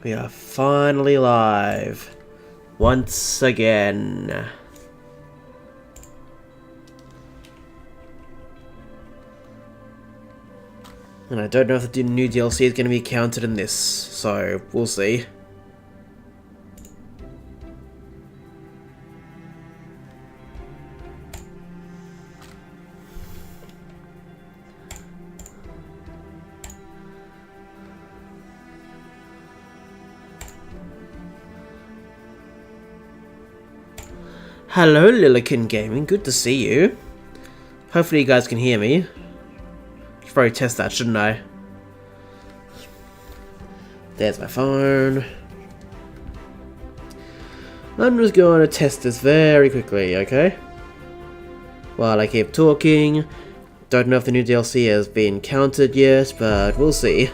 We are finally live. Once again. And I don't know if the new DLC is going to be counted in this, so we'll see. Hello, Lilikin Gaming. Good to see you. Hopefully you guys can hear me. Should probably test that, shouldn't I? There's my phone. I'm just going to test this very quickly, okay? While I keep talking. Don't know if the new DLC has been counted yet, but we'll see.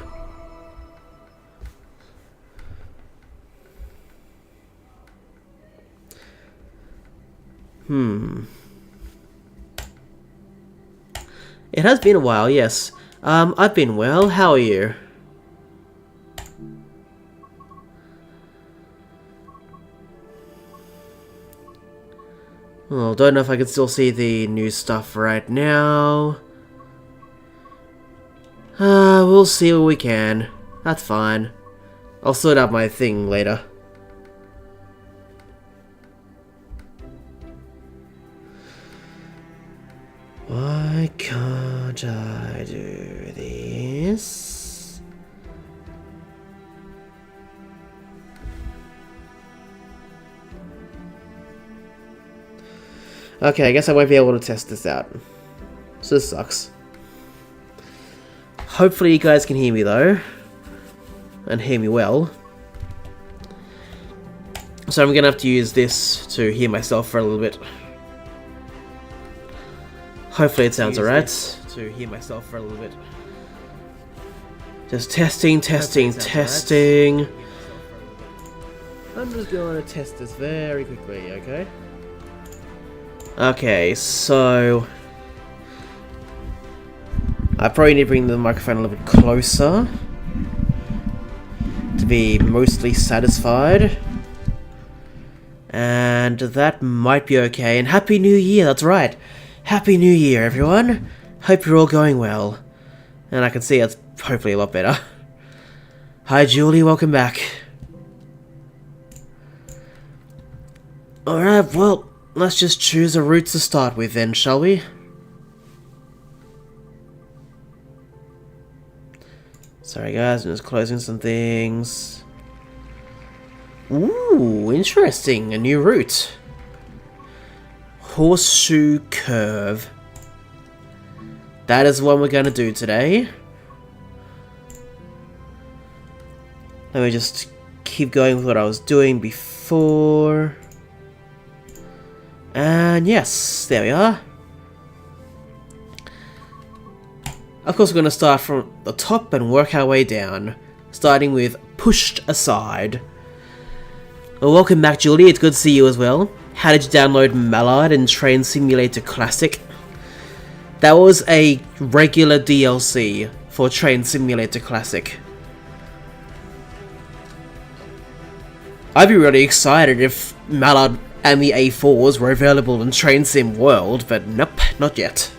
It has been a while, yes. I've been well. How are you? Well, don't know if I can still see the new stuff right now. We'll see what we can. That's fine. I'll sort out my thing later. Why can't I do this? Okay, I guess I won't be able to test this out. So this sucks. Hopefully you guys can hear me though. And hear me well. So I'm gonna have to use this to hear myself for a little bit. Hopefully it sounds alright. To hear myself for a little bit. Just testing. I'm just going to test this very quickly, okay? Okay, so I probably need to bring the microphone a little bit closer to be mostly satisfied. And that might be okay. And Happy New Year, that's right. Happy New Year, everyone. Hope you're all going well. And I can see it's hopefully a lot better. Hi, Julie. Welcome back. Alright, well, let's just choose a route to start with then, shall we? Sorry, guys. I'm just closing some things. Ooh, interesting. A new route. Horseshoe Curve. That is what we're going to do today. Let me just keep going with what I was doing before. And yes, there we are. Of course, we're going to start from the top and work our way down. Starting with Pushed Aside. Well, welcome back, Julie. It's good to see you as well. How did you download Mallard and Train Simulator Classic? That was a regular DLC for Train Simulator Classic. I'd be really excited if Mallard and the A4s were available in Train Sim World, but nope, not yet.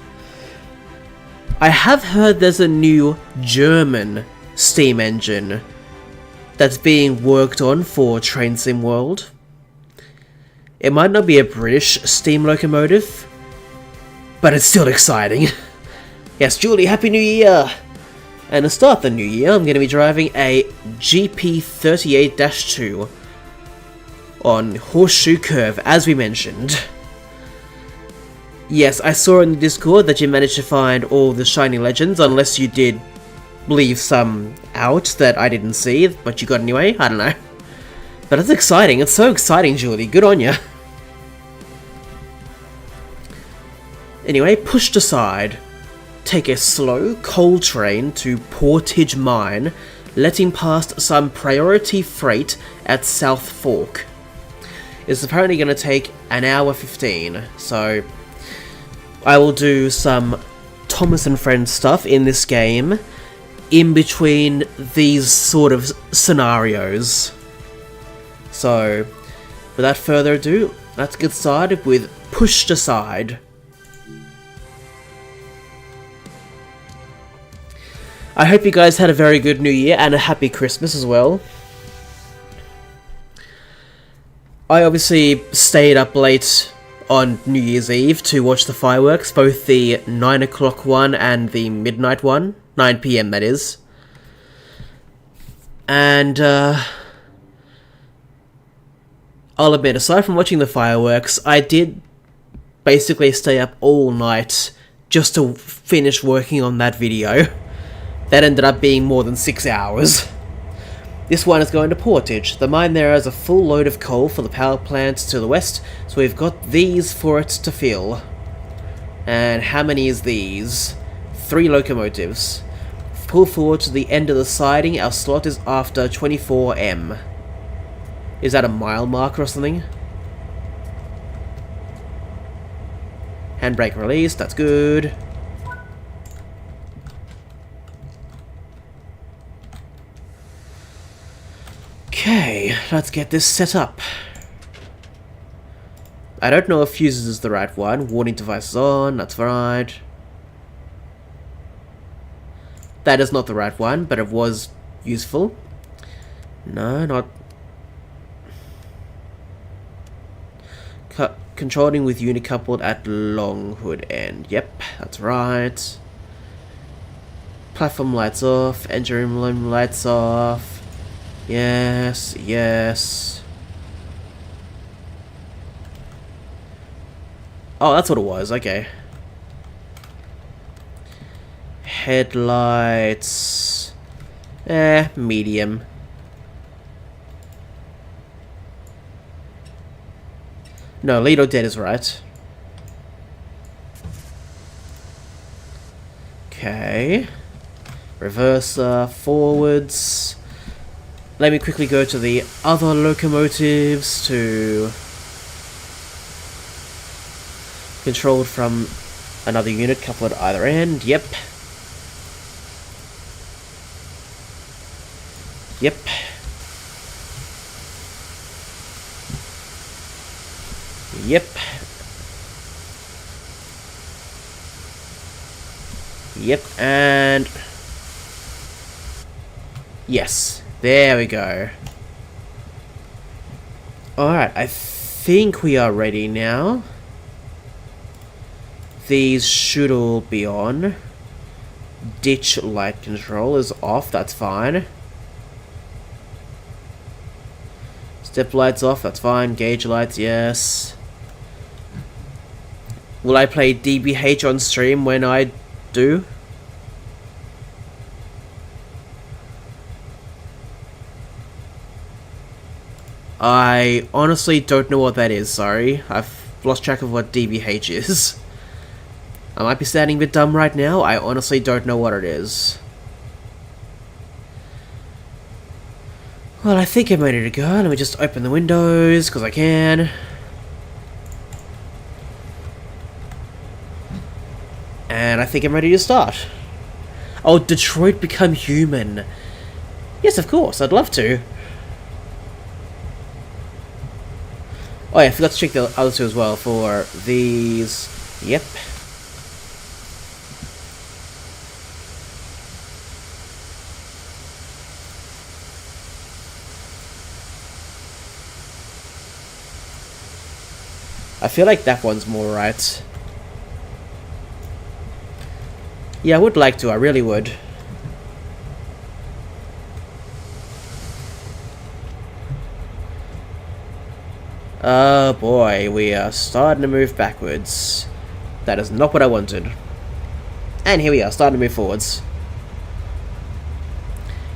I have heard there's a new German Steam engine that's being worked on for Train Sim World. It might not be a British steam locomotive, but it's still exciting. Yes, Julie, Happy New Year! And to start the new year, I'm going to be driving a GP38-2 on Horseshoe Curve, as we mentioned. Yes, I saw in the Discord that you managed to find all the shiny legends, unless you did leave some out that I didn't see, but you got anyway, I don't know. But it's exciting, it's so exciting, Julie, good on ya. Anyway, Pushed Aside. Take a slow, coal train to Portage Mine, letting past some priority freight at South Fork. It's apparently going to take an hour 15, so I will do some Thomas and Friends stuff in this game, in between these sort of scenarios. So, without further ado, let's get started with Pushed Aside. I hope you guys had a very good New Year and a happy Christmas as well. I obviously stayed up late on New Year's Eve to watch the fireworks, both the 9 o'clock one and the midnight one, 9 PM that is. And I'll admit, aside from watching the fireworks, I did basically stay up all night just to finish working on that video. That ended up being more than 6 hours. This one is going to Portage. The mine there has a full load of coal for the power plant to the west, so we've got these for it to fill. And how many is these? 3 locomotives. Pull forward to the end of the siding. Our slot is after 24M. Is that a mile marker or something? Handbrake released, that's good. Okay, let's get this set up. I don't know if fuses is the right one. Warning device is on, that's right. That is not the right one, but it was useful. No, not... Controlling with unit coupled at long hood end. Yep, that's right. Platform lights off, engine room lights off. Yes, yes. Oh, that's what it was, okay. Headlights... medium. No, Lido dead is right. Okay. Reverser, forwards. Let me quickly go to the other locomotives to... Controlled from another unit, coupled at either end. Yep. Yep. Yep. Yep, and... Yes. There we go. Alright, I think we are ready now. These should all be on. Ditch light control is off, that's fine. Step lights off, that's fine. Gauge lights, yes. Will I play DBH on stream when I do? I honestly don't know what that is, sorry. I've lost track of what DBH is. I might be sounding a bit dumb right now, I honestly don't know what it is. Well, I think I'm ready to go. Let me just open the windows, because I can. And I think I'm ready to start. Oh, Detroit Become Human. Yes, of course, I'd love to. Oh yeah, I forgot to check the other two as well for these. Yep. I feel like that one's more right. Yeah, I would like to, I really would. Oh boy, we are starting to move backwards. That is not what I wanted. And here we are, starting to move forwards.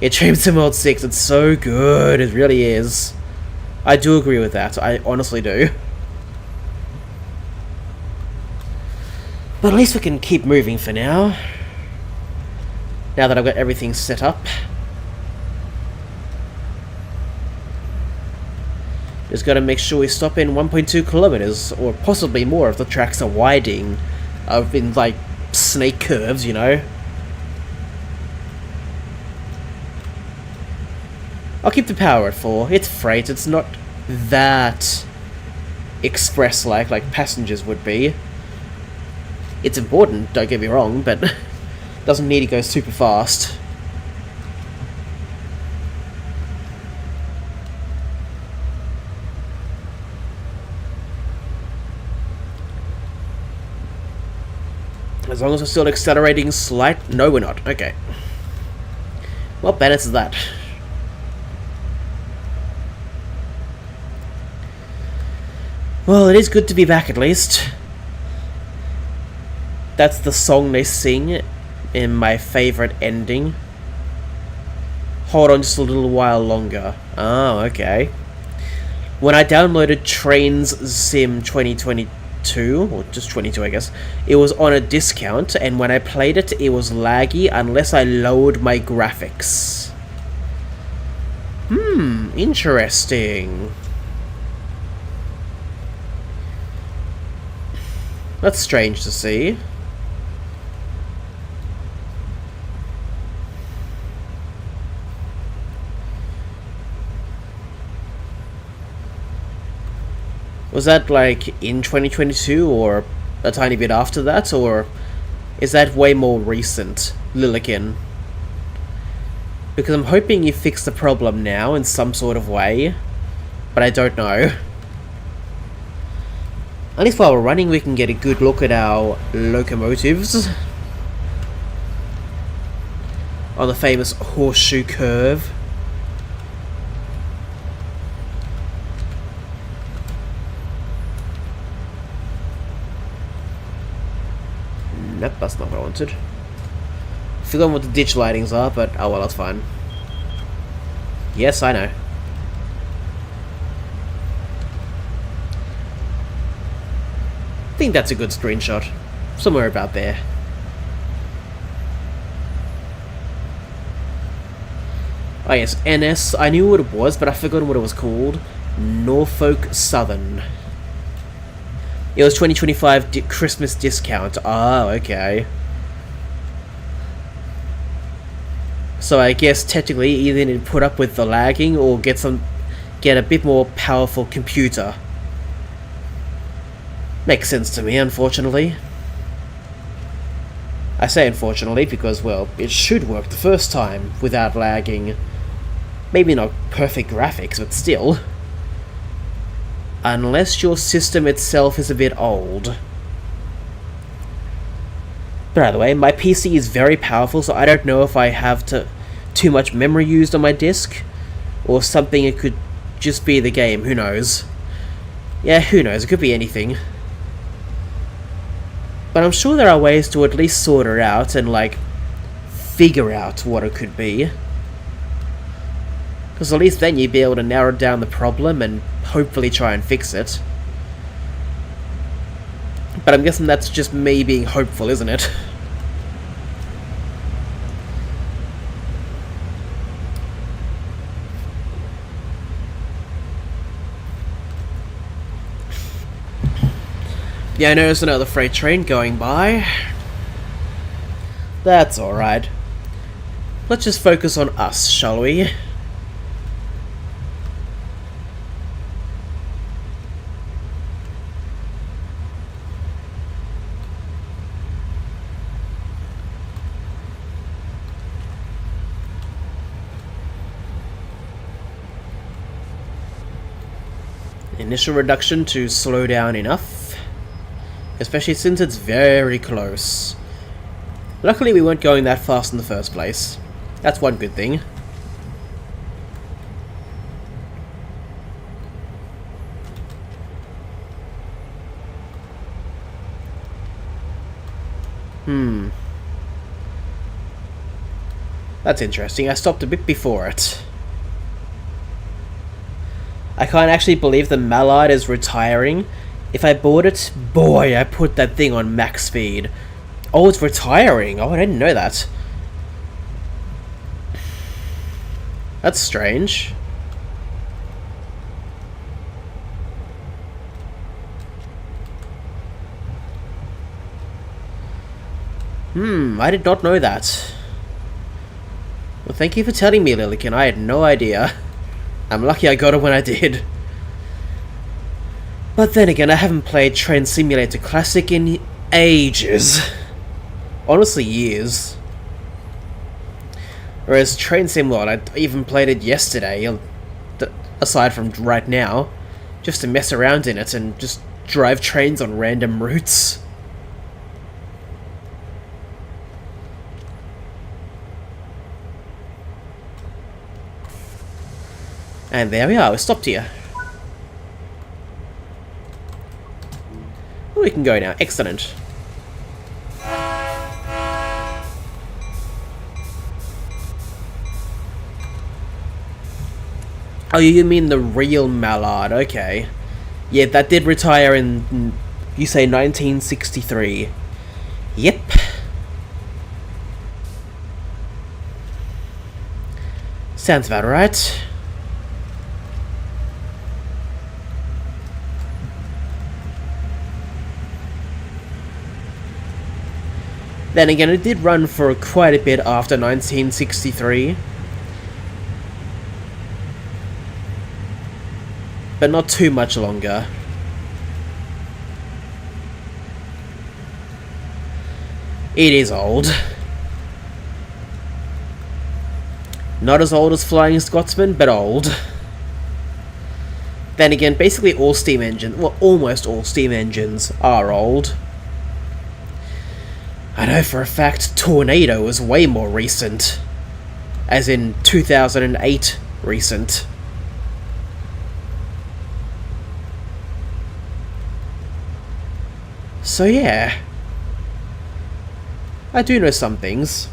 Yeah, Dream Sim World 6, it's so good, it really is. I do agree with that, I honestly do. But at least we can keep moving for now. Now that I've got everything set up. Just gotta make sure we stop in 1.2 kilometers, or possibly more if the tracks are widening. In like snake curves, you know. I'll keep the power at 4. It's freight, it's not that express-like passengers would be. It's important, don't get me wrong, but doesn't need to go super fast. As long as we're still accelerating slight... No, we're not. Okay. What benefits is that? Well, it is good to be back at least. That's the song they sing in my favourite ending. Hold on just a little while longer. Oh, okay. When I downloaded Trains Sim 2022, or just 22 I guess, it was on a discount, and when I played it, it was laggy unless I lowered my graphics. Interesting. That's strange to see. Was that like in 2022 or a tiny bit after that, or is that way more recent, Lilikin? Because I'm hoping you fix the problem now in some sort of way, but I don't know. At least while we're running, we can get a good look at our locomotives on the famous horseshoe curve. Nope, that's not what I wanted. Forgotten what the ditch lightings are, but oh well, that's fine. Yes, I know. I think that's a good screenshot. Somewhere about there. Oh yes, NS. I knew what it was, but I forgot what it was called. Norfolk Southern. It was 2025 Christmas discount. Oh, okay. So I guess technically either need to put up with the lagging or get a bit more powerful computer. Makes sense to me, unfortunately. I say unfortunately because, well, it should work the first time without lagging. Maybe not perfect graphics, but still. Unless your system itself is a bit old. By the way, my PC is very powerful, so I don't know if I have too much memory used on my disk, or something. It could just be the game, who knows. Yeah, who knows, it could be anything. But I'm sure there are ways to at least sort it out and, like, figure out what it could be. Because at least then you'd be able to narrow down the problem and hopefully try and fix it. But I'm guessing that's just me being hopeful, isn't it? Yeah, I noticed another freight train going by. That's alright. Let's just focus on us, shall we? Initial reduction to slow down enough, especially since it's very close. Luckily we weren't going that fast in the first place. That's one good thing. That's interesting. I stopped a bit before it. I can't actually believe the Mallard is retiring. If I bought it, boy, I put that thing on max speed. Oh, it's retiring. Oh, I didn't know that. That's strange. I did not know that. Well, thank you for telling me, Lilikin. I had no idea. I'm lucky I got it when I did. But then again, I haven't played Train Simulator Classic in ages. Honestly, years. Whereas Train Sim World, I even played it yesterday, aside from right now, just to mess around in it and just drive trains on random routes. And there we are, we stopped here. We can go now, excellent. Oh, you mean the real Mallard, okay. Yeah, that did retire in, you say 1963. Yep. Sounds about right. Then again, it did run for quite a bit after 1963. But not too much longer. It is old. Not as old as Flying Scotsman, but old. Then again, basically all steam engines, well, almost all steam engines are old. I know for a fact Tornado is way more recent. As in 2008 recent. So yeah. I do know some things.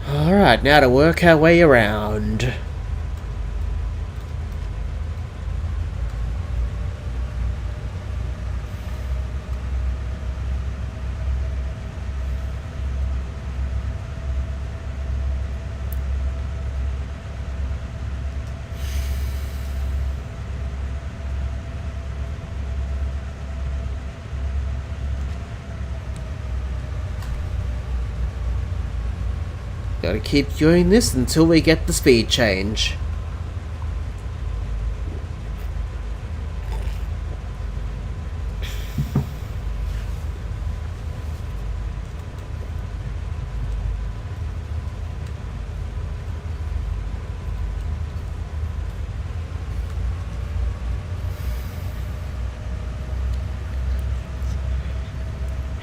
Alright, now to work our way around. Gotta keep doing this until we get the speed change.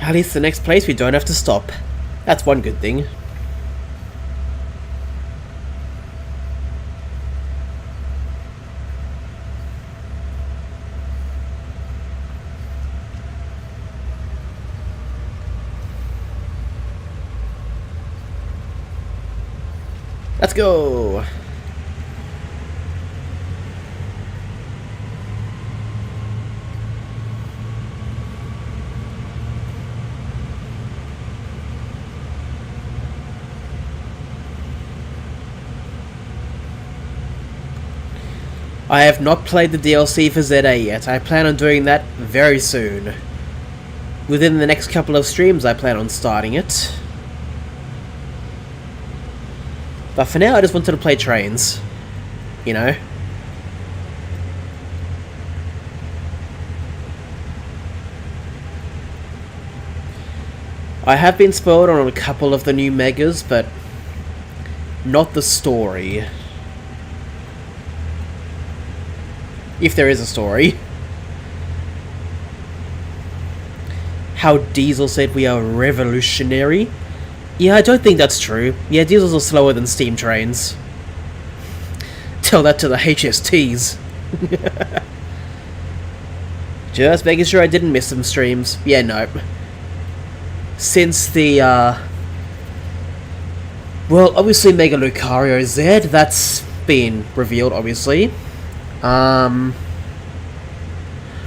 At least the next place we don't have to stop. That's one good thing. Let's go! I have not played the DLC for ZA yet. I plan on doing that very soon. Within the next couple of streams I plan on starting it. But for now I just wanted to play trains. You know? I have been spoiled on a couple of the new megas, but not the story. If there is a story. How Diesel said we are revolutionary. Yeah, I don't think that's true. Yeah, diesels are slower than steam trains. Tell that to the HSTs. Just making sure I didn't miss some streams. Yeah, no. Since the, well, obviously Mega Lucario Z, that's been revealed, obviously.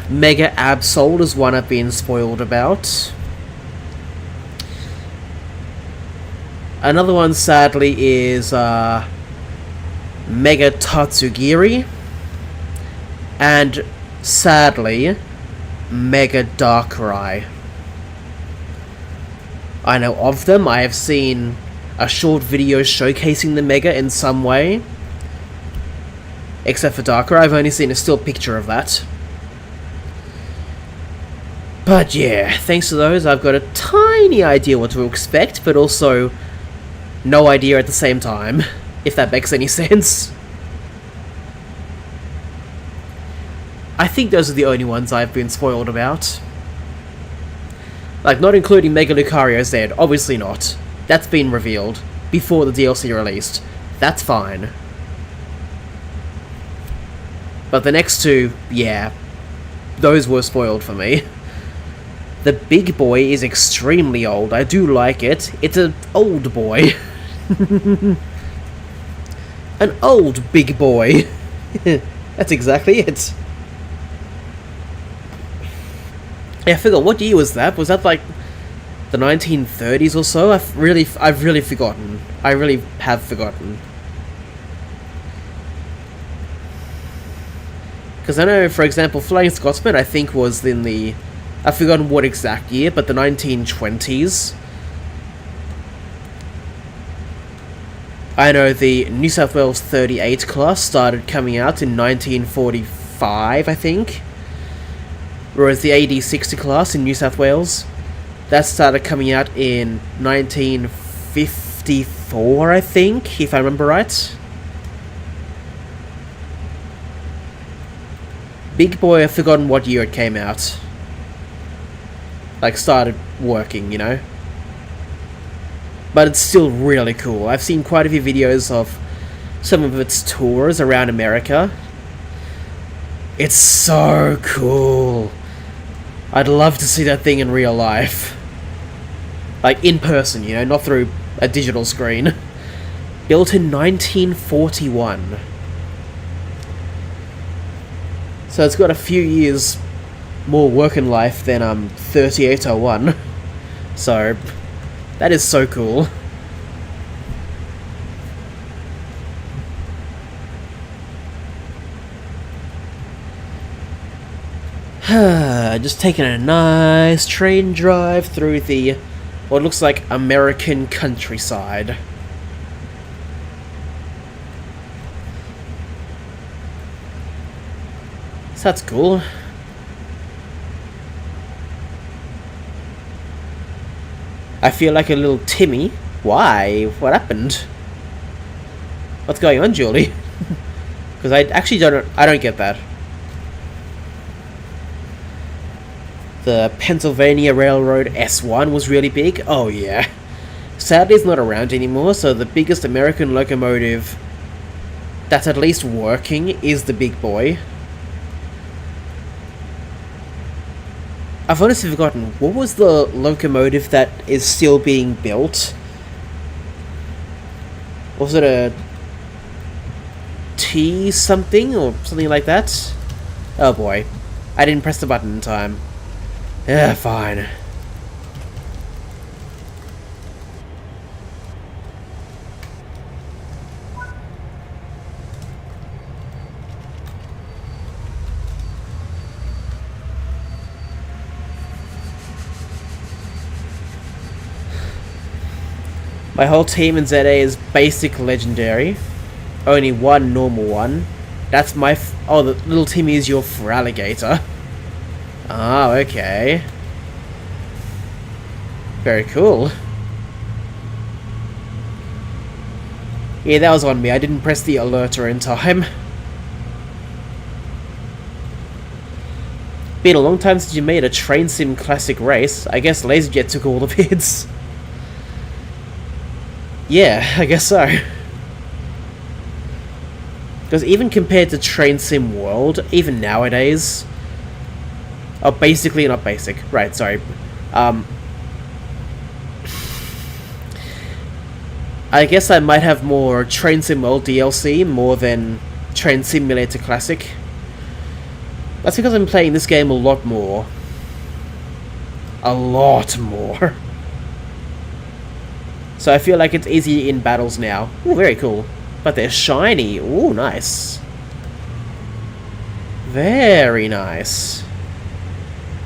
Mega Absol is one I've been spoiled about. Another one, sadly, is Mega Tatsugiri. and sadly, Mega Darkrai. I know of them. I have seen a short video showcasing the Mega in some way. Except for Darkrai, I've only seen a still picture of that. But yeah, thanks to those, I've got a tiny idea what to expect, but also no idea at the same time, if that makes any sense. I think those are the only ones I've been spoiled about. Like, not including Mega Lucario Z, obviously not. That's been revealed before the DLC released. That's fine. But the next two, yeah, those were spoiled for me. The big boy is extremely old. I do like it. It's an old boy. An old big boy. That's exactly it. Yeah, I forgot, what year was that? Was that like the 1930s or so? I've really forgotten. I really have forgotten. Because I know, for example, Flying Scotsman, I think, was in the... I've forgotten what exact year, but the 1920s. I know the New South Wales 38 class started coming out in 1945, I think. Whereas the AD 60 class in New South Wales, that started coming out in 1954, I think, if I remember right. Big Boy, I've forgotten what year it came out. Like, started working, you know? But it's still really cool. I've seen quite a few videos of some of its tours around America. It's so cool. I'd love to see that thing in real life. Like, in person, you know, not through a digital screen. Built in 1941. So it's got a few years more working life than 3801. So that is so cool. Just taking a nice train drive through the what looks like American countryside. So that's cool. I feel like a little Timmy. Why? What happened? What's going on, Julie? Because I actually don't get that. The Pennsylvania Railroad S1 was really big. Oh yeah. Sadly, it's not around anymore, so the biggest American locomotive that's at least working is the Big Boy. I've honestly forgotten, what was the locomotive that is still being built? Was it a T something or something like that? Oh boy, I didn't press the button in time. Yeah, fine. My whole team in ZA is basic legendary. Only one normal one. That's my oh, the little Timmy is your Feraligatr. Ah, okay. Very cool. Yeah, that was on me. I didn't press the alerter in time. Been a long time since you made a Train Sim Classic race. I guess LaserJet took all the bids. Yeah, I guess so. Because even compared to Train Sim World, even nowadays... Oh, basically not basic. Right, sorry. I guess I might have more Train Sim World DLC more than Train Simulator Classic. That's because I'm playing this game a lot more. A lot more. So I feel like it's easy in battles now. Ooh, very cool. But they're shiny. Ooh, nice. Very nice.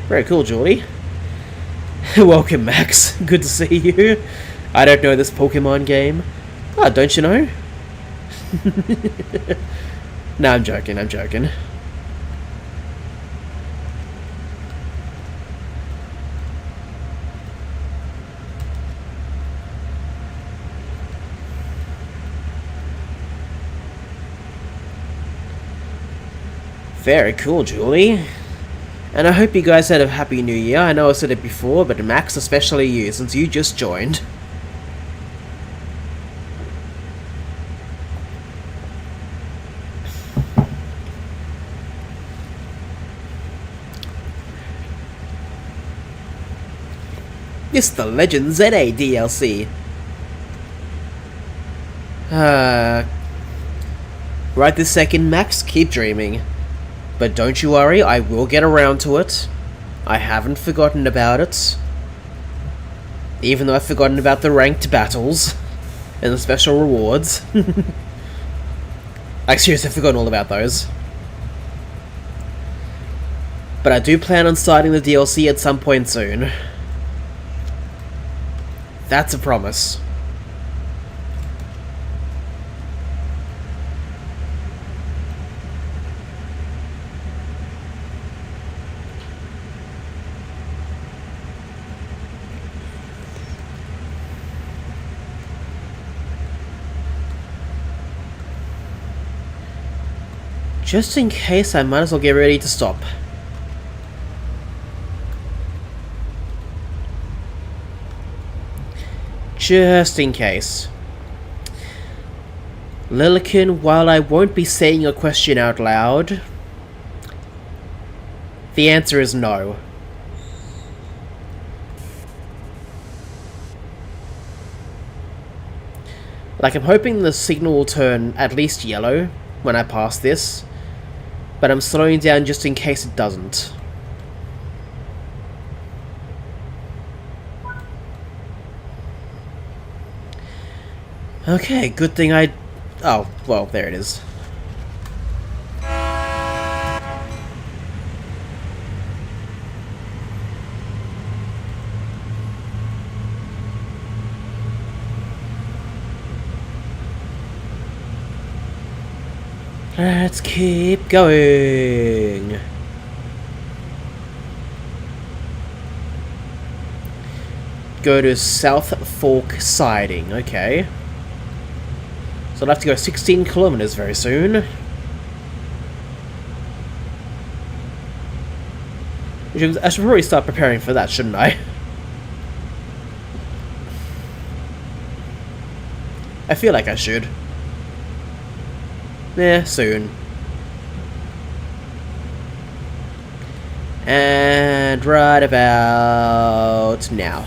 Very cool, Julie. Welcome, Max. Good to see you. I don't know this Pokemon game. Oh, don't you know? No, I'm joking, I'm joking. Very cool, Julie. And I hope you guys had a happy new year. I know I said it before, but Max, especially you, since you just joined. It's the Legend ZA DLC. Right this second, Max, keep dreaming. But don't you worry, I will get around to it. I haven't forgotten about it. Even though I've forgotten about the ranked battles and the special rewards. I seriously have forgotten all about those. But I do plan on starting the DLC at some point soon. That's a promise. Just in case, I might as well get ready to stop. Just in case. Lilikin, while I won't be saying your question out loud, the answer is no. Like, I'm hoping the signal will turn at least yellow when I pass this, but I'm slowing down just in case it doesn't. Okay, good thing I... Oh, well, there it is. Let's keep going. Go to South Fork Siding, okay. So I'll have to go 16 kilometers very soon. I should probably start preparing for that, shouldn't I? I feel like I should. Yeah, soon. And right about now.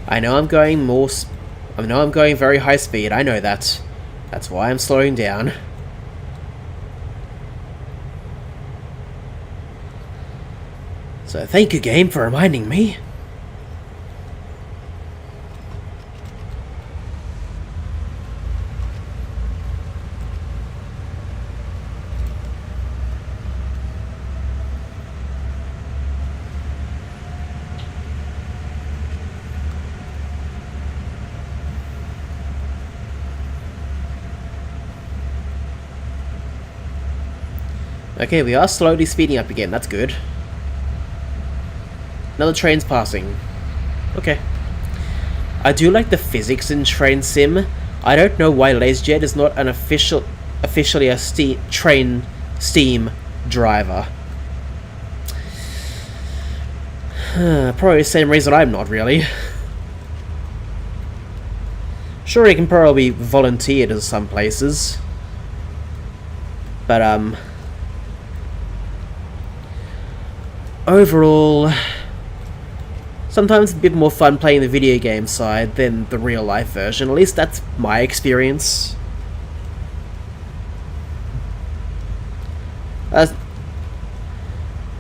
I know I'm going very high speed, I know that. That's why I'm slowing down. So thank you, game, for reminding me. Okay, we are slowly speeding up again, that's good. Another train's passing. Okay. I do like the physics in Train Sim. I don't know why LazyJet is not an officially a Steam driver. Probably the same reason I'm not, really. Sure, it can probably be volunteered in some places. But, overall, sometimes it's a bit more fun playing the video game side than the real life version. At least that's my experience.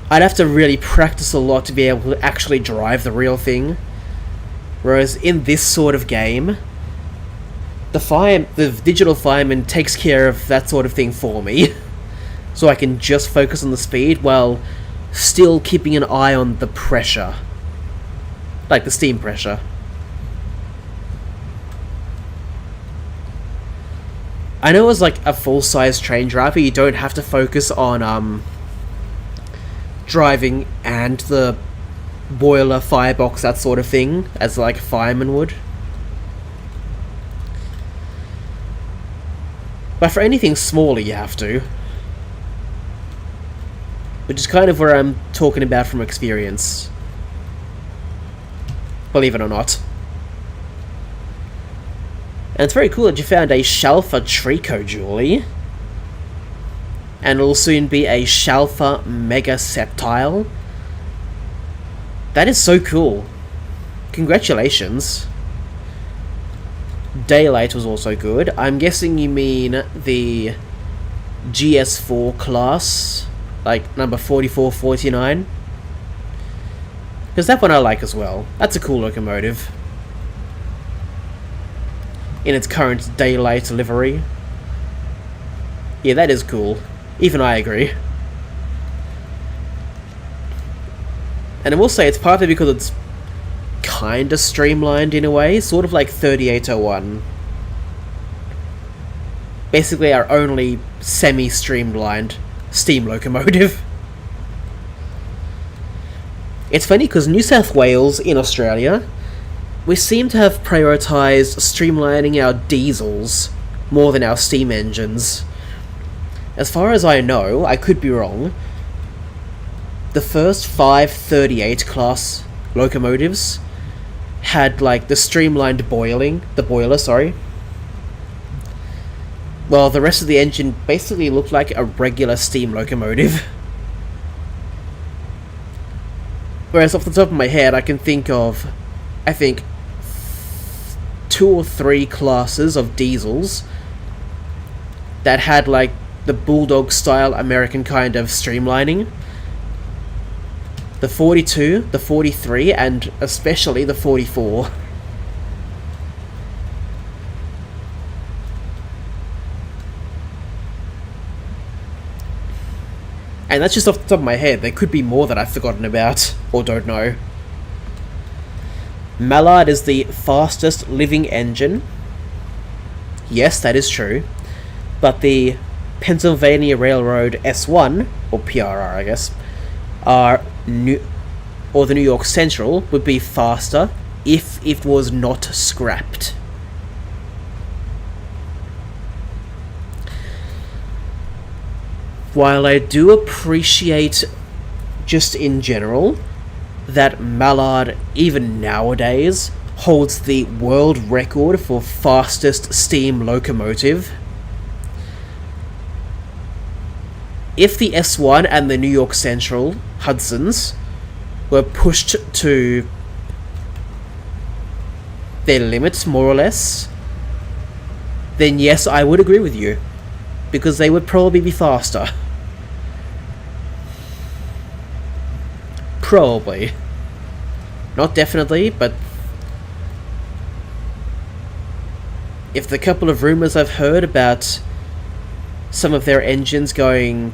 I'd have to really practice a lot to be able to actually drive the real thing. Whereas in this sort of game, the digital fireman takes care of that sort of thing for me. So I can just focus on the speed while still keeping an eye on the pressure. Like the steam pressure. I know as like a full-size train driver, you don't have to focus on driving and the boiler, firebox, that sort of thing, as like a fireman would. But for anything smaller, you have to. Which is kind of where I'm talking about from experience. Believe it or not. And it's very cool that you found a Shalfa Trico, Julie. And it'll soon be a Shalfa Mega Septile. That is so cool. Congratulations. Daylight was also good. I'm guessing you mean the GS4 class, like number 4449. Because that one I like as well. That's a cool locomotive. In its current daylight livery. Yeah, that is cool. Even I agree. And I will say it's partly because it's kinda streamlined in a way, sort of like 3801. Basically our only semi-streamlined steam locomotive. It's funny because New South Wales in Australia, we seem to have prioritised streamlining our diesels more than our steam engines. As far as I know, I could be wrong, the first 538 class locomotives had like the streamlined boiler, sorry. Well, the rest of the engine basically looked like a regular steam locomotive. Whereas off the top of my head, I can think of, I think, 2 or 3 classes of diesels that had like the Bulldog style American kind of streamlining. The 42, the 43, and especially the 44. And that's just off the top of my head. There could be more that I've forgotten about, or don't know. Mallard is the fastest living engine. Yes, that is true. But the Pennsylvania Railroad S1, or PRR I guess, or the New York Central would be faster if it was not scrapped. While I do appreciate, just in general, that Mallard, even nowadays, holds the world record for fastest steam locomotive, if the S1 and the New York Central Hudsons were pushed to their limits, more or less, then yes, I would agree with you, because they would probably be faster. Probably. Not definitely, but if the couple of rumours I've heard about some of their engines going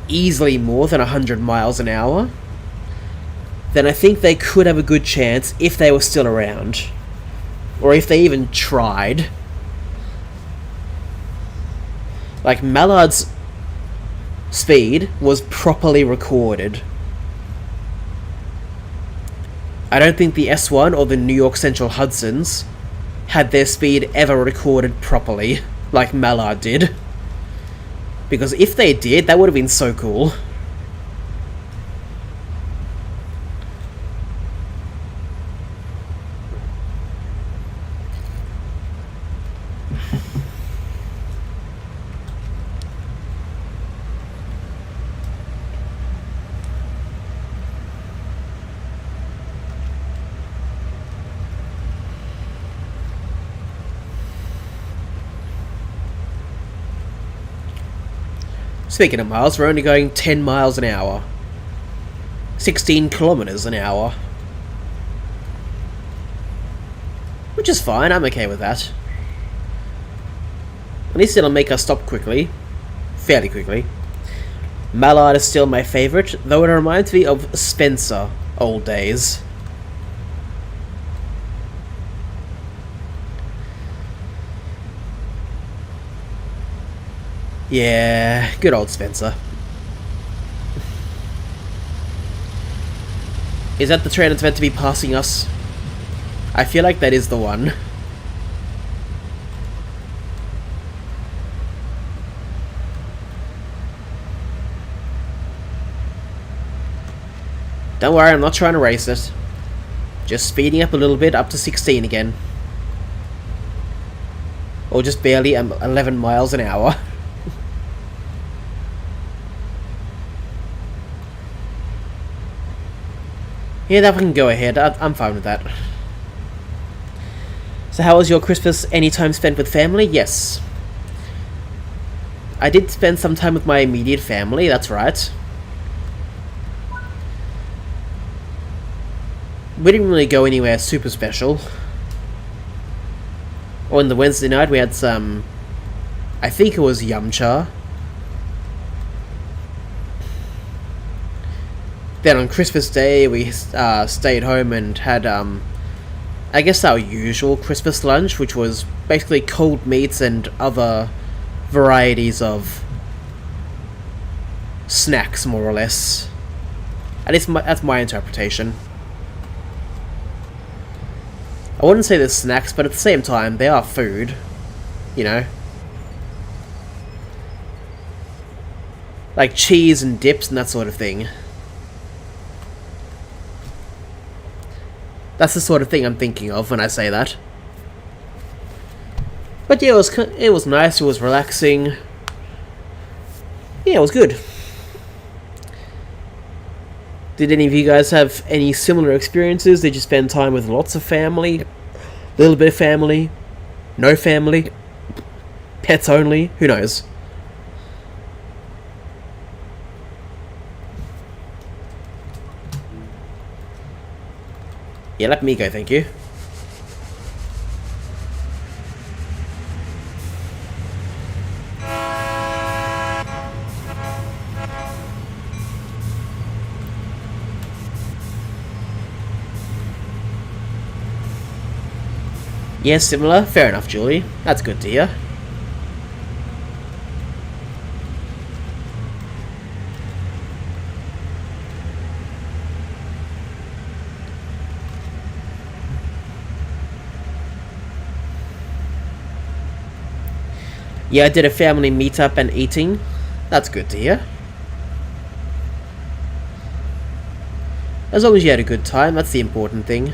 easily more than 100 miles an hour, then I think they could have a good chance if they were still around. Or if they even tried. Like, Mallard's speed was properly recorded. I don't think the S1 or the New York Central Hudsons had their speed ever recorded properly, like Mallard did. Because if they did, that would have been so cool. Speaking of miles, we're only going 10 miles an hour. 16 kilometers an hour. Which is fine, I'm okay with that. At least it'll make us stop quickly. Fairly quickly. Mallard is still my favourite, though it reminds me of Spencer old days. Yeah, good old Spencer. Is that the train that's meant to be passing us? I feel like that is the one. Don't worry, I'm not trying to race it. Just speeding up a little bit, up to 16 again. Or just barely 11 miles an hour. Yeah, that can go ahead. I'm fine with that. So how was your Christmas? Any time spent with family? Yes. I did spend some time with my immediate family, that's right. We didn't really go anywhere super special. On the Wednesday night we had some... I think it was yum cha. Then on Christmas Day we stayed home and had I guess our usual Christmas lunch, which was basically cold meats and other varieties of snacks, more or less. At least that's my interpretation. I wouldn't say they're snacks, but at the same time, they are food. You know? Like cheese and dips and that sort of thing. That's the sort of thing I'm thinking of when I say that. But yeah, it was nice, it was relaxing. Yeah, it was good. Did any of you guys have any similar experiences? Did you spend time with lots of family? A little bit of family? No family? Pets only? Who knows? Yeah, let me go, thank you. Yeah, similar. Fair enough, Julie. That's good to hear. Yeah, I did a family meetup and eating. That's good to hear. As long as you had a good time, that's the important thing.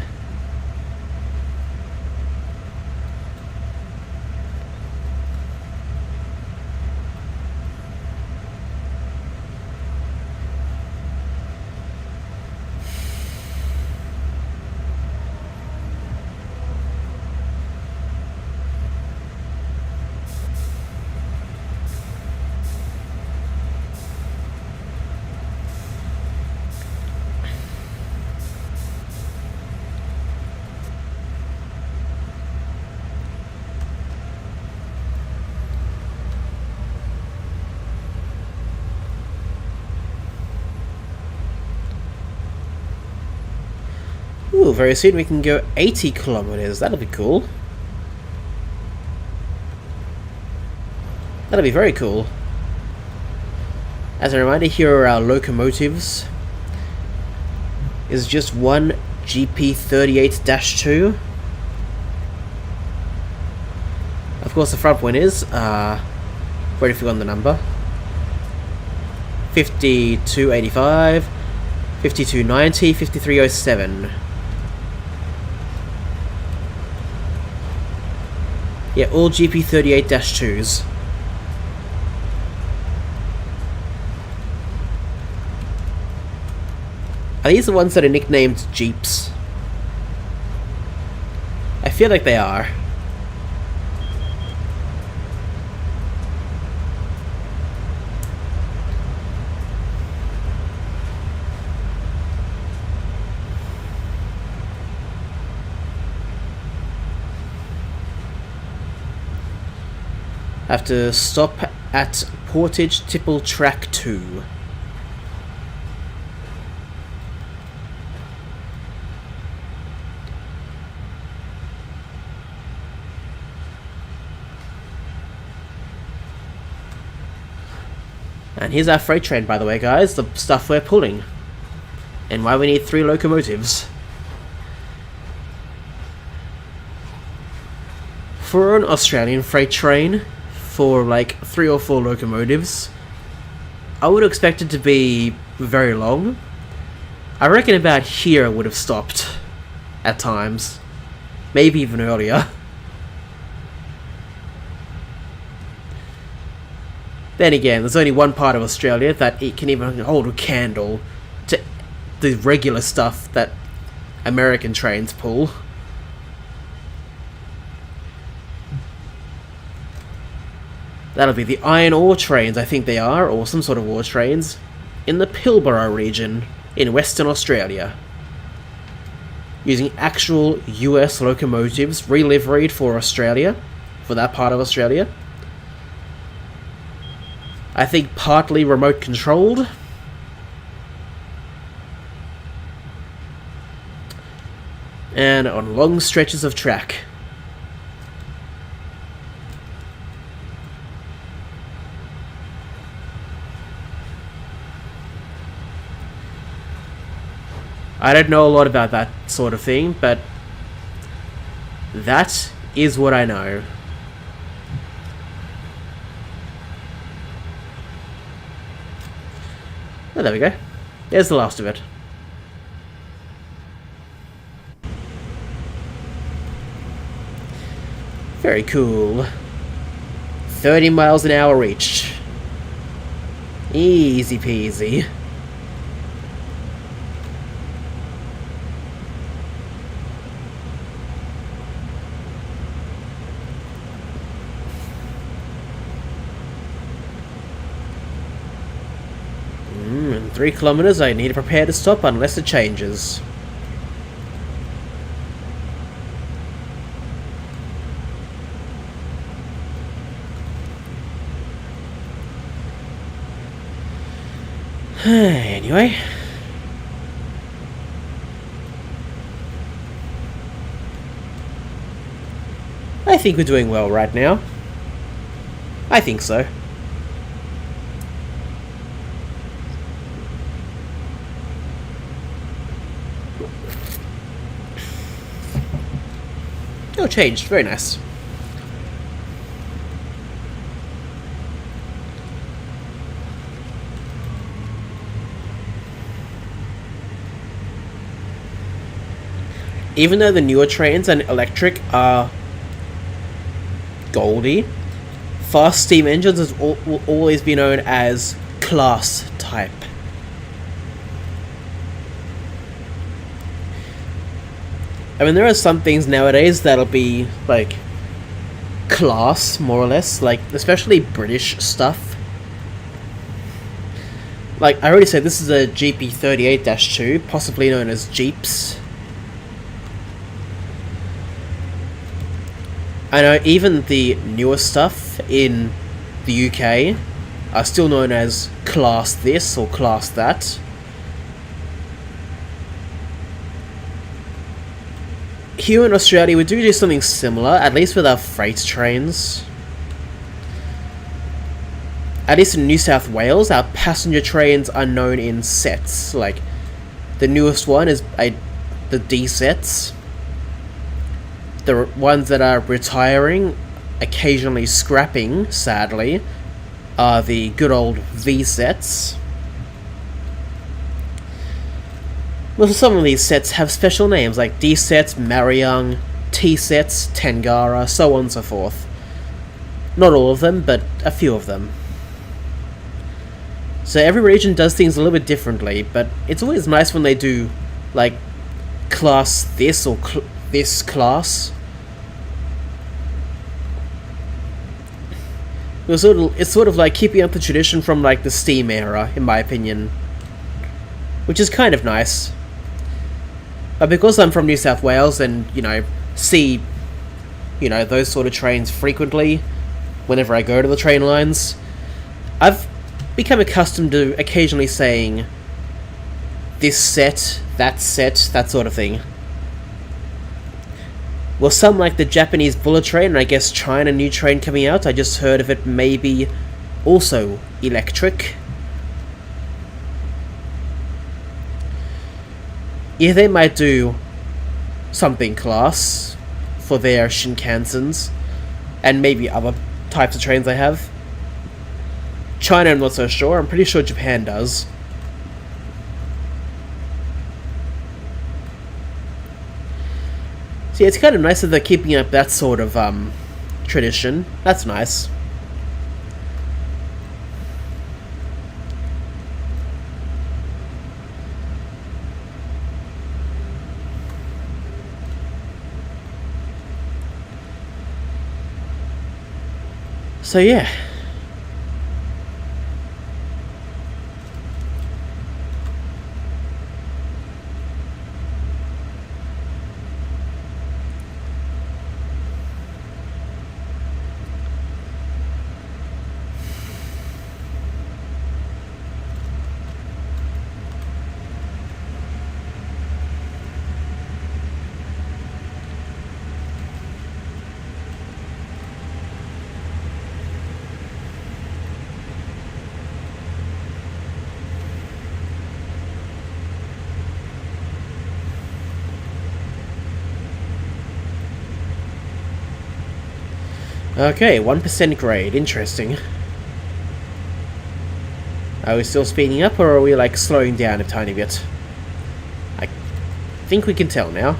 Ooh, very soon we can go 80 kilometers. That'll be cool. That'll be very cool. As a reminder, here are our locomotives. Is just one GP38-2. Of course, the front one is, already forgotten the number. 5285, 5290, 5307. Yeah, all GP38-2s. Are these the ones that are nicknamed Jeeps? I feel like they are. Have to stop at Portage Tipple Track 2. And here's our freight train, by the way, guys, the stuff we're pulling. And why we need 3 locomotives. For an Australian freight train, for like 3 or 4 locomotives, I would expect it to be very long. I reckon about here would have stopped at times. Maybe even earlier. Then again, there's only one part of Australia that it can even hold a candle to the regular stuff that American trains pull. That'll be the iron ore trains, I think they are, or some sort of ore trains, in the Pilbara region in Western Australia. Using actual US locomotives reliveried for Australia, for that part of Australia. I think partly remote controlled. And on long stretches of track. I don't know a lot about that sort of thing, but that is what I know. Oh, there we go. There's the last of it. Very cool. 30 miles an hour reached. Easy peasy. In 3 kilometers, I need to prepare to stop unless it changes. Anyway. I think we're doing well right now. I think so. Oh, changed. Very nice. Even though the newer trains and electric are goldy, fast steam engines will always be known as class type. I mean, there are some things nowadays that'll be, like, class, more or less, like, especially British stuff. Like, I already said, this is a GP38-2, possibly known as Jeeps. I know even the newer stuff in the UK are still known as class this or class that. Here in Australia, we do something similar, at least with our freight trains. At least in New South Wales, our passenger trains are known in sets. Like, the newest one is the D sets. The ones that are retiring, occasionally scrapping, sadly, are the good old V sets. Well, some of these sets have special names, like D sets, Mariung, T sets, Tangara, so on and so forth. Not all of them, but a few of them. So every region does things a little bit differently, but it's always nice when they do, like, class this or this class. It's sort of like keeping up the tradition from, like, the steam era, in my opinion. Which is kind of nice. But because I'm from New South Wales and, see, those sort of trains frequently, whenever I go to the train lines. I've become accustomed to occasionally saying this set, that sort of thing. Well, some like the Japanese bullet train, and I guess China new train coming out, I just heard of it maybe also electric. Yeah, they might do something class for their Shinkansens, and maybe other types of trains they have. China, I'm not so sure. I'm pretty sure Japan does. So yeah, it's kind of nice that they're keeping up that sort of tradition. That's nice. So yeah. Okay, 1% grade. Interesting. Are we still speeding up, or are we, like, slowing down a tiny bit? I think we can tell now.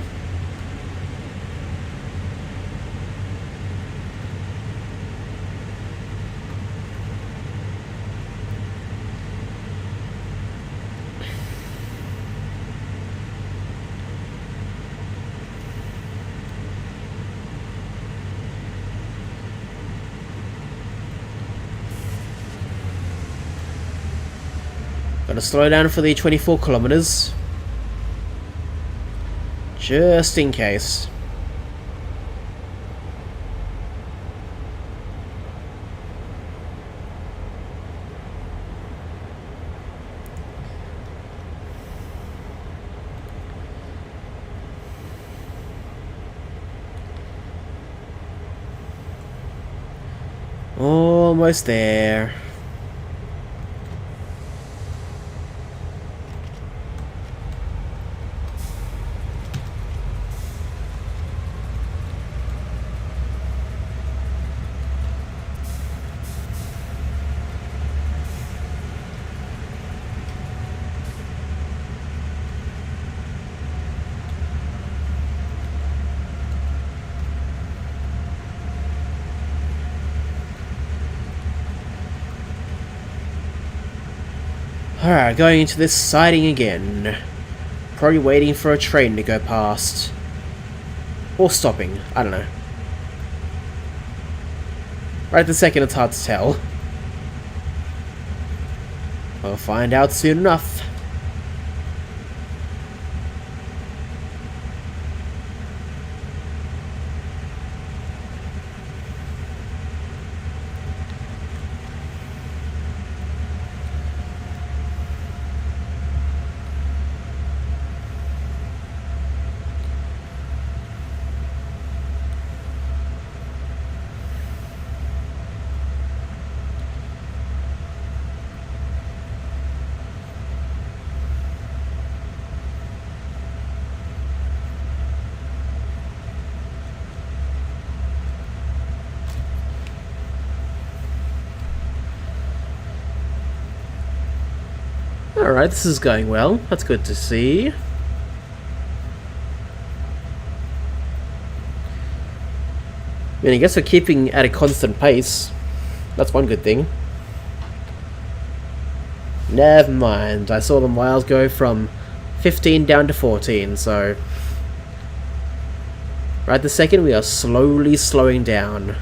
Gotta slow down for the 24 kilometers. Just in case. Almost there. Alright, going into this siding again. Probably waiting for a train to go past. Or stopping, I don't know. Right this second, it's hard to tell. We'll find out soon enough. Alright, this is going well. That's good to see. I mean, I guess we're keeping at a constant pace. That's one good thing. Never mind. I saw the miles go from 15 down to 14, so... Right this second, we are slowly slowing down.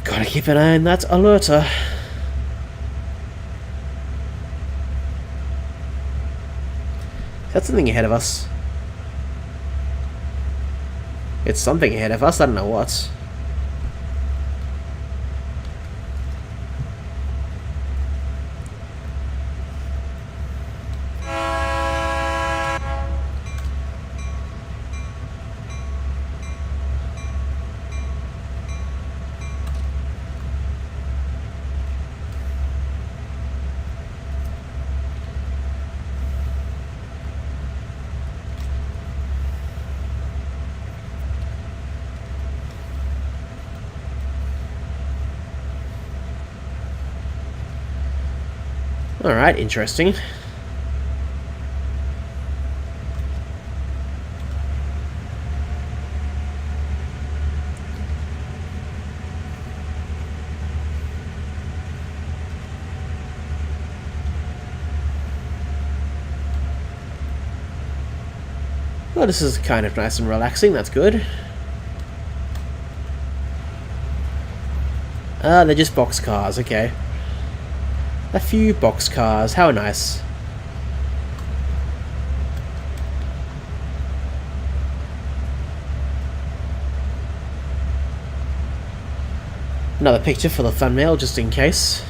Gotta keep an eye on that alerter. That's something ahead of us. It's something ahead of us, I don't know what. Alright, interesting. Well, this is kind of nice and relaxing, that's good. Ah, they're just boxcars, okay. A few boxcars, how nice. Another picture for the thumbnail, just in case.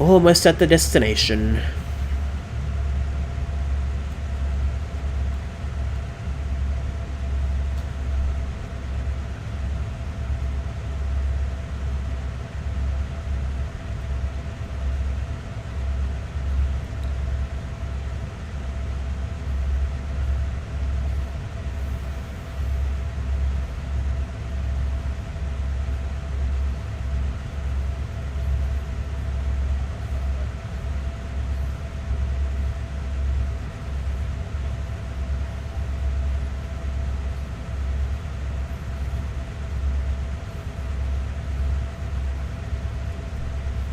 Almost at the destination.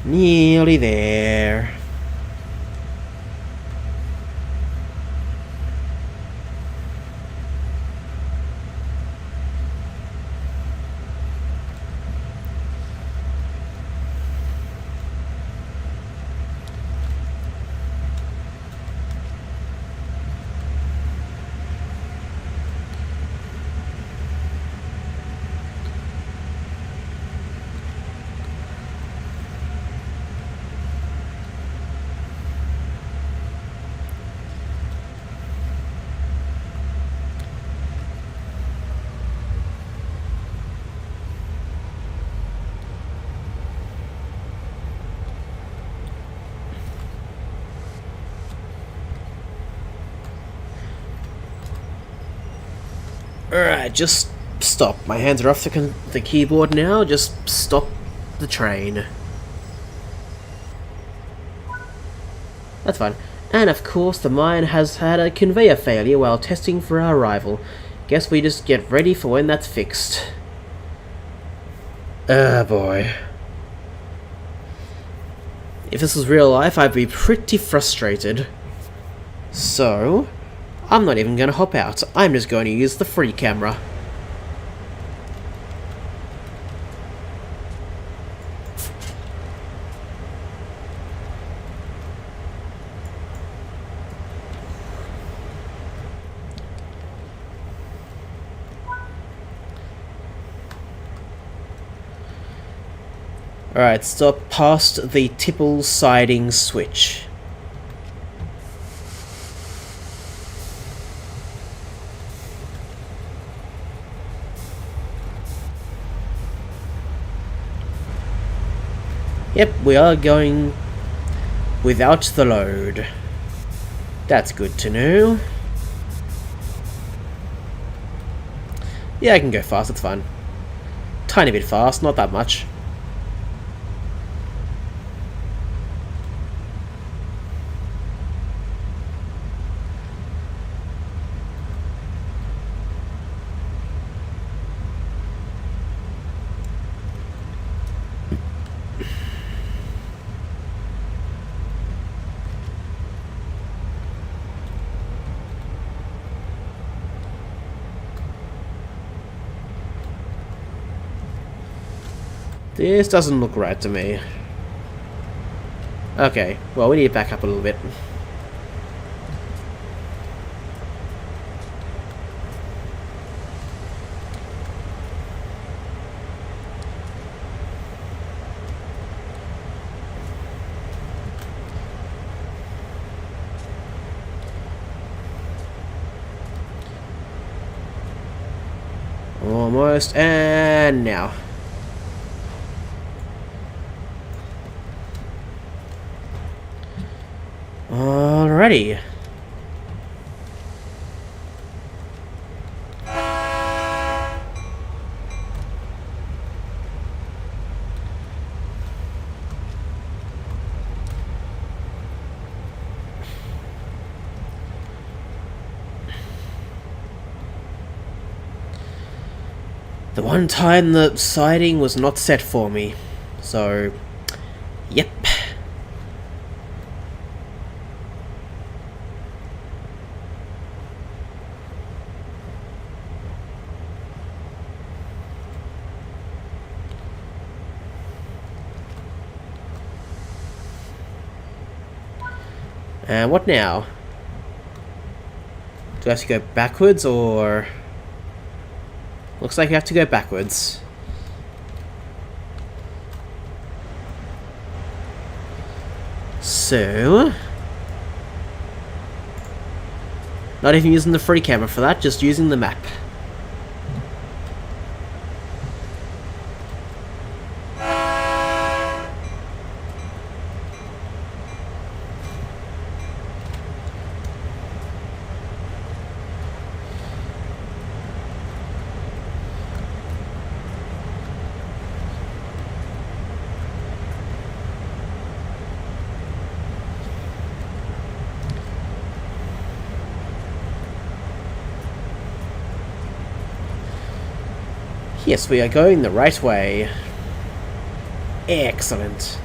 Nearly there. Alright, just stop. My hands are off the keyboard now. Just stop the train. That's fine. And of course, the mine has had a conveyor failure while testing for our arrival. Guess we just get ready for when that's fixed. Ah, boy. If this was real life, I'd be pretty frustrated. So, I'm not even going to hop out. I'm just going to use the free camera. Alright, stop past the tipple siding switch. Yep, we are going without the load. That's good to know. Yeah, I can go fast, it's fine. Tiny bit fast, not that much. This doesn't look right to me. Okay, well, we need to back up a little bit. Almost, and now. Alrighty. The one time the siding was not set for me. So, yep. And what now? Do I have to go backwards, or... Looks like you have to go backwards. So... Not even using the free camera for that, just using the map. Yes, we are going the right way. Excellent.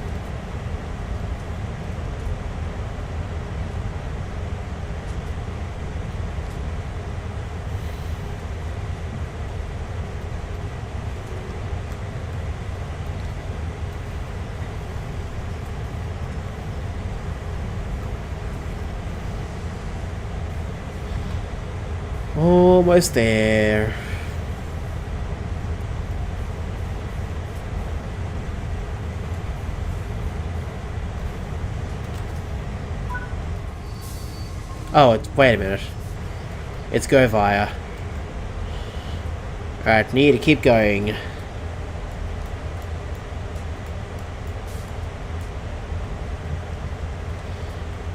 Almost there. Oh, wait a minute. It's go via. Alright, need to keep going.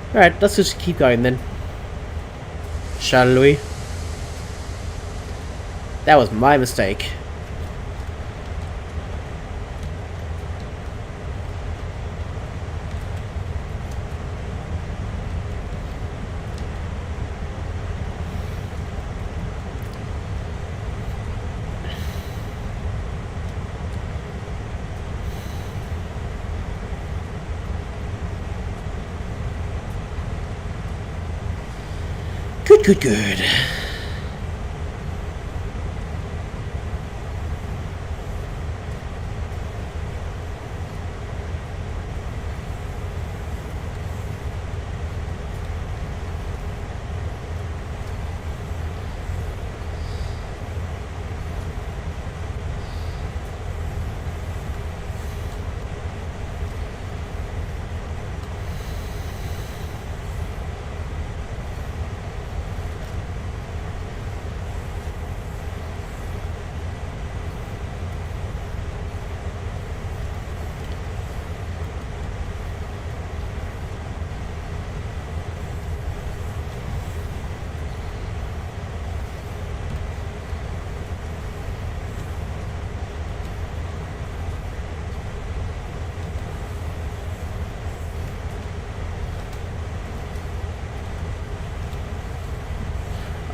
Alright, let's just keep going then. Shall we? That was my mistake. Good.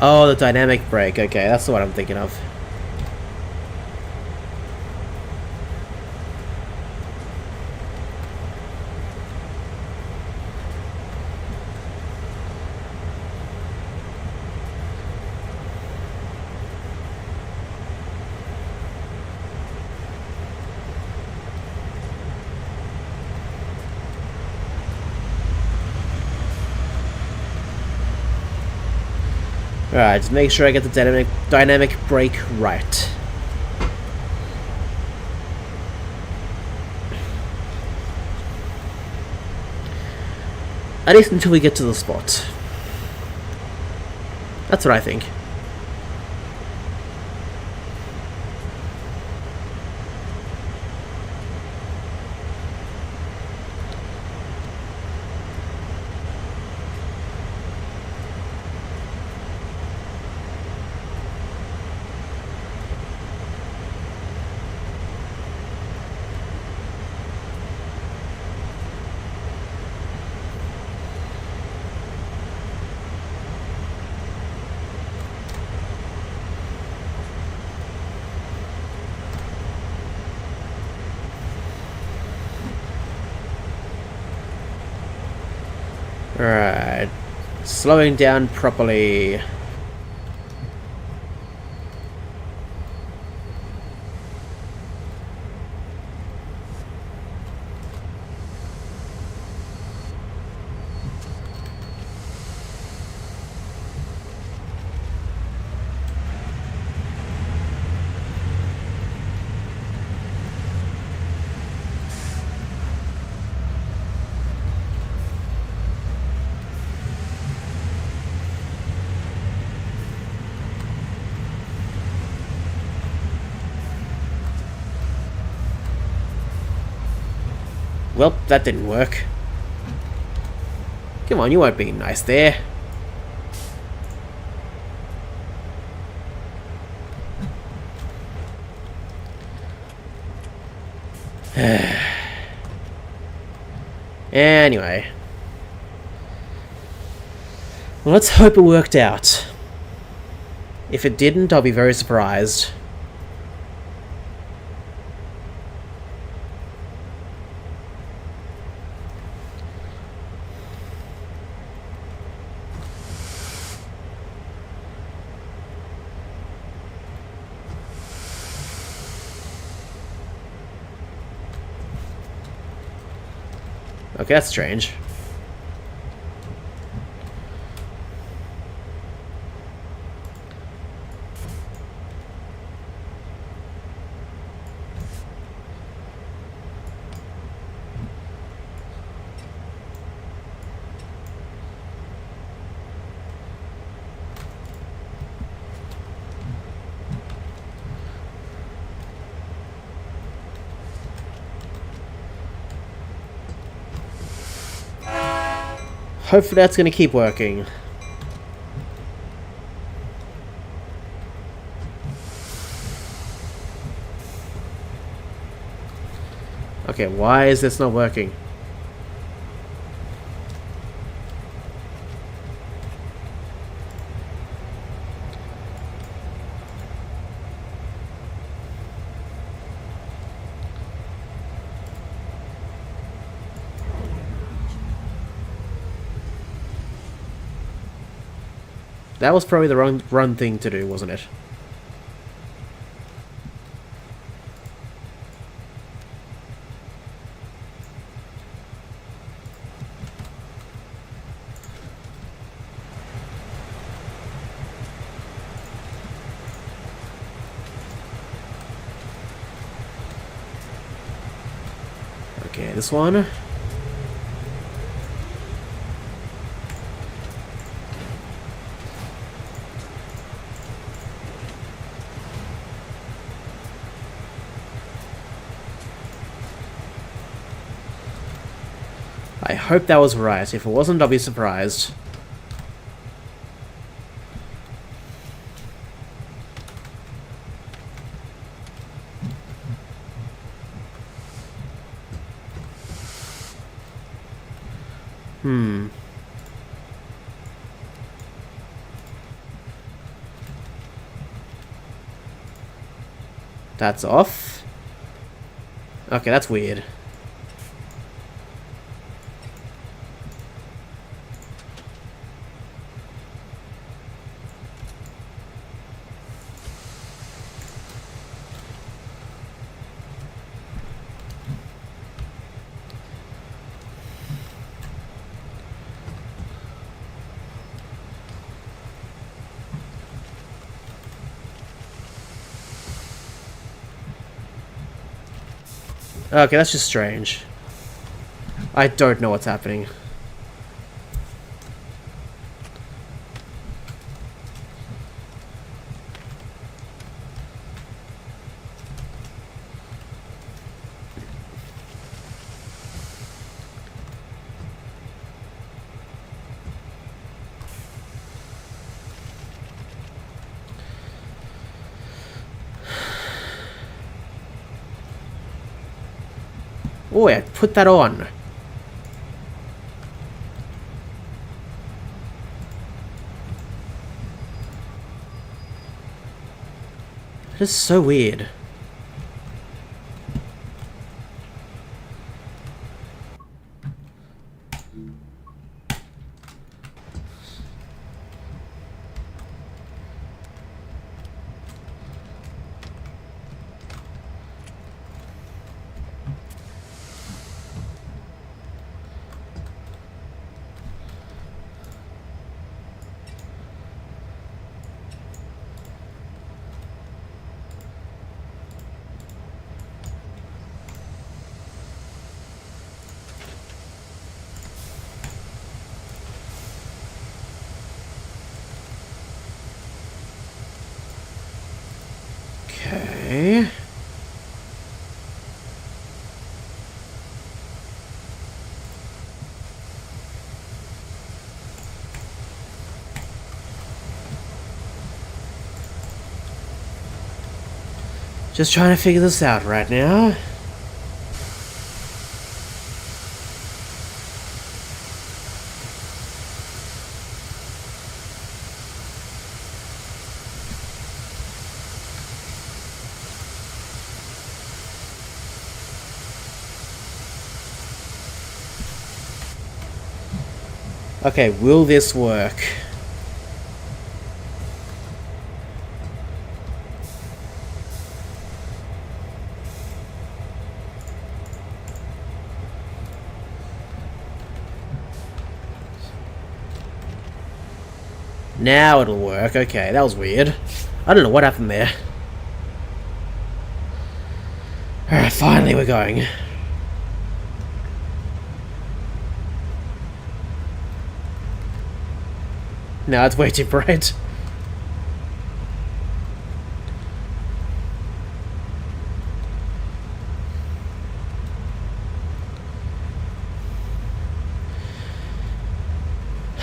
Oh, the dynamic brake. Okay, that's what I'm thinking of. Alright, just make sure I get the dynamic brake right. At least until we get to the spot. That's what I think. Alright. Slowing down properly. Well, that didn't work. Come on, you weren't being nice there. Anyway. Well, let's hope it worked out. If it didn't, I'll be very surprised. Okay, that's strange. Hopefully that's going to keep working. Okay, why is this not working? That was probably the wrong thing to do, wasn't it? Okay, this one. I hope that was right. If it wasn't, I'll be surprised. That's off. Okay, that's weird. Okay, that's just strange. I don't know what's happening. Oh, I put that on. That is so weird. Okay. Just trying to figure this out right now. Okay, will this work? Now it'll work. Okay, that was weird. I don't know what happened there. Alright, finally we're going. No, it's way too bright.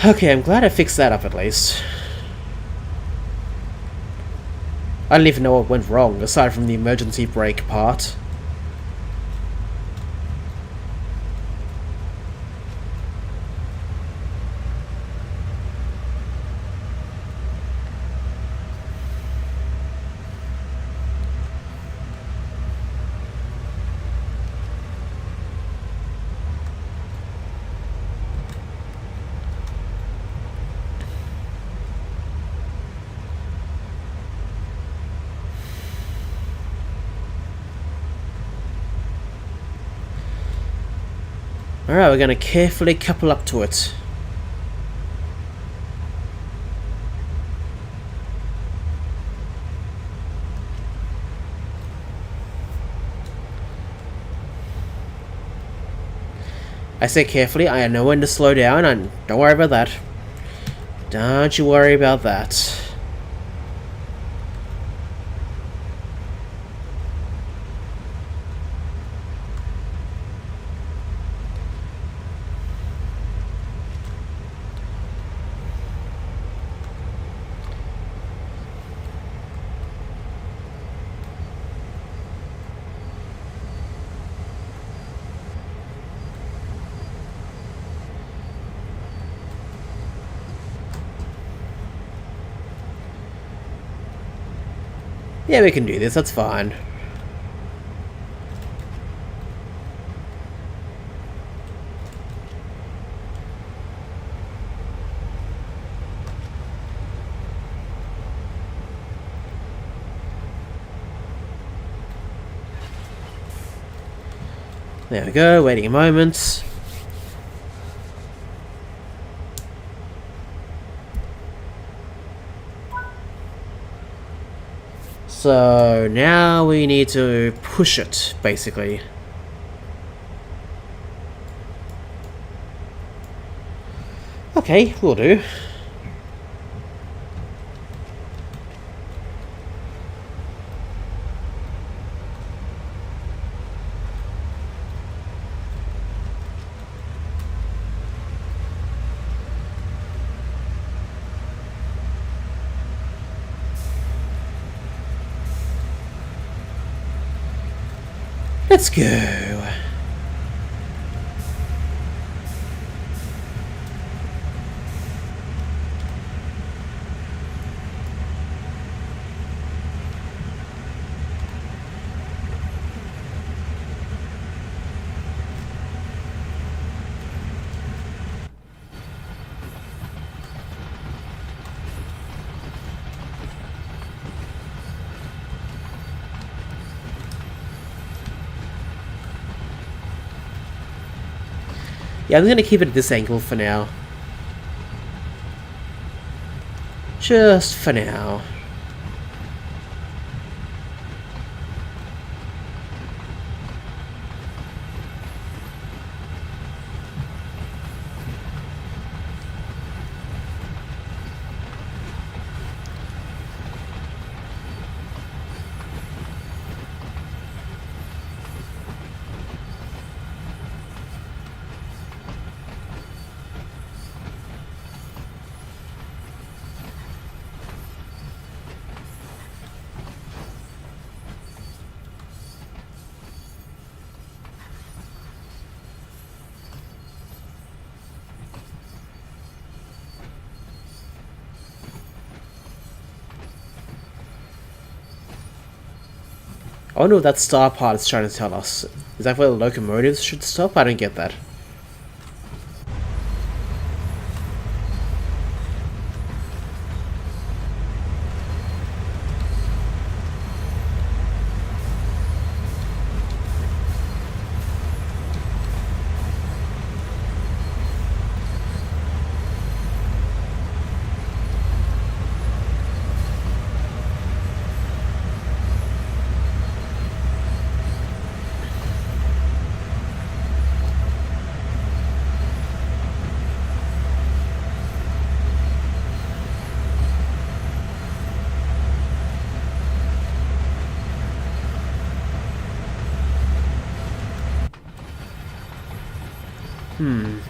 Okay, I'm glad I fixed that up at least. I don't even know what went wrong, aside from the emergency brake part. Alright, we're gonna carefully couple up to it. I say carefully, I know when to slow down, and don't worry about that. Don't you worry about that. Yeah, we can do this, that's fine. There we go, waiting a moment. So now we need to push it, basically. Okay, will do. Let's go. Yeah, I'm going to keep it at this angle for now. Just for now. I wonder what that star part is trying to tell us. Is that where the locomotives should stop? I don't get that.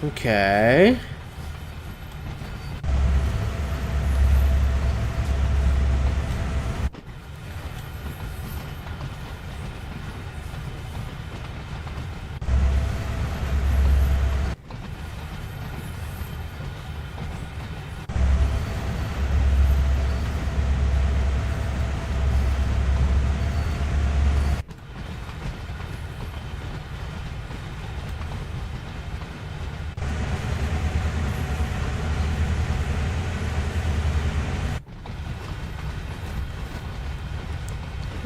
Okay.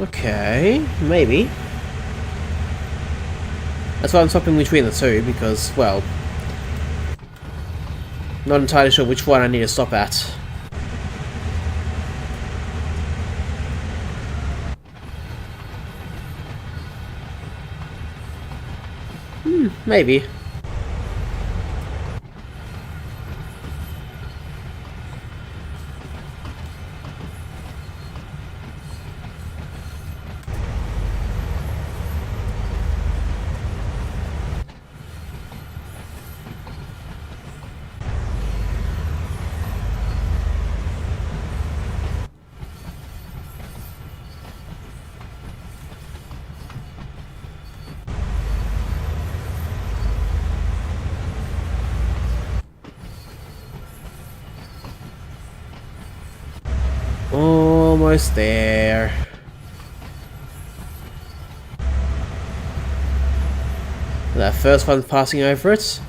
Okay, maybe. That's why I'm swapping between the two, because, well, not entirely sure which one I need to stop at. Maybe. Almost there. That first one passing over it.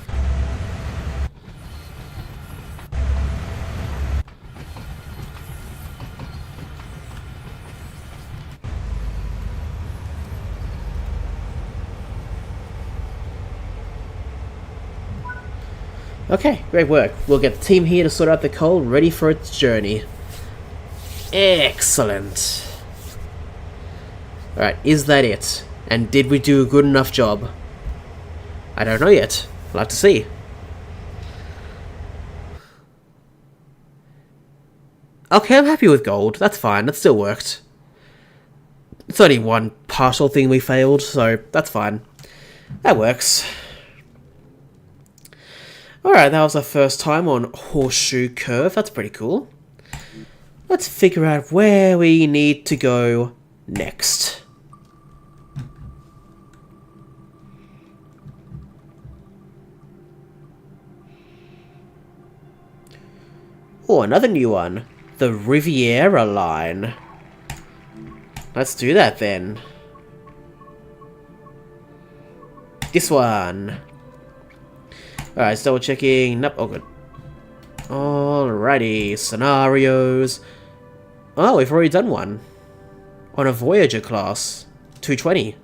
Okay, great work. We'll get the team here to sort out the coal, ready for its journey. Excellent. Alright, is that it? And did we do a good enough job? I don't know yet. I'll have to see. Okay, I'm happy with gold. That's fine. That still worked. It's only one partial thing we failed, so that's fine. That works. Alright, that was our first time on Horseshoe Curve. That's pretty cool. Let's figure out where we need to go next. Oh, another new one. The Riviera line. Let's do that then. This one. Alright, still checking. Nope, all good. Alrighty, scenarios. Oh, we've already done one. On a Voyager class. 220.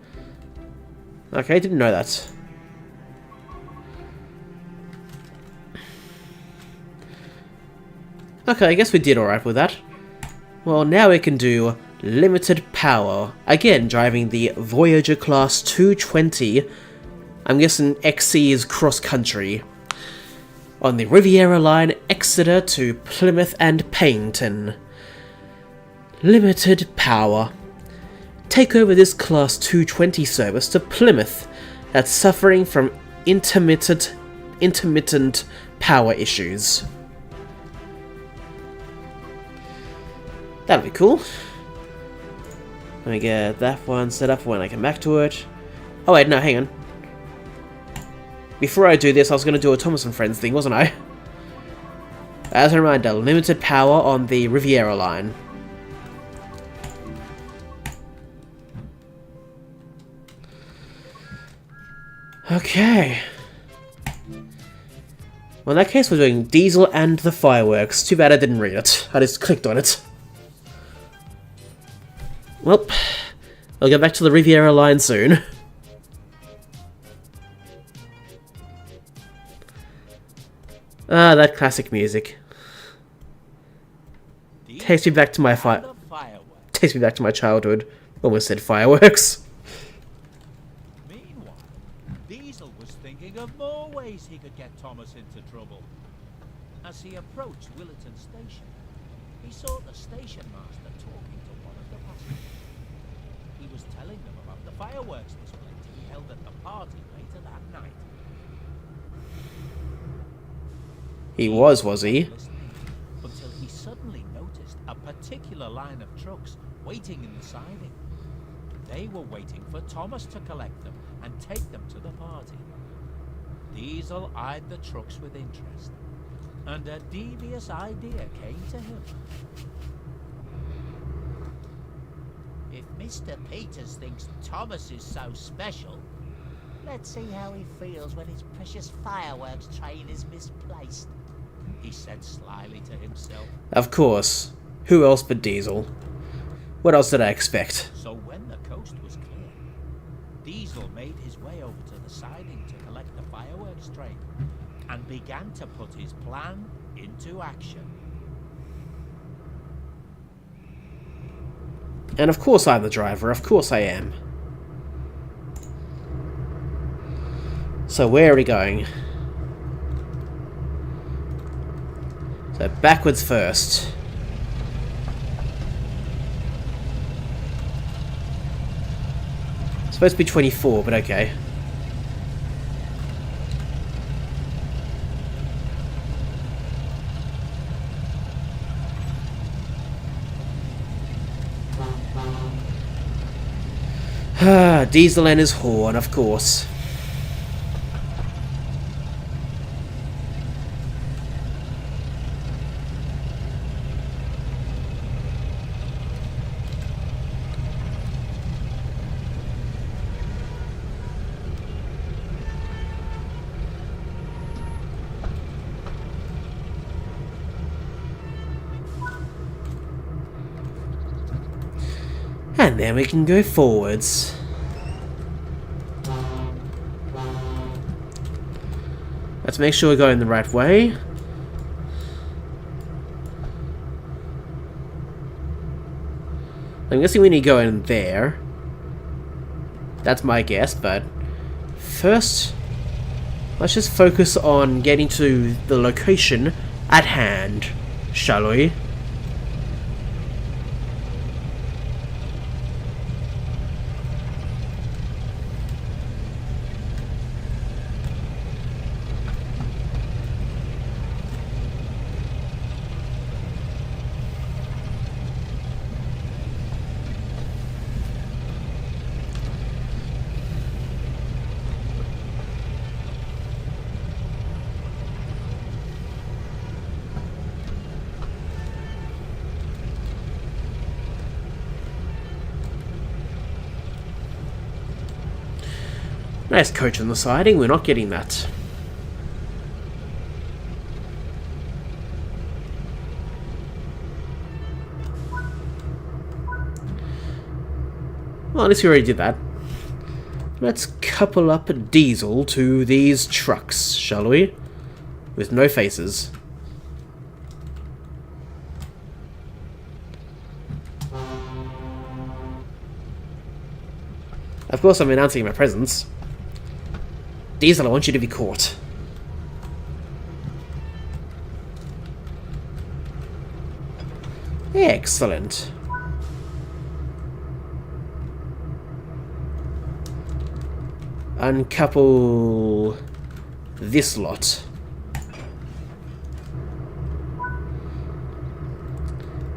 Okay, didn't know that. Okay, I guess we did alright with that. Well, now we can do limited power. Again, driving the Voyager class 220. I'm guessing XC is cross-country. On the Riviera line, Exeter to Plymouth and Paignton. Limited power. Take over this class 220 service to Plymouth that's suffering from intermittent power issues. That'll be cool. Let me get that one set up when I come back to it. Oh wait, no, hang on. Before I do this, I was going to do a Thomas and Friends thing, wasn't I? As a reminder, limited power on the Riviera line. Okay. Well, in that case, we're doing Diesel and the Fireworks. Too bad I didn't read it. I just clicked on it. Well, I'll get back to the Riviera line soon. Ah, that classic music. Takes me back to my takes me back to my childhood. Almost said fireworks. Meanwhile, Diesel was thinking of more ways he could get Thomas into trouble. As he approached Willerton Station, he saw the station master talking to one of the passengers. He was telling them about the fireworks display to be held at the party later that night. He was he? Until he suddenly noticed a particular line of trucks waiting in the siding. They were waiting for Thomas to collect them and take them to the party. Diesel eyed the trucks with interest, and a devious idea came to him. If Mr. Peters thinks Thomas is so special, let's see how he feels when his precious fireworks train is misplaced, he said slyly to himself. Of course. Who else but Diesel? What else did I expect? So when the coast was clear, Diesel made his way over to the siding to collect the fireworks train and began to put his plan into action. And of course I'm the driver, of course I am. So where are we going? So backwards first. It's supposed to be 24, but okay. Diesel and his horn, of course. And then we can go forwards. Let's make sure we're going the right way. I'm guessing we need to go in there. That's my guess, but first, let's just focus on getting to the location at hand, shall we? Nice coach on the siding, we're not getting that. Well, at least we already did that. Let's couple up a diesel to these trucks, shall we? With no faces. Of course I'm announcing my presence. Diesel, I want you to be caught. Excellent. Uncouple this lot.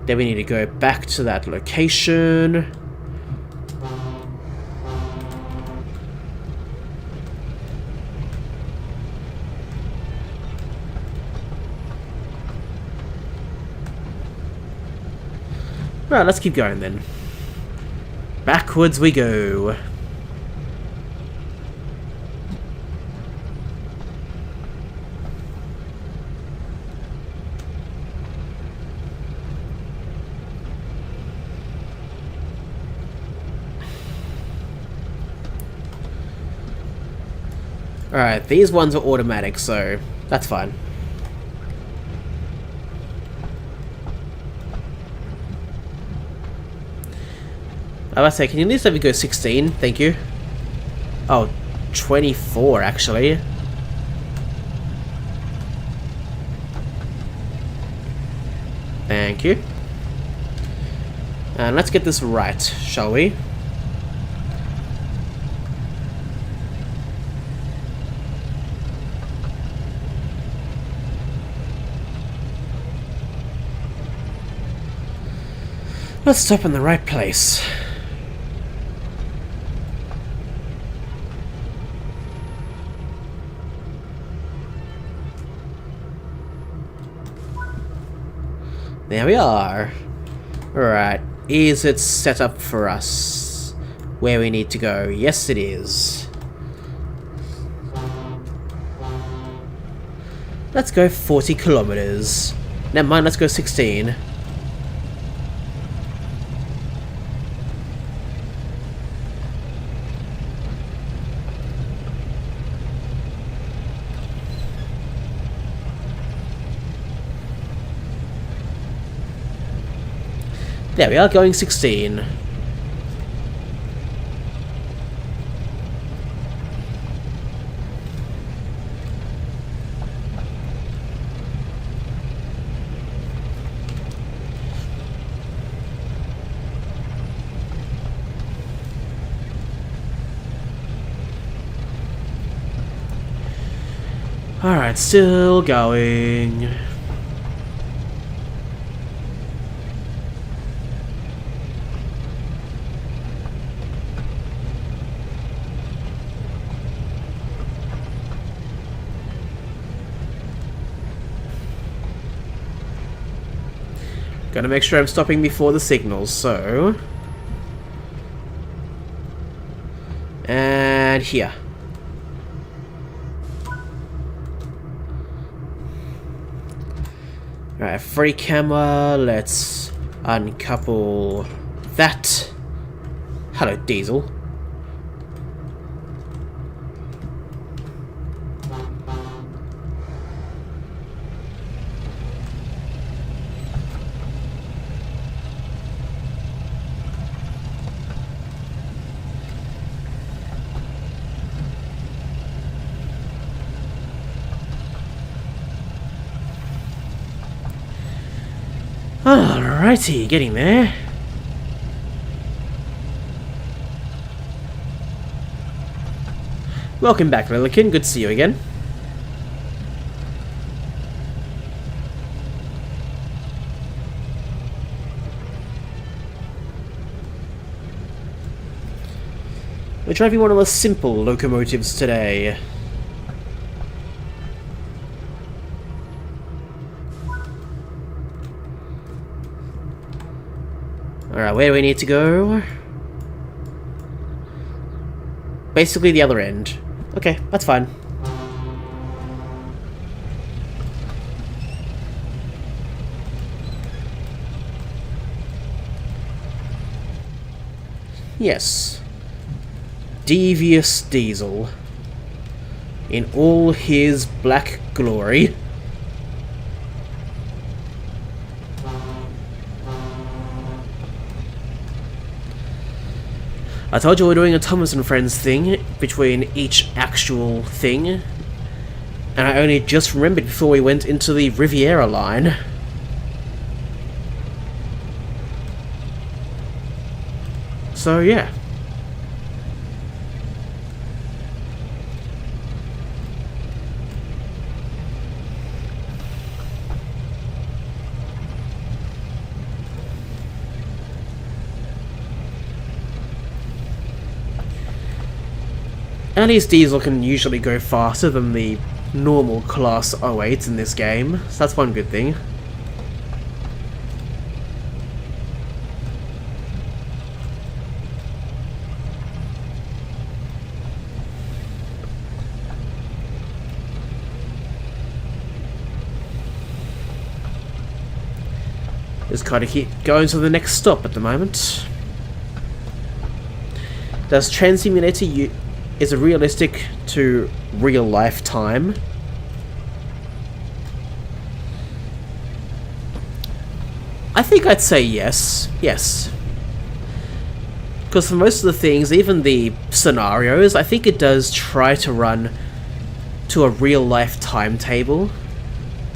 Then we need to go back to that location. Right, let's keep going then. Backwards we go. Alright, these ones are automatic, so that's fine. I was say, can you at least let me go 16? Thank you. Oh, 24 actually. Thank you. And let's get this right, shall we? Let's stop in the right place. There we are. Alright, is it set up for us where we need to go? Yes, it is. Let's go 40 kilometers. Never mind, let's go 16. There we are, going 16. Alright, still going. Gotta make sure I'm stopping before the signals, so... And here. Alright, free camera, let's uncouple that. Hello, Diesel. Alrighty, getting there. Welcome back, Lillikin. Good to see you again. We're driving one of the simple locomotives today. Alright, where do we need to go? Basically the other end. Okay, that's fine. Yes. Devious Diesel. In all his black glory. I told you we're doing a Thomas and Friends thing between each actual thing, and I only just remembered before we went into the Riviera line. So yeah. At least Diesel can usually go faster than the normal Class 08 in this game, so that's one good thing. Just kind of keep going to the next stop at the moment. Does Train Simulator is it realistic to real life time? I think I'd say yes. Yes. Because for most of the things, even the scenarios, I think it does try to run to a real life timetable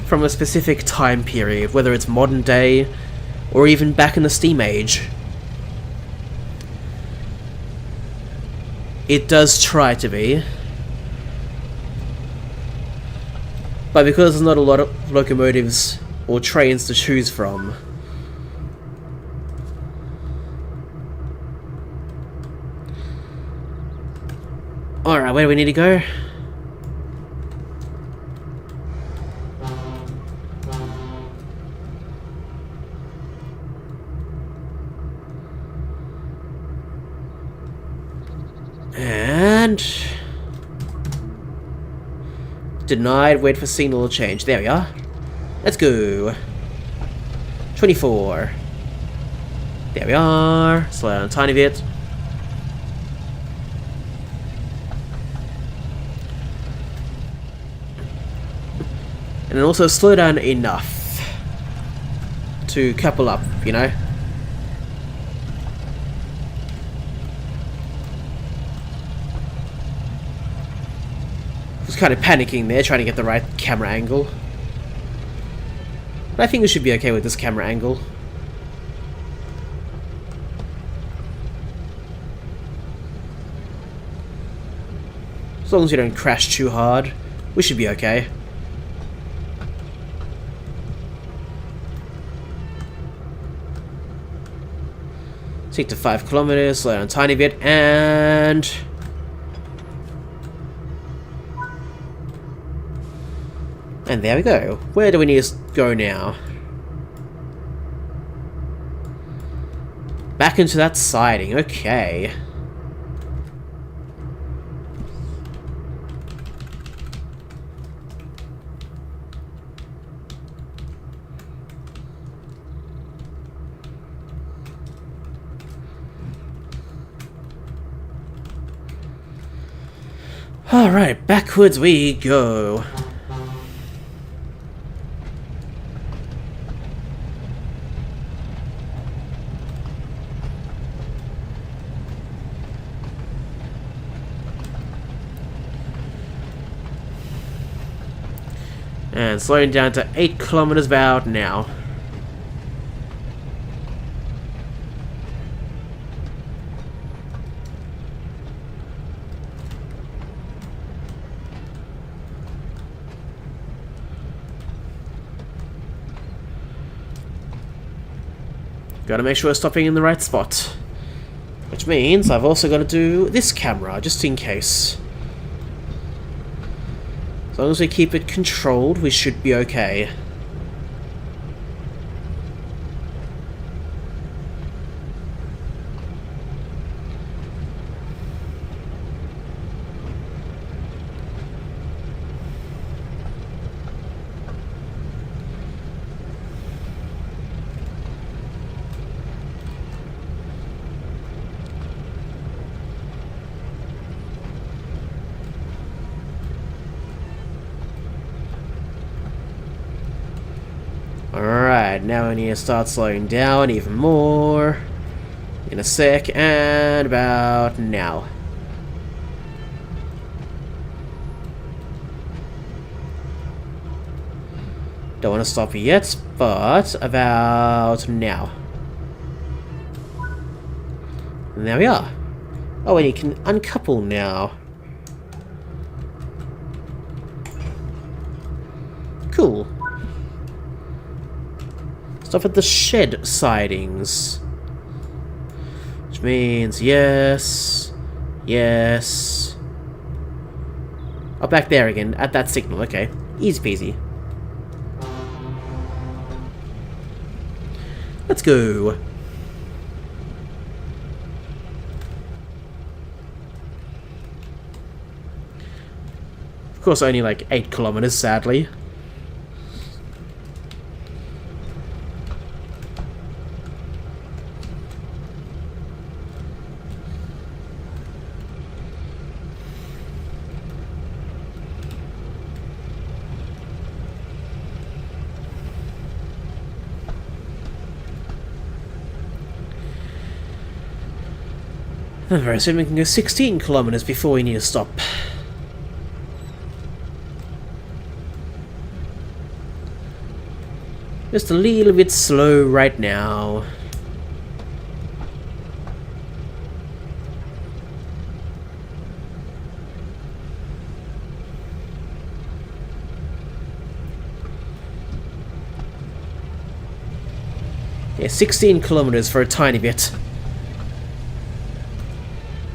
from a specific time period, whether it's modern day or even back in the Steam Age. It does try to be. But because there's not a lot of locomotives or trains to choose from. Alright, where do we need to go? And denied, wait for signal to change. There we are. Let's go. 24. There we are. Slow down a tiny bit. And then also slow down enough to couple up, you know? Kind of panicking there, trying to get the right camera angle. But I think we should be okay with this camera angle. As long as you don't crash too hard, we should be okay. Take to 5 kilometers, slow down a tiny bit, and there we go. Where do we need to go now? Back into that siding, okay. Alright, backwards we go. And slowing down to 8 kilometers per hour now. Gotta make sure we're stopping in the right spot. Which means I've also got to do this camera, just in case. As long as we keep it controlled, we should be okay. Alright, now I need to start slowing down even more. In a sec, and about now. Don't want to stop yet, but about now. And there we are. Oh, and you can uncouple now. Cool. Stop at the shed sidings. Which means yes, yes. Oh, back there again, at that signal, okay. Easy peasy. Let's go. Of course, only like 8 kilometers, sadly. Very soon we can go 16 kilometers before we need to stop. Just a little bit slow right now. Yeah, 16 kilometers for a tiny bit.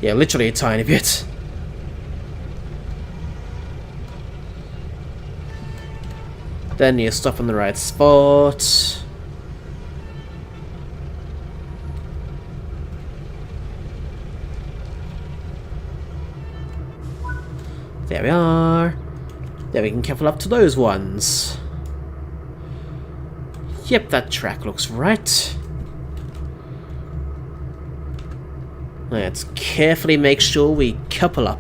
Yeah, literally a tiny bit. Then you stop in the right spot. There we are. Then we can couple up to those ones. Yep, that track looks right. Let's carefully make sure we couple up.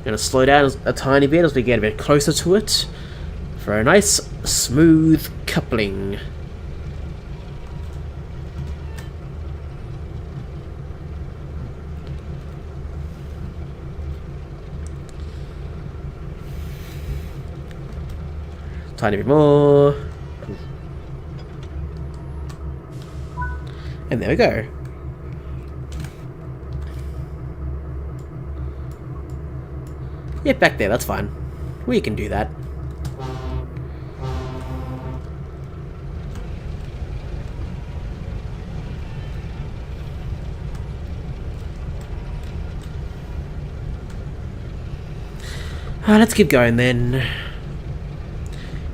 Gonna slow down a tiny bit as we get a bit closer to it for a nice smooth coupling. Tiny bit more. And there we go. Yeah, back there, that's fine. We can do that. Let's keep going then.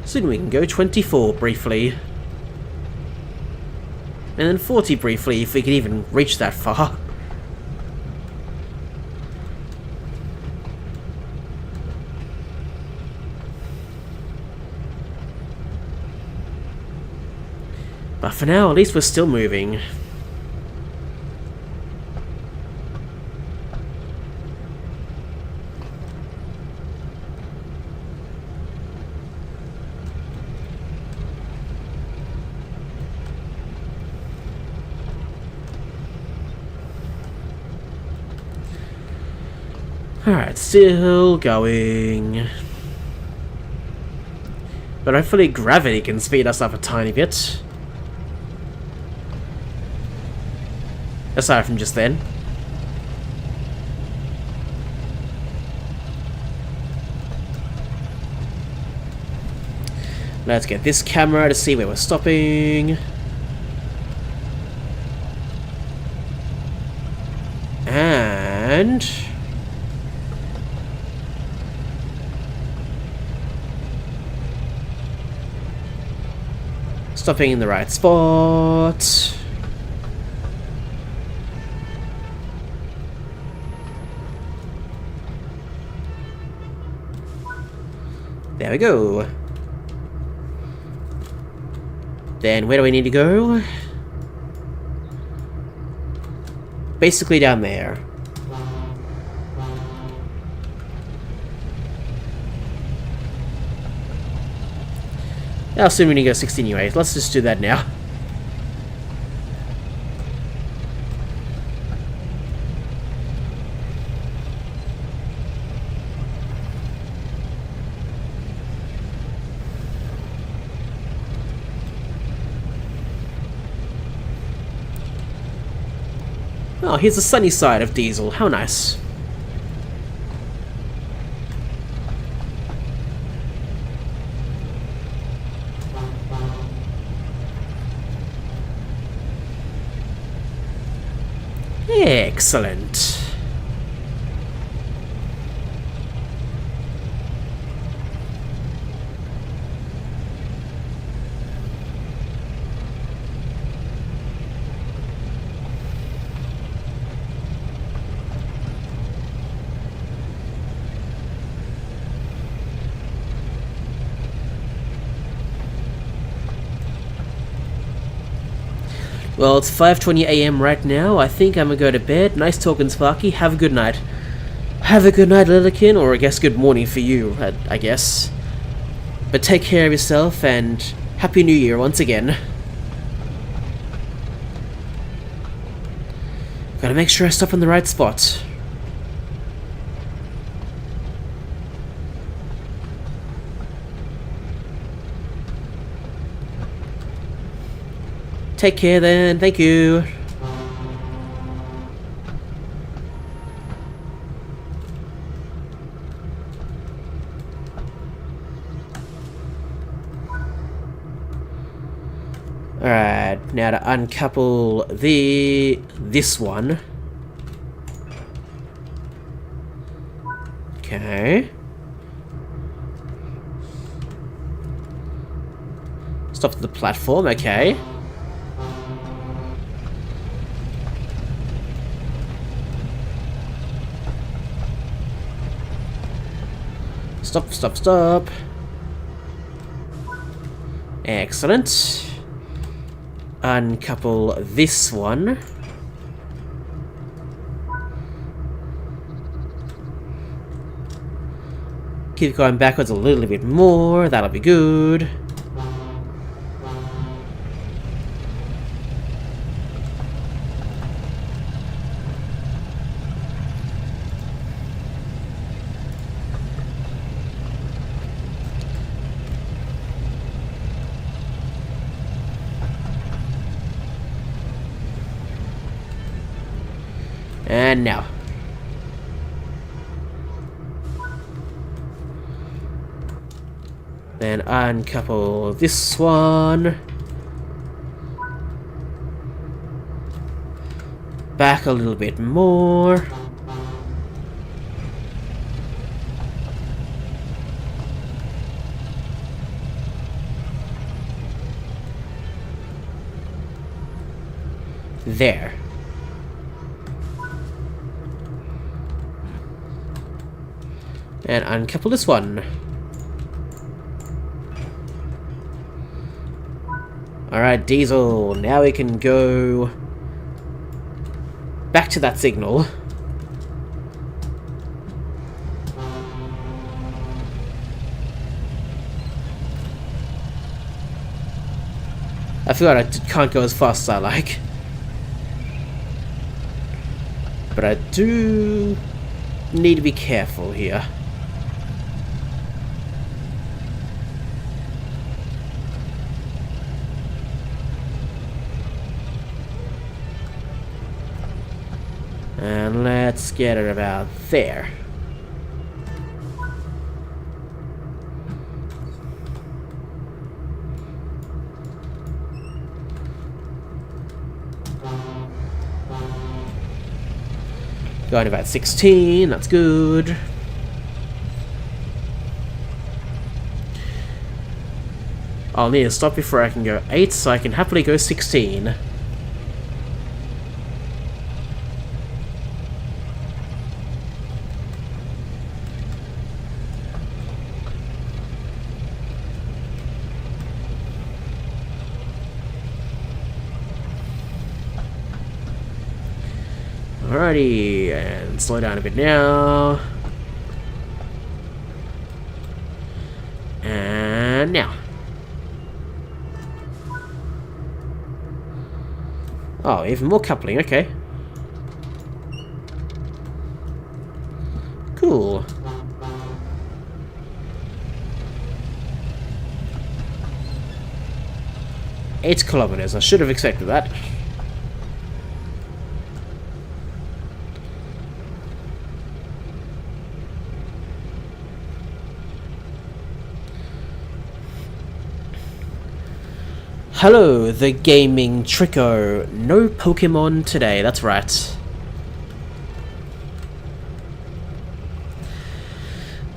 Soon we can go 24 briefly. And then 40 briefly if we can even reach that far. But for now, at least we're still moving. Alright, still going. But hopefully gravity can speed us up a tiny bit. Aside from just then. Let's get this camera to see where we're stopping. And stopping in the right spot. There we go. Then where do we need to go? Basically down there. I'll soon we need to go 60 anyway. Let's just do that now. Oh, here's the sunny side of Diesel. How nice. Excellent. Well, it's 5:20 AM right now. I think I'm gonna go to bed. Nice talking, Sparky. Have a good night. Have a good night, Lillikin, or I guess good morning for you, I guess. But take care of yourself, and Happy New Year once again. Gotta make sure I stop in the right spot. Take care then, thank you. Alright, now to uncouple this one. Okay. Stop at the platform, okay. Stop, stop, stop. Excellent. Uncouple this one. Keep going backwards a little bit more, that'll be good. And now. Then uncouple this one. Back a little bit more. There. And uncouple this one. Alright, Diesel, now we can go back to that signal. I forgot I can't go as fast as I like. But I do need to be careful here. And let's get it about there. Going about 16, that's good. I'll need to stop before I can go 8, so I can happily go 16. Alrighty, and slow down a bit now. And now. Oh, even more coupling, okay. Cool. Eight kilometers, I should have expected that. Hello, the gaming Trico. No Pokemon today, that's right.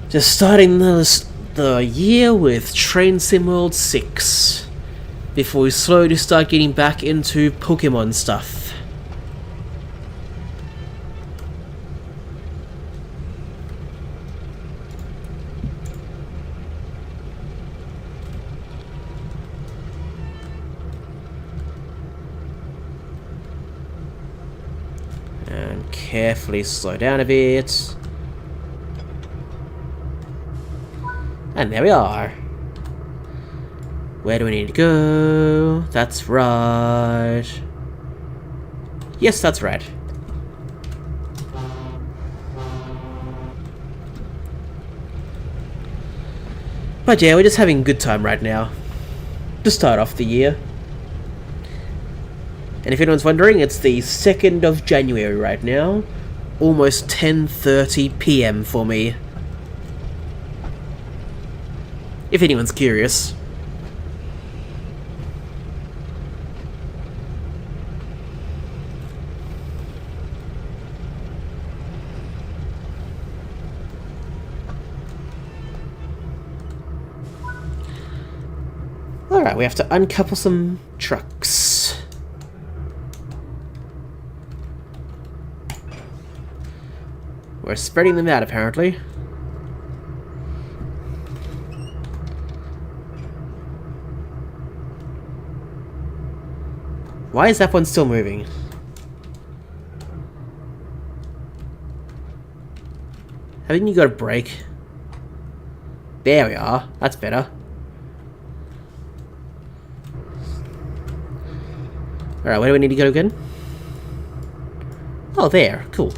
Just starting the year with Train Sim World 6. Before we slowly start getting back into Pokemon stuff. And carefully slow down a bit. And there we are. Where do we need to go? That's right. Yes, that's right. But yeah, we're just having a good time right now. To start off the year. And if anyone's wondering, it's the 2nd of January right now. Almost 10:30 PM for me. If anyone's curious. Alright, we have to uncouple some trucks. We're spreading them out, apparently. Why is that one still moving? Haven't you got a brake? There we are. That's better. Alright, where do we need to go again? Oh, there. Cool.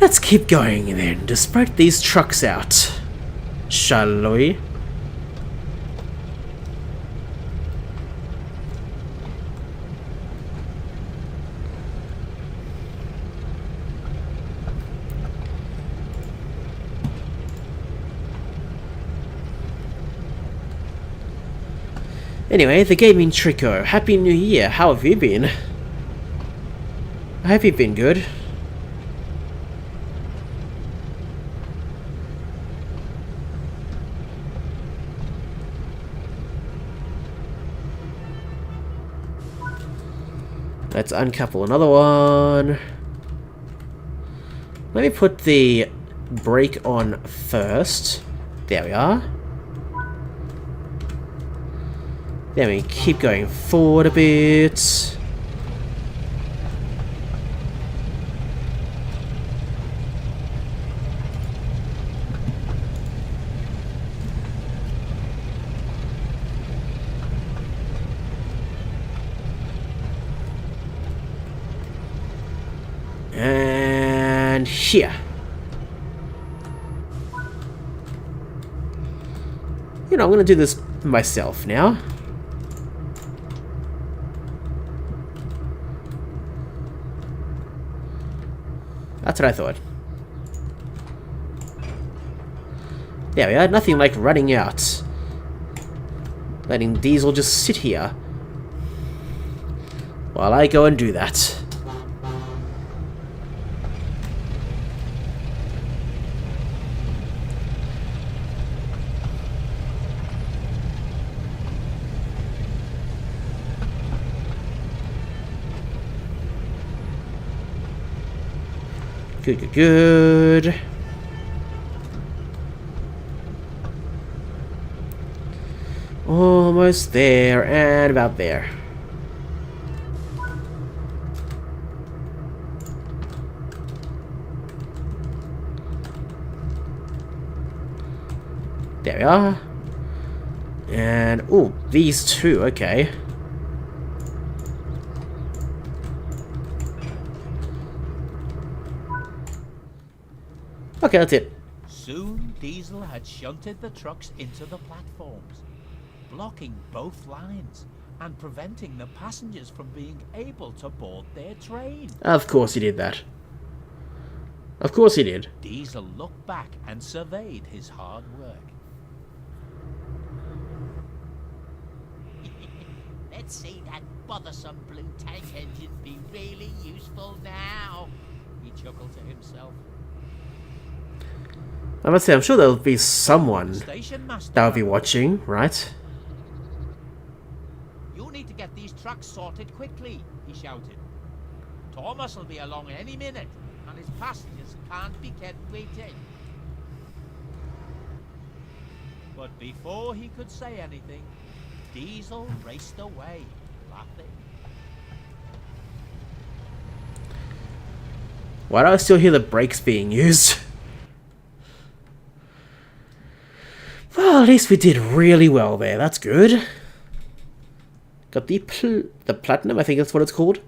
Let's keep going then, to spread these trucks out. Shall we? Anyway, the gaming Trico. Happy New Year. How have you been? I hope you've been good. Let's uncouple another one. Let me put the brake on first. There we are. Then we keep going forward a bit. And here. You know, I'm gonna do this myself now. That's what I thought. There we are, nothing like running out. Letting Diesel just sit here while I go and do that. Good, good, good. Almost there, and about there. There we are. And, oh, these two, okay. Okay, that's it. Soon Diesel had shunted the trucks into the platforms, blocking both lines and preventing the passengers from being able to board their train. Of course he did that. Of course he did. Diesel looked back and surveyed his hard work. Let's see that bothersome blue tank engine be really useful now, he chuckled to himself. I must say, I'm sure there'll be someone Station master, that'll be watching, right? you need to get these trucks sorted quickly, he shouted. Thomas will be along any minute, and his passengers can't be kept waiting. But before he could say anything, Diesel raced away, laughing. Why do I still hear the brakes being used? Well, at least we did really well there. That's good. Got the platinum, I think that's what it's called.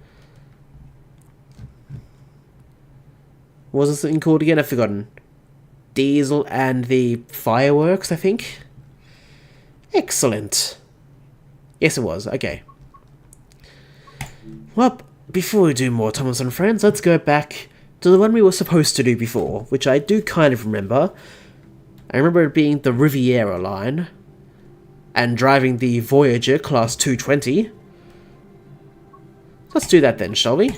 What was this thing called again? I've forgotten. Diesel and the fireworks, I think. Excellent. Yes, it was. Okay. Well, before we do more Thomas and Friends, let's go back to the one we were supposed to do before, which I do kind of remember. I remember it being the Riviera line, and driving the Voyager Class 220. Let's do that then, shall we?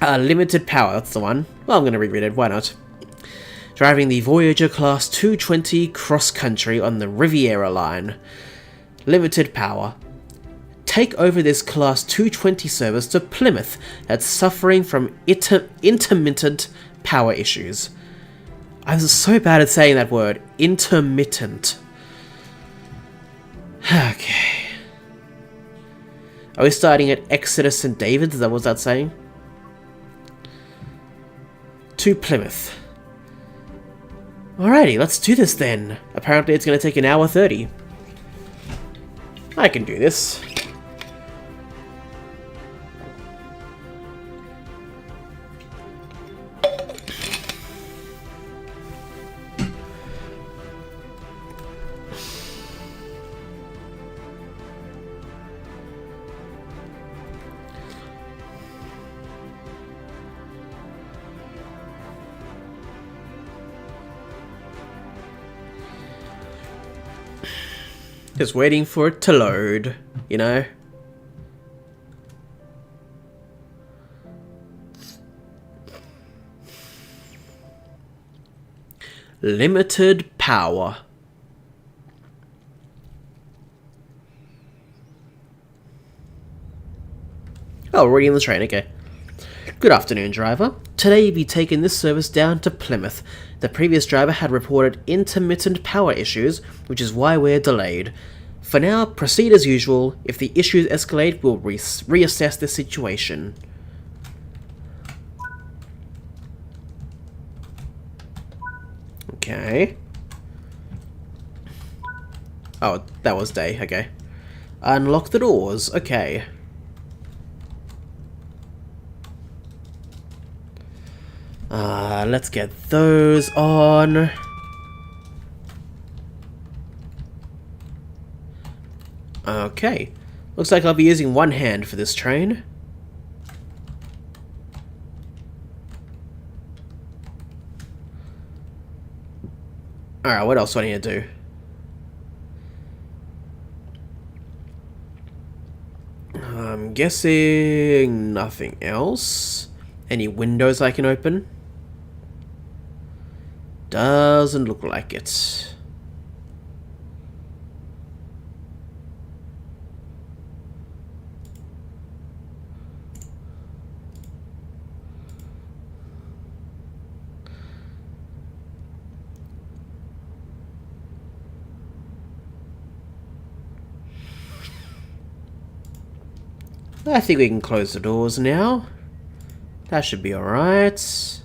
Limited power, that's the one. Well, I'm going to reread it, why not? Driving the Voyager Class 220 cross-country on the Riviera line. Limited power. Take over this Class 220 service to Plymouth that's suffering from intermittent power issues. I was so bad at saying that word. Intermittent. Okay. Are we starting at Exeter St. David's? Is that what that's saying? To Plymouth. Alrighty, let's do this then. Apparently it's going to take an hour 30. I can do this. Just waiting for it to load, you know? Limited power. Oh, we're already in the train, okay. Good afternoon, driver. Today you'll be taking this service down to Plymouth. The previous driver had reported intermittent power issues, which is why we're delayed. For now, proceed as usual. If the issues escalate, we'll reassess the situation. Okay. Oh, that was day, okay. Unlock the doors, okay. Let's get those on. Okay. Looks like I'll be using one hand for this train. Alright, what else do I need to do? I'm guessing nothing else. Any windows I can open? Doesn't look like it. I think we can close the doors now. That should be alright.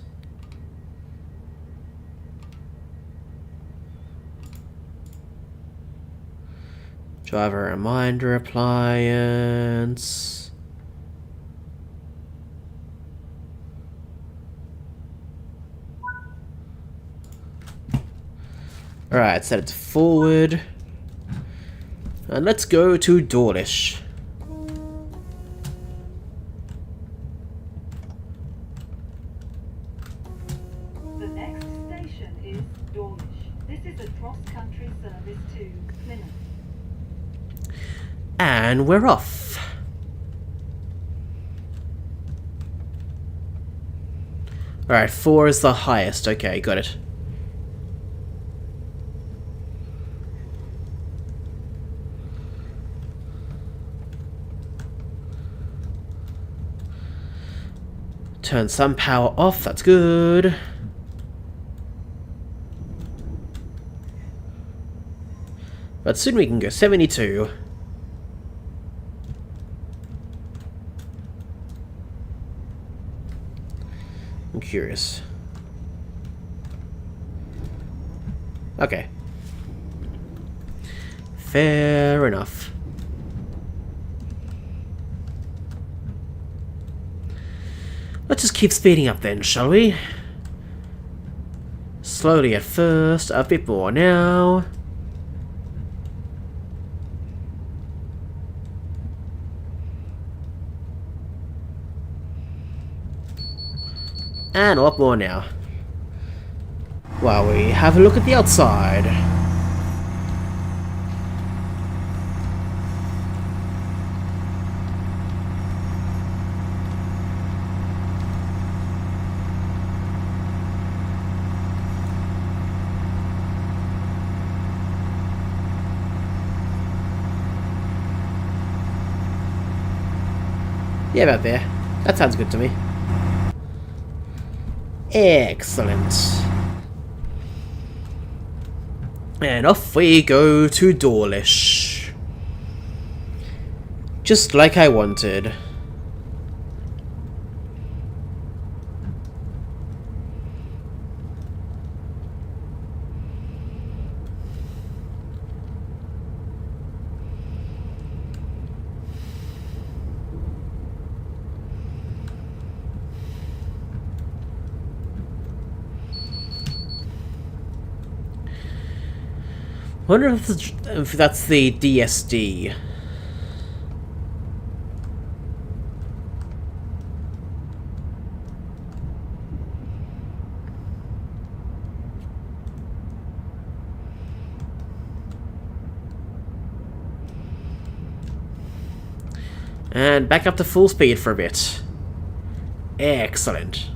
Driver reminder appliance. Alright, set it to forward. And let's go to Dawlish. The next station is Dawlish. This is a cross-country service to Plymouth. And we're off. Alright, 4 is the highest. Okay, got it. Turn some power off, that's good. But soon we can go 72. I'm curious. Okay. Fair enough. Let's just keep speeding up then, shall we? Slowly at first, a bit more now. And a lot more now. While we have a look at the outside. Yeah, about there. That sounds good to me. Excellent. And off we go to Dawlish. Just like I wanted. I wonder if that's the DSD. And back up to full speed for a bit. Excellent.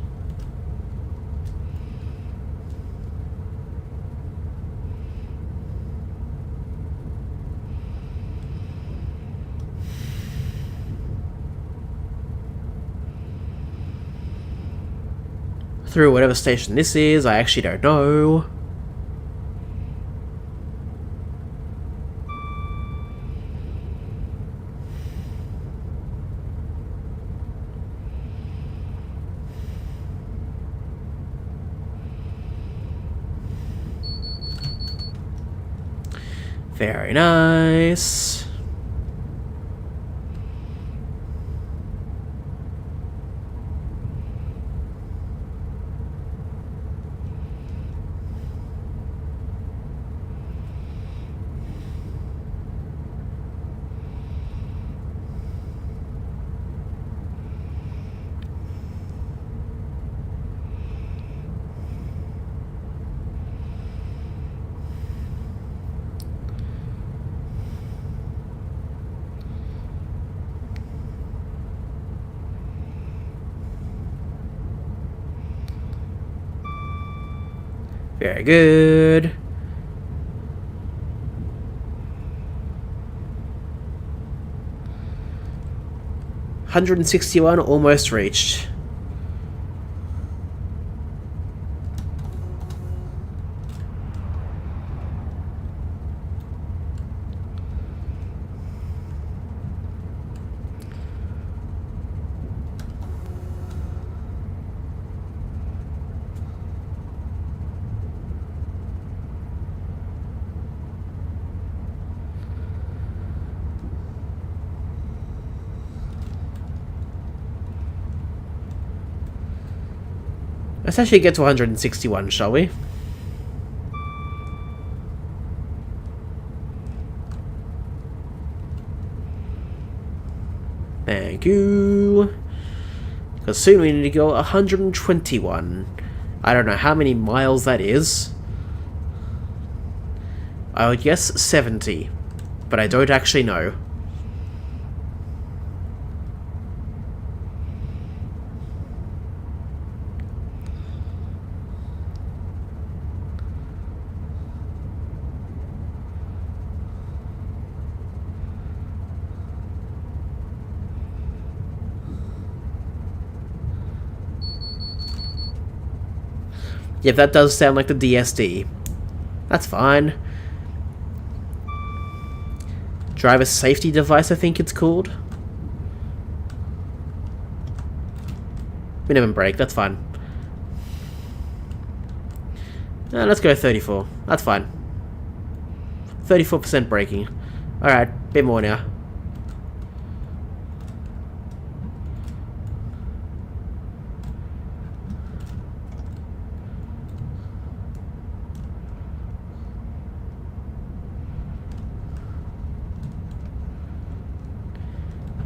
Through whatever station this is, I actually don't know. Very nice. Very good. $161 almost reached. Let's actually get to 161, shall we? Thank you. Because soon we need to go 121. I don't know how many miles that is. I would guess 70. But I don't actually know. Yeah, that does sound like the DSD. That's fine. Driver safety device, I think it's called. Minimum brake, that's fine. Let's go 34. That's fine. 34% braking. Alright, bit more now.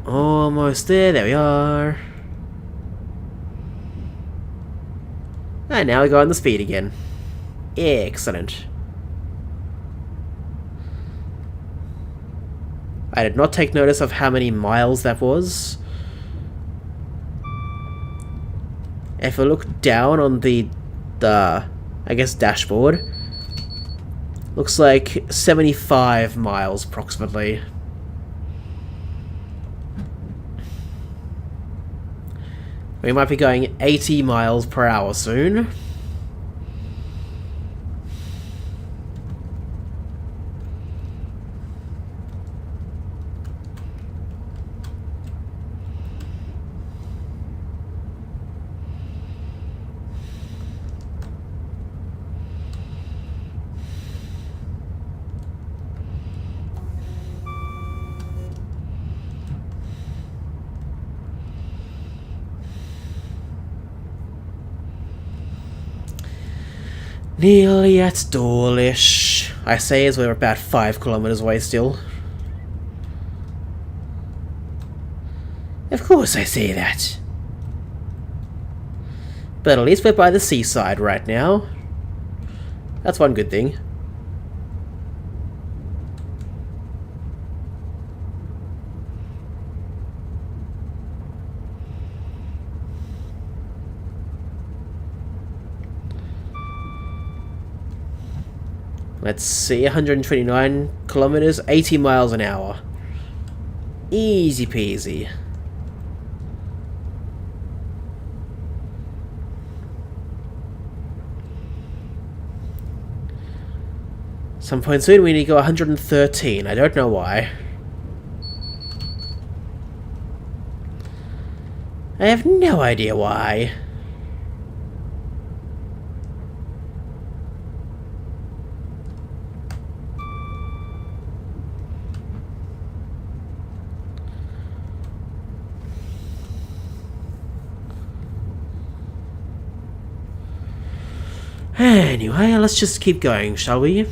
Almost there, there we are. And now we go on the speed again. Excellent. I did not take notice of how many miles that was. If I look down on the I guess, dashboard, looks like 75 miles approximately. We might be going 80 miles per hour soon. Nearly at Dawlish. I say as we're about 5 kilometers away still. Of course I say that. But at least we're by the seaside right now. That's one good thing. Let's see, 129 kilometers, 80 miles an hour. Easy peasy. Some point soon we need to go 113. I don't know why. I have no idea why. Anyway, let's just keep going, shall we?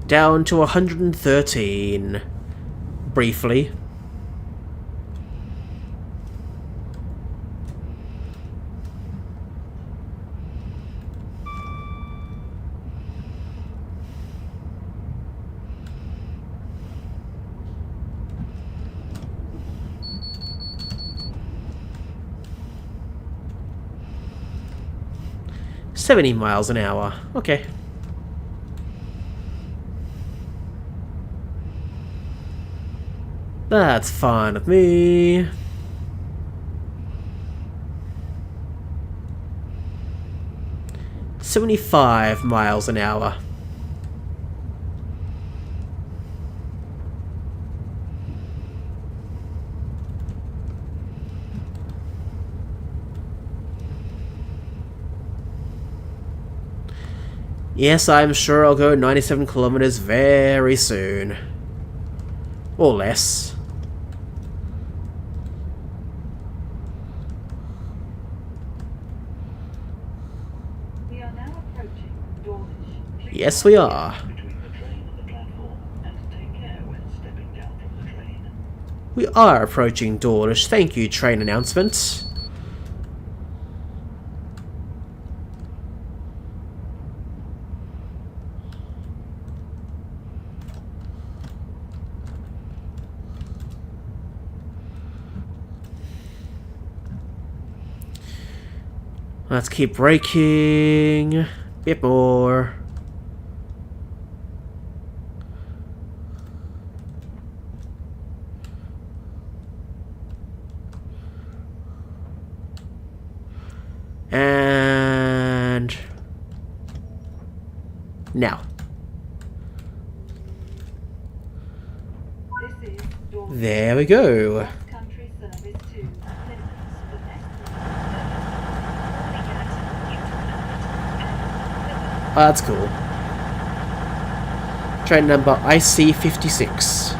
Down to 113. Briefly. $70 miles an hour. Okay. That's fine with me. $75 miles an hour. Yes, I'm sure I'll go 97 kilometers very soon. Or less. We are now approaching Dawlish. Please Yes, we are. Between the train and the platform, and take care when stepping down from the train. We are approaching Dawlish. Thank you, train announcement. Let's keep braking. Bit more. And now. This is Dawlish. There we go. Cross-country service to Plymouth. The next Oh, that's cool. Train number IC56.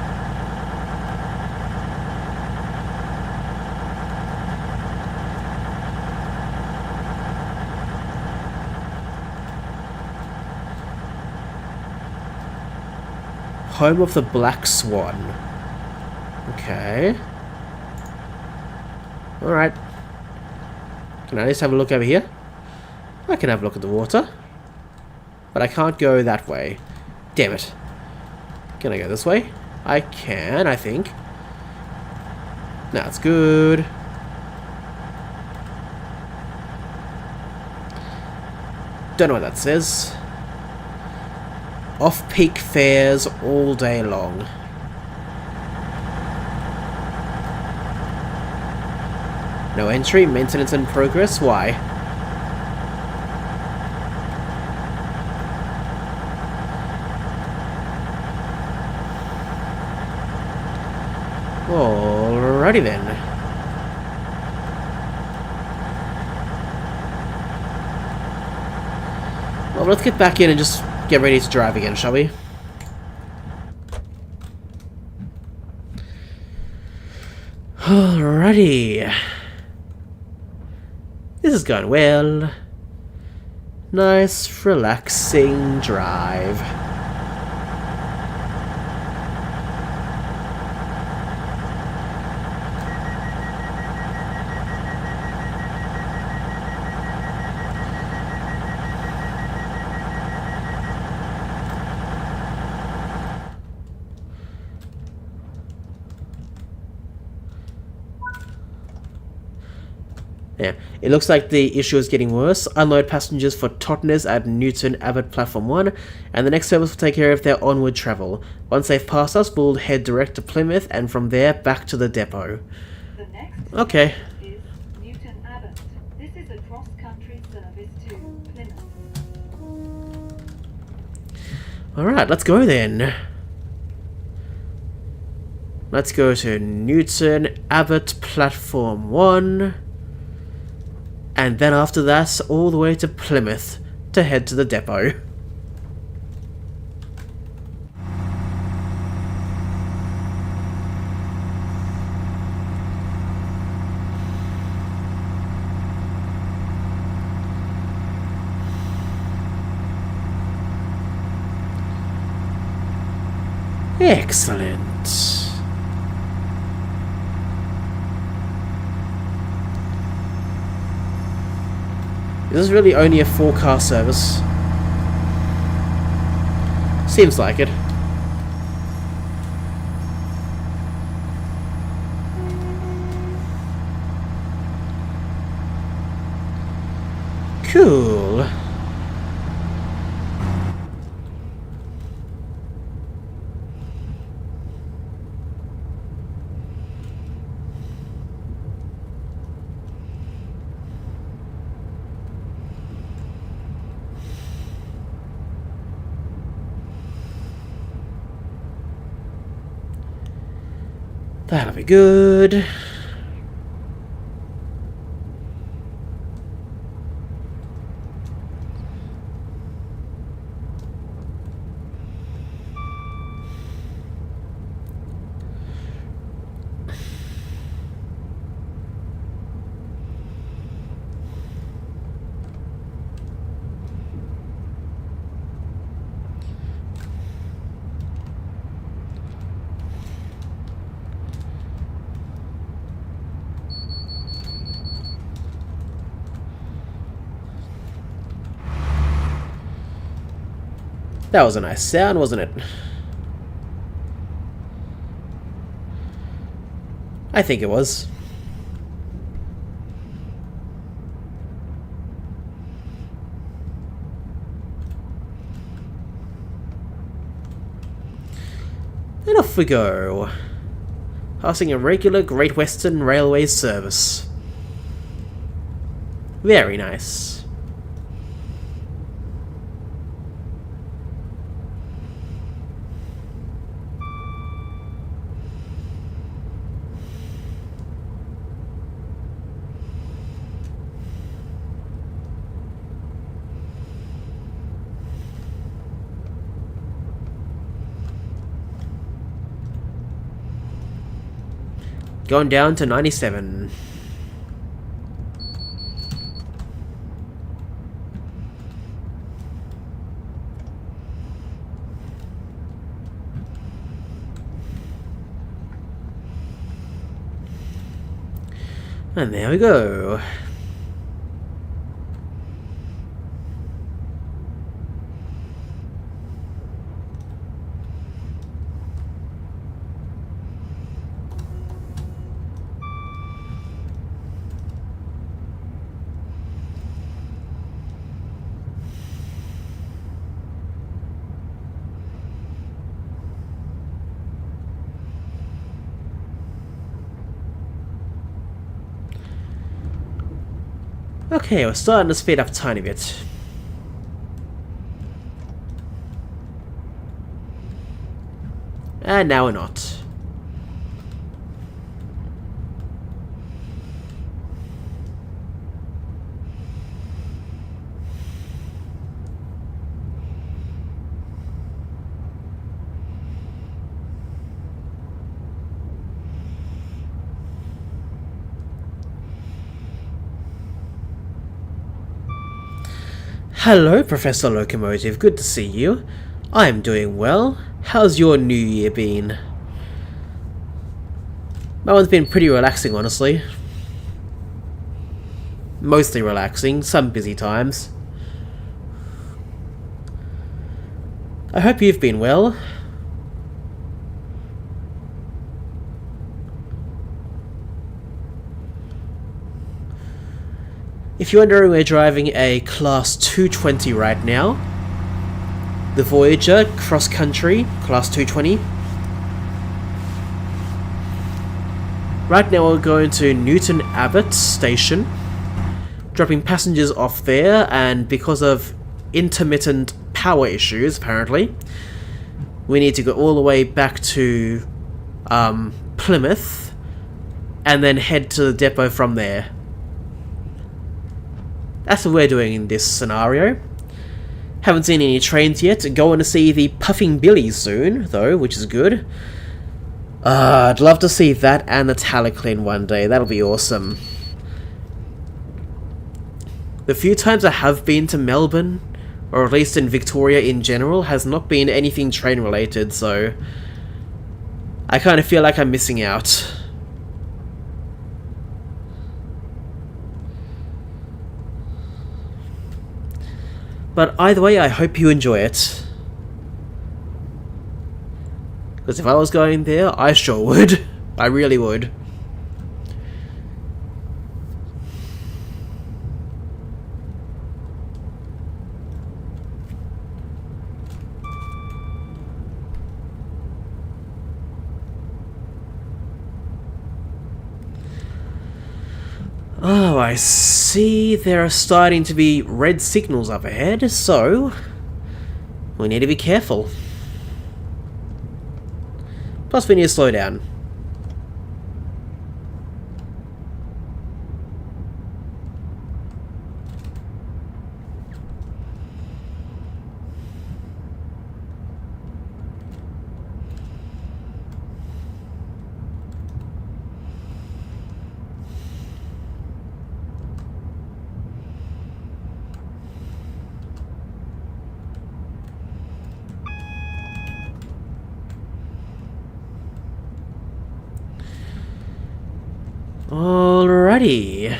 Home of the Black Swan. Okay. Alright. Can I just have a look over here? I can have a look at the water. But I can't go that way. Damn it. Can I go this way? I can, I think. That's good. Don't know what that says. Off-peak fares all day long. No entry, maintenance in progress. Why? Alrighty then. Well, let's get back in and just get ready to drive again, shall we? Alrighty. This is going well. Nice, relaxing drive. Yeah, it looks like the issue is getting worse. Unload passengers for Totnes at Newton Abbot Platform 1, and the next service will take care of their onward travel. Once they've passed us, we'll head direct to Plymouth, and from there, back to the depot. The next Okay. is Newton Abbot. This is a cross-country service to Plymouth. Alright, let's go then. Let's go to Newton Abbot Platform 1. And then after that, all the way to Plymouth to head to the depot. Excellent. This is really only a 4-car service. Seems like it. Cool. That'll be good. That was a nice sound, wasn't it? I think it was. And off we go. Passing a regular Great Western Railway service. Very nice. Going down to 97. And there we go. Okay, we're starting to speed up a tiny bit. And now we're not. Hello, Professor Locomotive. Good to see you. I am doing well. How's your new year been? My one's been pretty relaxing, honestly. Mostly relaxing, some busy times. I hope you've been well. If you're wondering, we're driving a Class 220 right now. The Voyager Cross Country, Class 220. Right now we're going to Newton Abbot Station, dropping passengers off there, and because of intermittent power issues, apparently, we need to go all the way back to Plymouth, and then head to the depot from there. That's what we're doing in this scenario. Haven't seen any trains yet. Going to see the Puffing Billy soon, though, which is good. I'd love to see that and the Taliclin one day. That'll be awesome. The few times I have been to Melbourne, or at least in Victoria in general, has not been anything train related, so I kind of feel like I'm missing out. But either way, I hope you enjoy it. Because if I was going there, I sure would. I really would. Oh, I see there are starting to be red signals up ahead, so we need to be careful. Plus we need to slow down. Alrighty.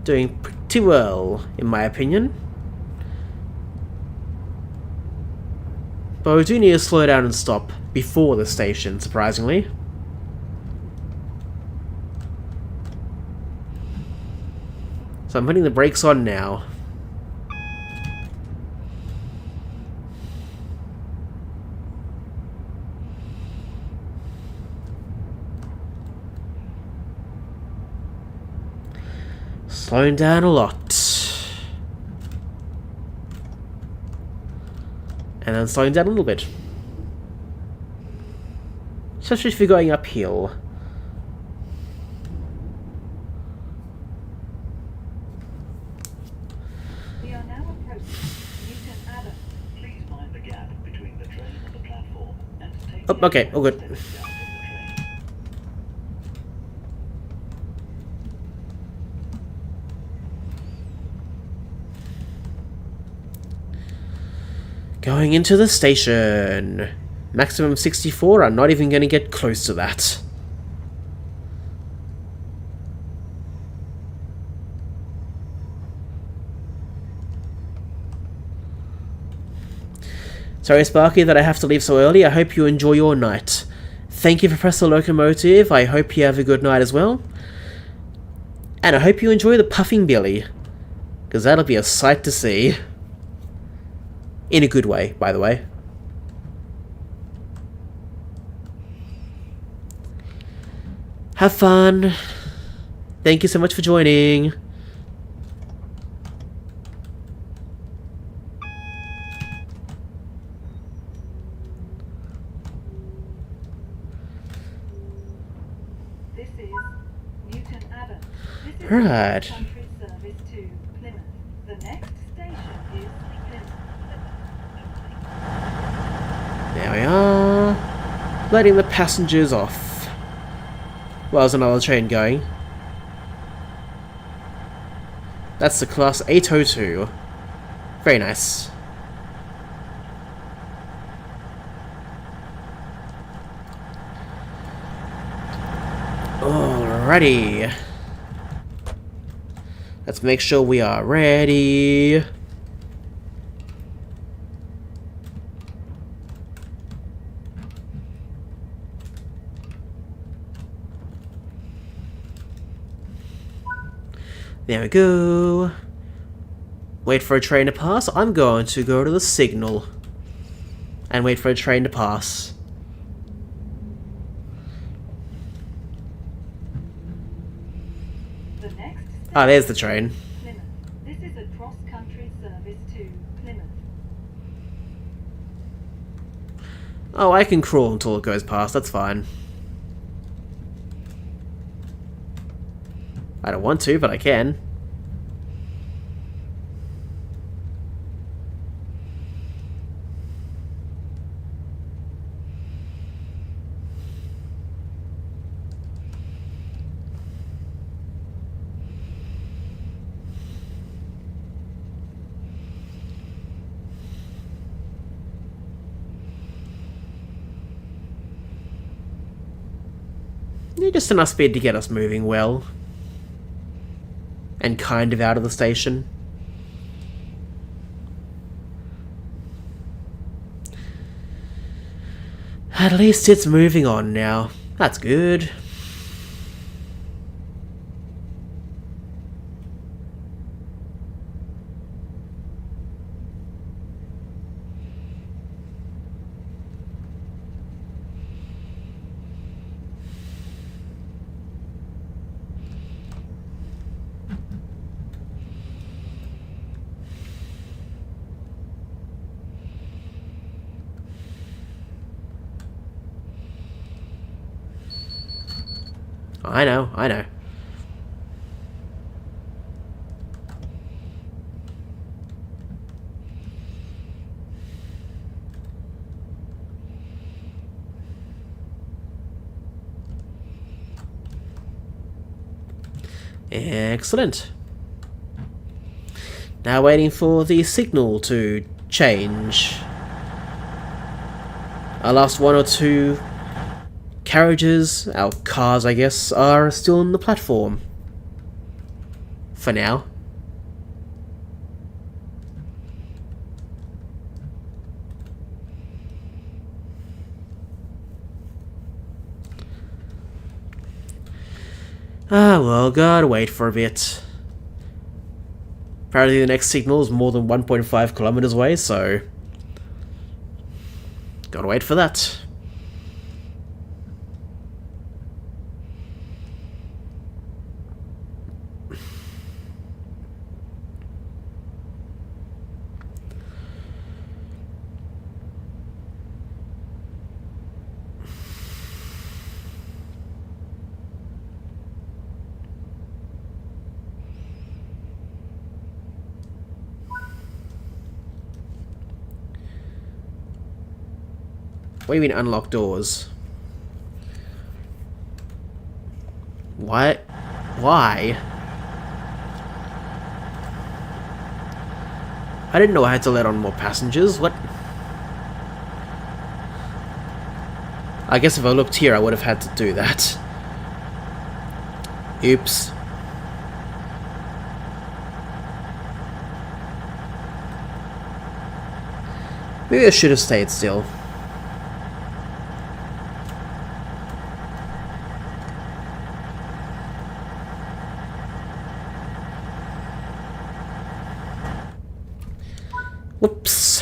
Doing pretty well, in my opinion. But we do need to slow down and stop before the station, surprisingly. So I'm putting the brakes on now. Slowing down a lot. And then slowing down a little bit. Especially if you're going uphill. We are now approaching Newton Abbot. Please mind the gap between the train and the platform and take Oh, okay, all good. stepping down from the train. Going into the station. Maximum 64, I'm not even going to get close to that. Sorry, Sparky, that I have to leave so early. I hope you enjoy your night. Thank you, Professor Locomotive. I hope you have a good night as well. And I hope you enjoy the Puffing Billy. Because that'll be a sight to see. In a good way, by the way. Have fun. Thank you so much for joining. This is Newton Abbot. This is Right. the country service to Plymouth. The next station is Plymouth. There we are. Letting the passengers off. Well, there's another train going. That's the class 802. Very nice. Alrighty. Let's make sure we are ready. There we go. Wait for a train to pass. I'm going to go to the signal. And wait for a train to pass. The next Ah, there's the train. Plymouth. This is a cross-country service to Plymouth. Oh, I can crawl until it goes past. That's fine. I don't want to, but I can. Yeah, just enough speed to get us moving well. And kind of out of the station. At least it's moving on now. That's good. I know, I know. Excellent. Now waiting for the signal to change. Our last one or two carriages, our cars I guess, are still on the platform. For now. Ah, well, gotta wait for a bit. Apparently the next signal is more than 1.5 kilometers away, so... gotta wait for that. What do you mean unlock doors? What? Why? I didn't know I had to let on more passengers. What? I guess if I looked here, I would have had to do that. Oops. Maybe I should have stayed still. Whoops.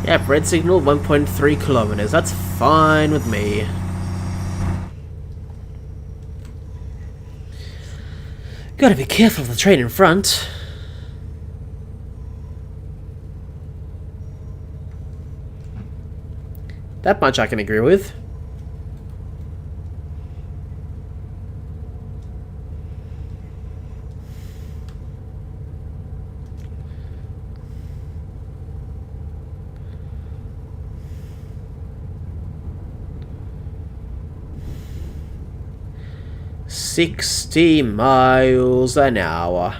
Yep, red signal, 1.3 kilometers. That's fine with me. Gotta be careful of the train in front. That much I can agree with. "60 miles an hour."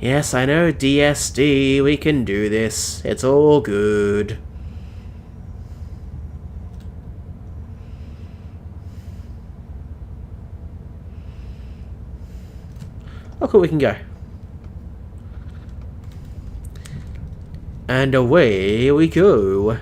Yes, I know, DSD, we can do this. It's all good. Oh, cool, we can go. And away we go.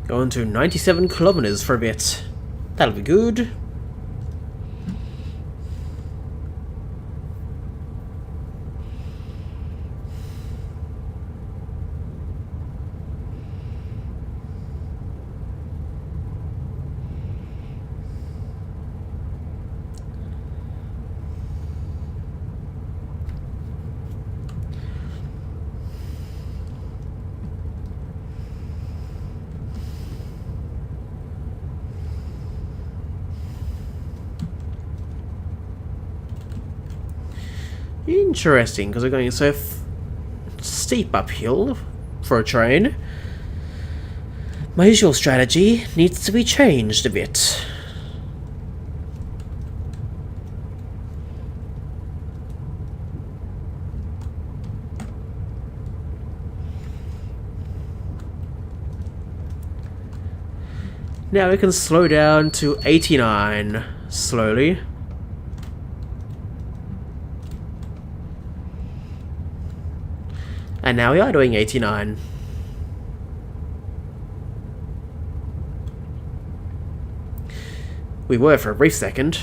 Going to 97 kilometers for a bit. That'll be good. Interesting, because we're going so steep uphill for a train. My usual strategy needs to be changed a bit. Now we can slow down to 89 slowly. And now we are doing 89. We were for a brief second.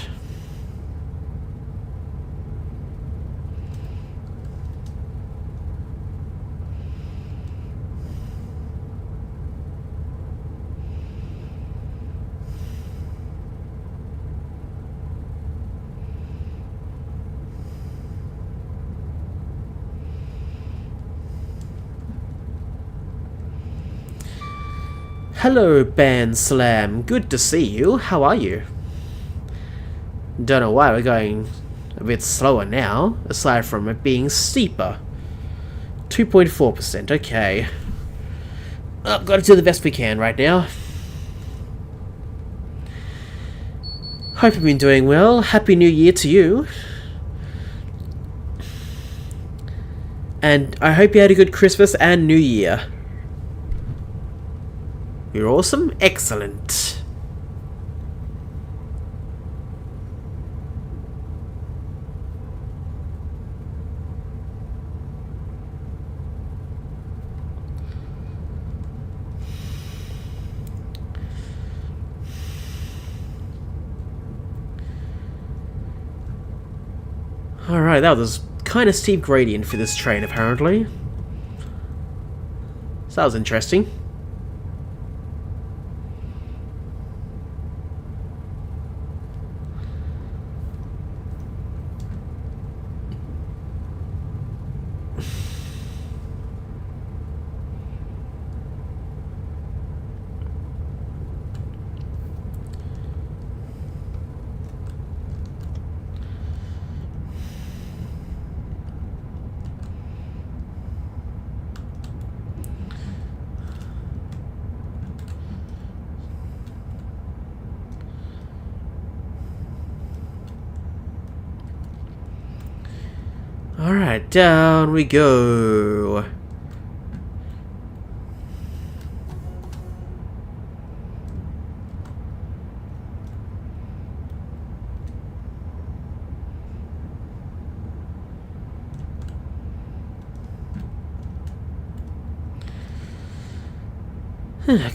Hello, Ben Slam. Good to see you. How are you? Don't know why we're going a bit slower now, aside from it being steeper. 2.4%, okay. Oh, gotta do the best we can right now. Hope you've been doing well. Happy New Year to you. And I hope you had a good Christmas and New Year. You're awesome? Excellent. Alright, that was kind of steep gradient for this train, apparently. So that was interesting. Alright, down we go.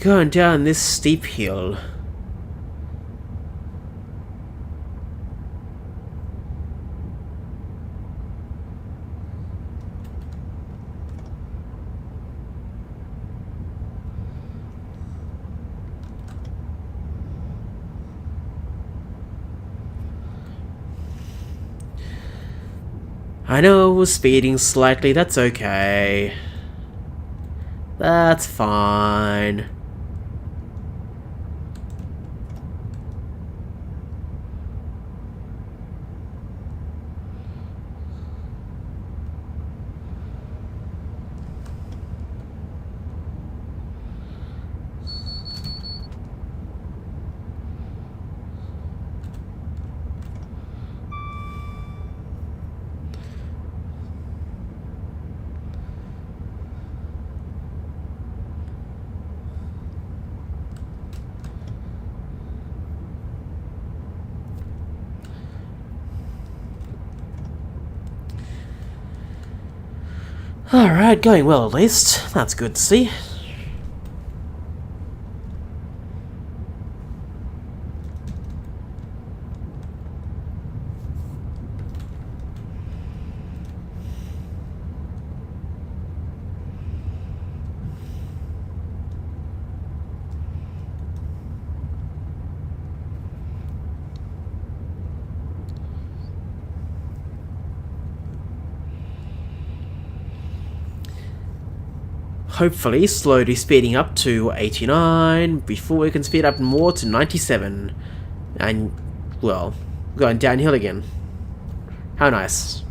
Going down this steep hill. I know I was speeding slightly, that's okay. That's fine. Alright, going well at least. That's good to see. Hopefully slowly speeding up to 89 before we can speed up more to 97. And, well, going downhill again. How nice.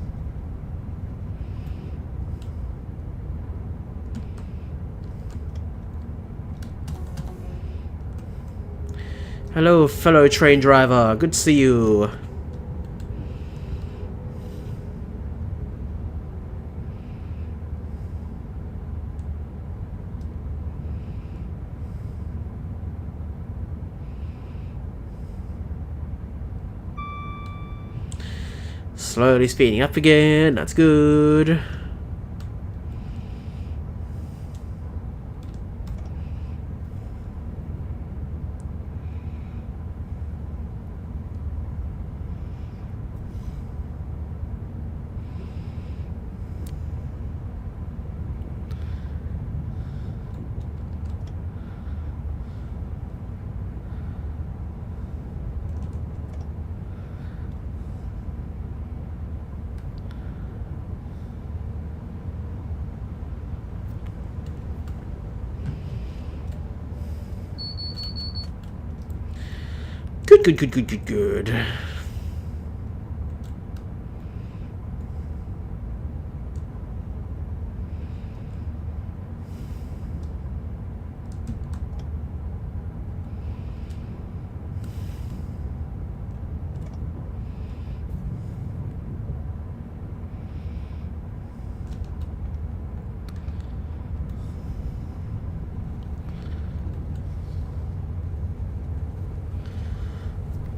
Hello, fellow train driver. Good to see you. Slowly speeding up again, that's good. Good, good, good, good, good, good.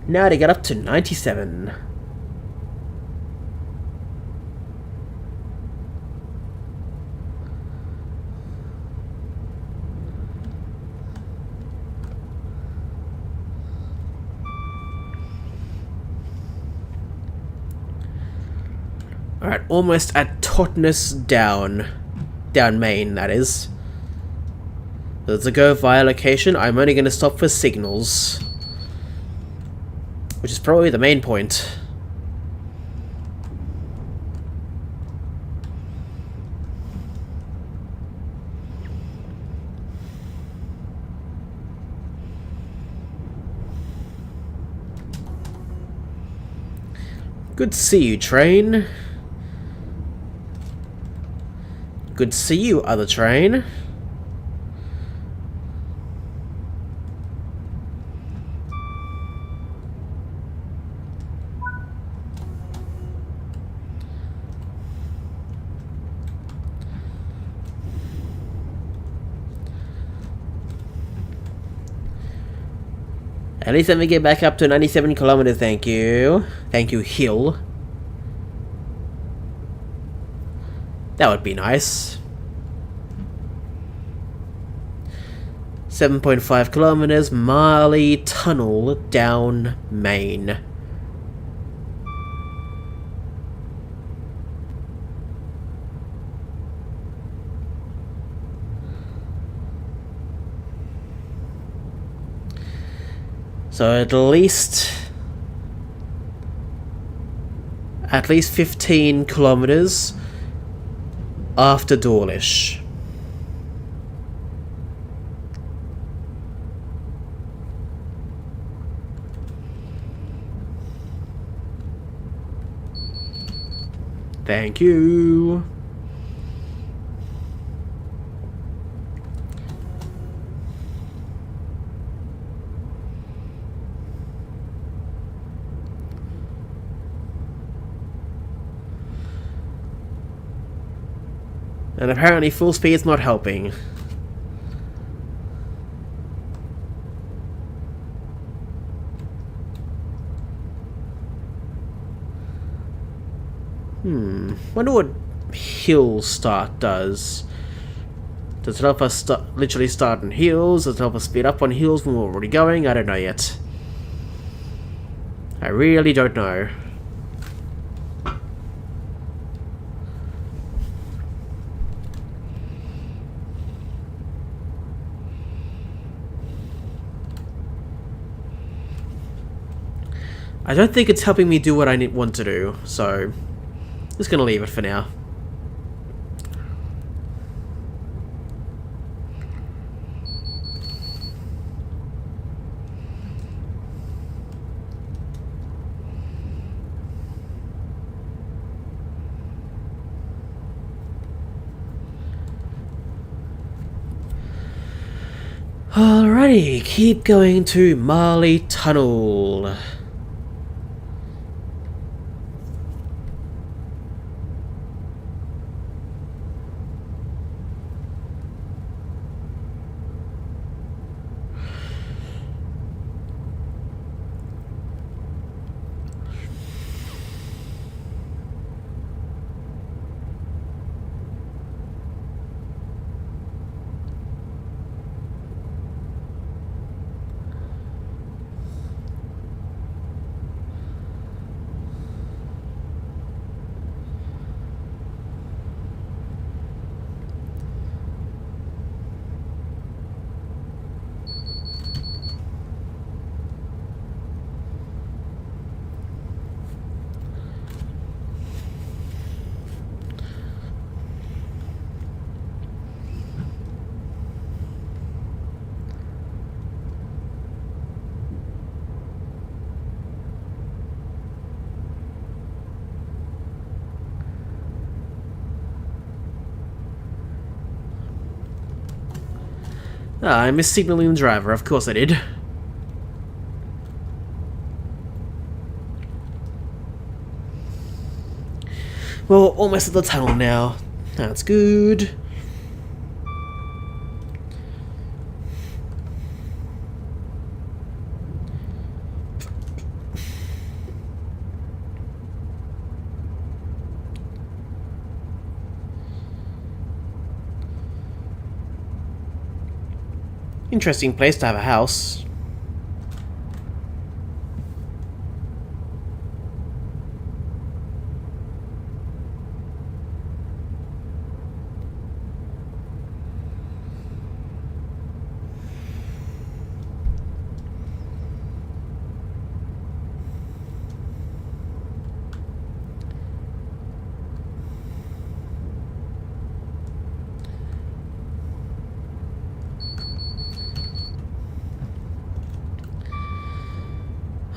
Now to get up to 97. Alright, almost at Totnes Down. Down Main, that is. There's a go via location. I'm only going to stop for signals. Which is probably the main point. Good to see you, train. Good to see you, other train. At least let me get back up to 97 kilometers, thank you. Thank you, Hill. That would be nice. 7.5 kilometers, Marley Tunnel down Main. So at least 15 kilometers after Dawlish. Thank you. And apparently full speed is not helping. Wonder what hill start does. Does it help us literally start on hills? Does it help us speed up on hills when we're already going? I don't know yet. I really don't know. I don't think it's helping me do what I want to do, so just gonna leave it for now. Alrighty, keep going to Marley Tunnel. Ah, I missed signaling the driver, of course I did. Well, almost at the tunnel now. That's good. Interesting place to have a house.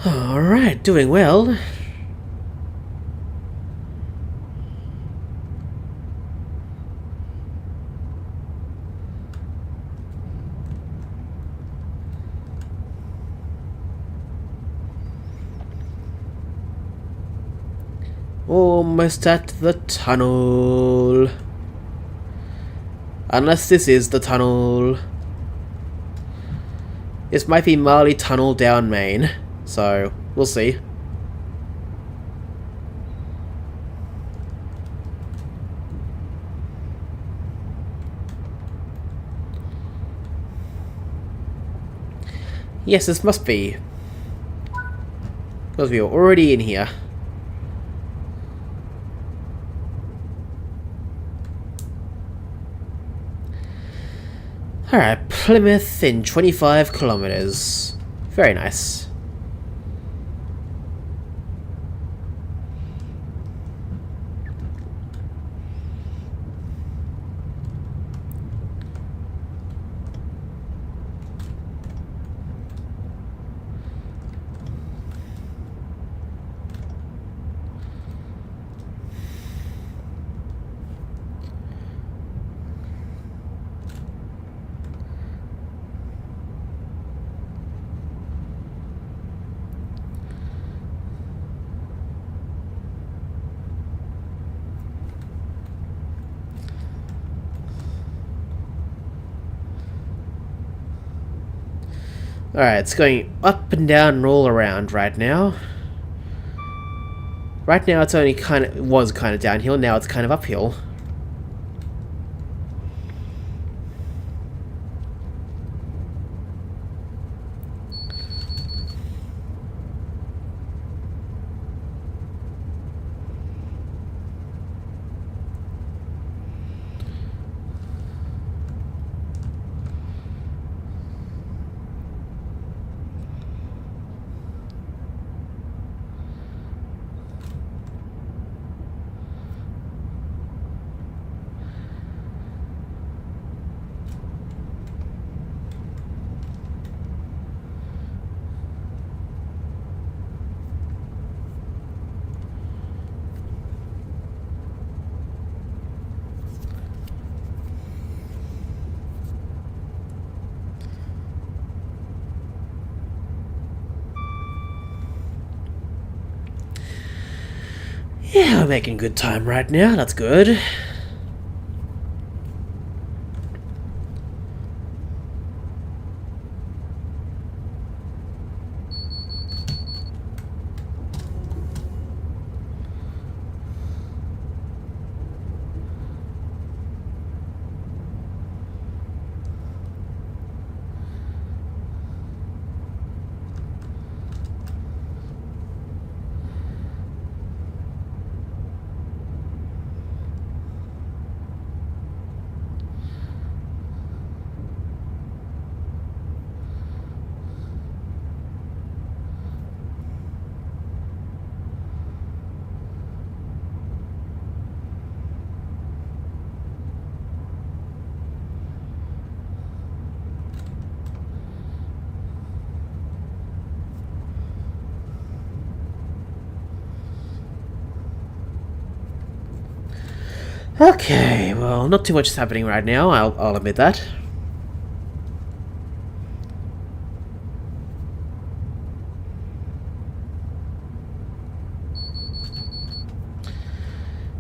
Alright, doing well. Almost at the tunnel. Unless this is the tunnel. This might be Marley Tunnel down Main. So, we'll see. Yes, this must be. Because we are already in here. Alright, Plymouth in 25 kilometers. Very nice. Alright, it's going up and down and all around right now. Right now it's only was kind of downhill, now it's kind of uphill. Yeah, we're making good time right now, that's good. Okay, well, not too much is happening right now, I'll admit that.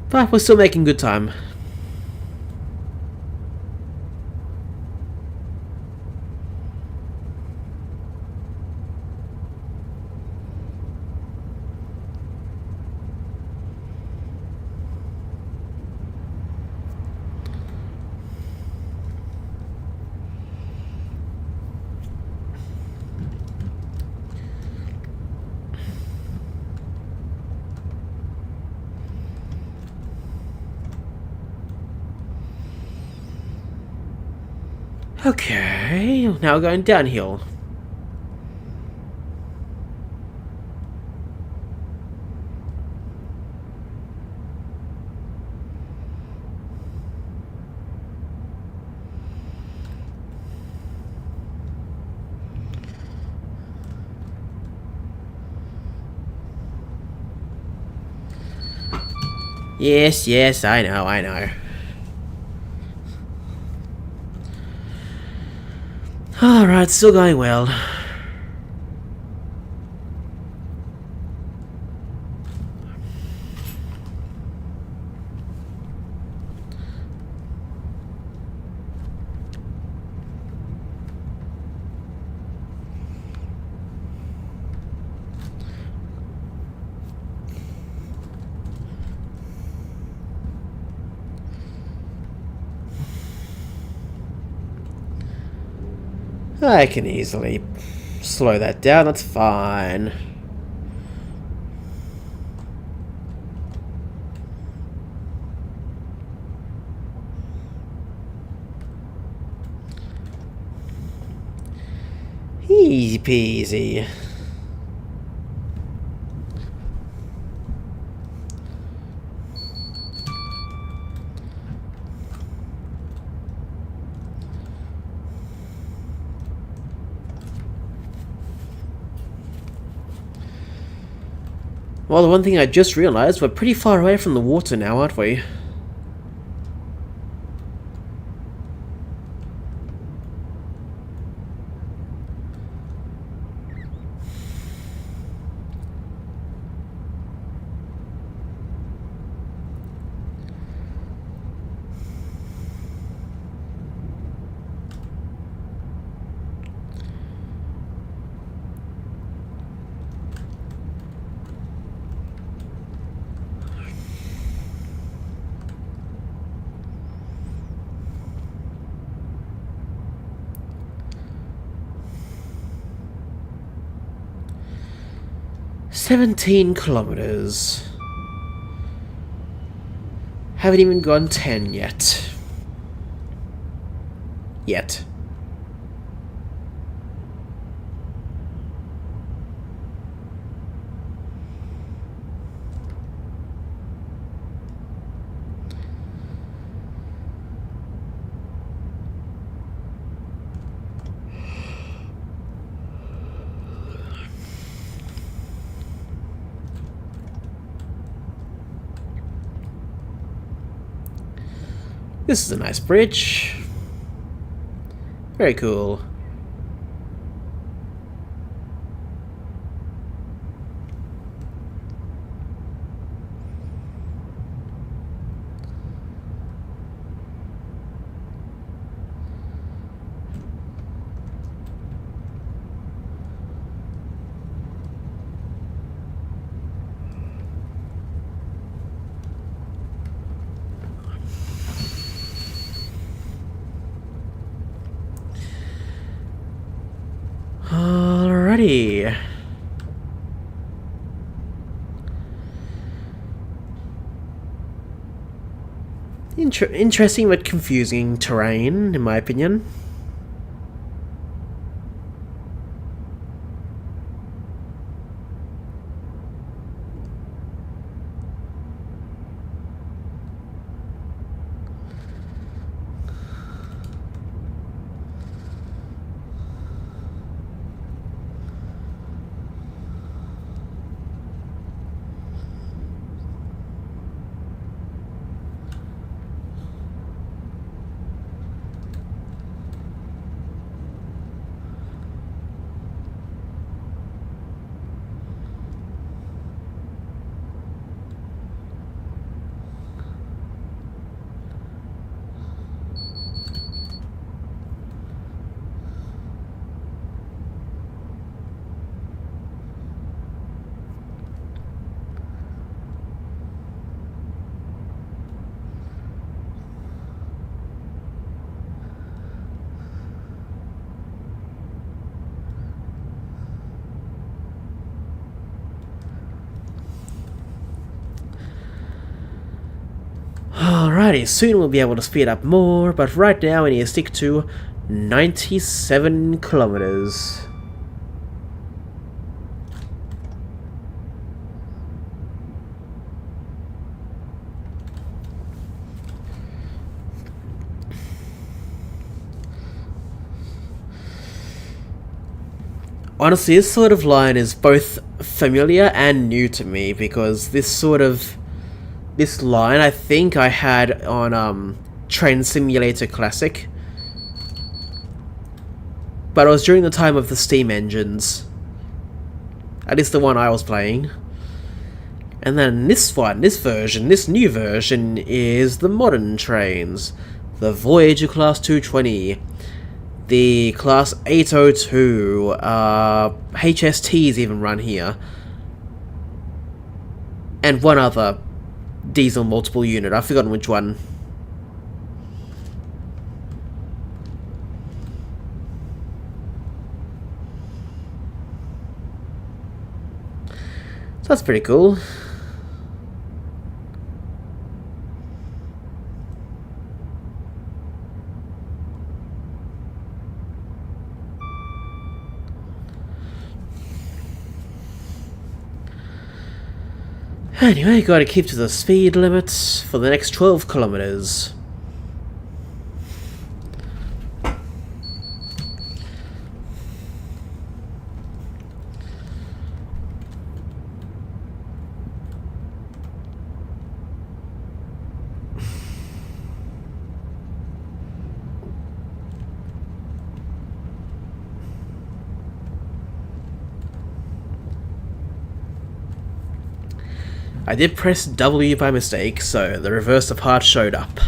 But we're still making good time. Okay, now we're going downhill. Yes, I know. Alright, still going well. I can easily slow that down, that's fine. Easy peasy. Well, the one thing I just realized, we're pretty far away from the water now, aren't we? "17 kilometers. Haven't even gone 10 yet. This is a nice bridge. Very cool. Alrighty. Interesting but confusing terrain, in my opinion. Alrighty, soon we'll be able to speed up more, but right now we need to stick to 97 kilometers. Honestly, this sort of line is both familiar and new to me, because this line I think I had on Train Simulator Classic, but it was during the time of the steam engines. At least the one I was playing. And then this new version is the modern trains. The Voyager Class 220. The Class 802, HSTs even run here. And one other diesel multiple unit, I've forgotten which one. So that's pretty cool. Anyway, gotta keep to the speed limit for the next 12 kilometers. I did press W by mistake, so the reverse of heart showed up.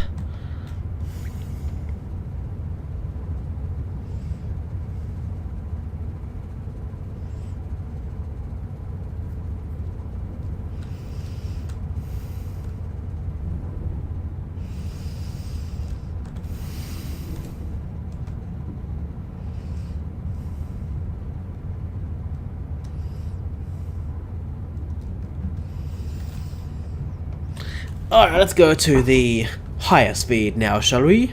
Alright, let's go to the higher speed now, shall we?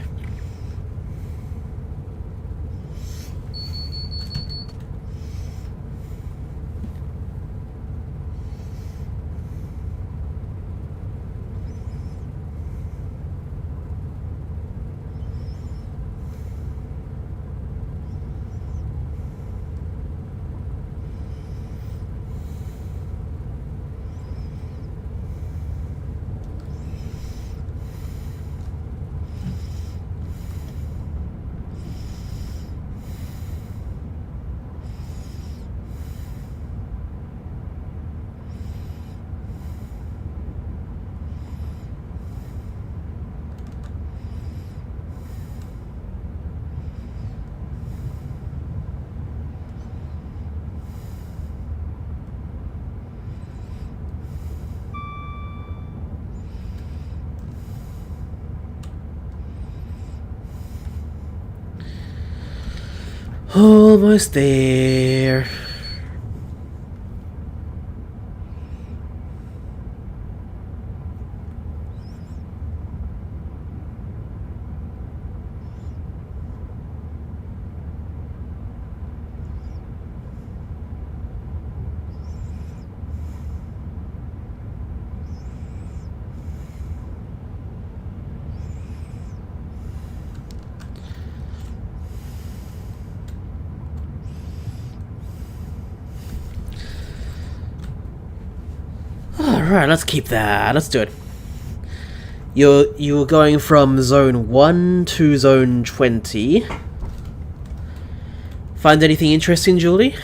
Almost there. Alright, let's keep that. Let's do it. You're going from Zone 1 to Zone 20. Find anything interesting, Julie?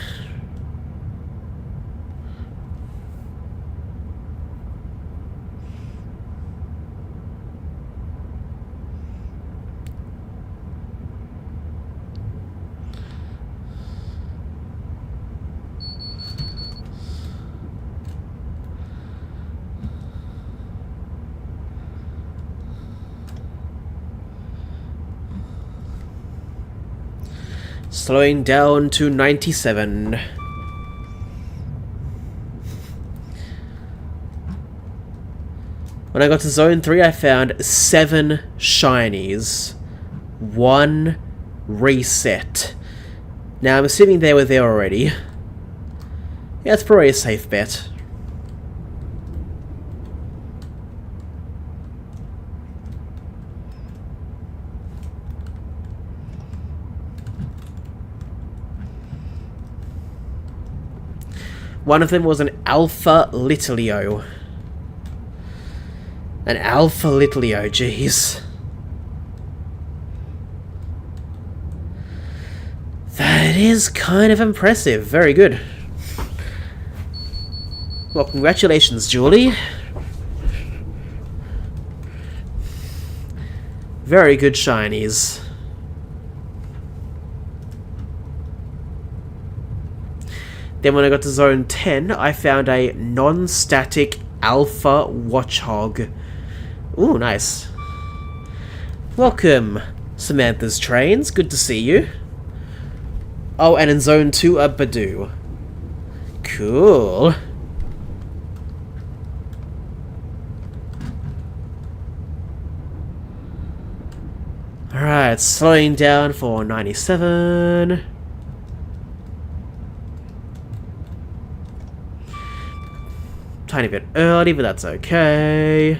Slowing down to 97. When I got to Zone 3, I found 7 shinies. 1 reset. Now, I'm assuming they were there already. Yeah, it's probably a safe bet. One of them was an Alpha Litleo. An Alpha Litleo, jeez. That is kind of impressive. Very good. Well, congratulations, Julie. Very good shinies. Then when I got to Zone 10, I found a non-static Alpha Watchhog. Ooh, nice. Welcome, Samantha's Trains. Good to see you. Oh, and in Zone 2, a Badoo. Cool. Alright, slowing down for 97. Tiny bit early, but that's okay.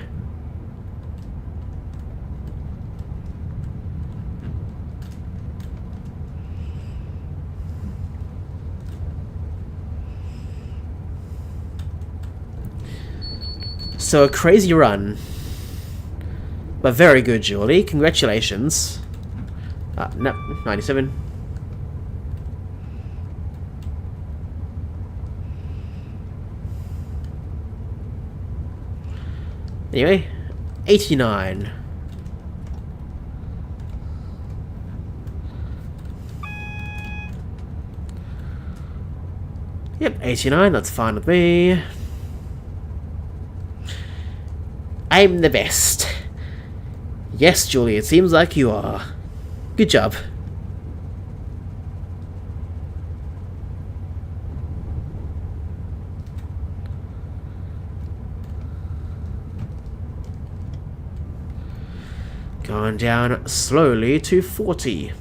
So a crazy run. But very good, Julie. Congratulations. No, 97. Anyway, 89. Yep, 89, that's fine with me. I'm the best. Yes, Julie, it seems like you are. Good job. Going down slowly to 40.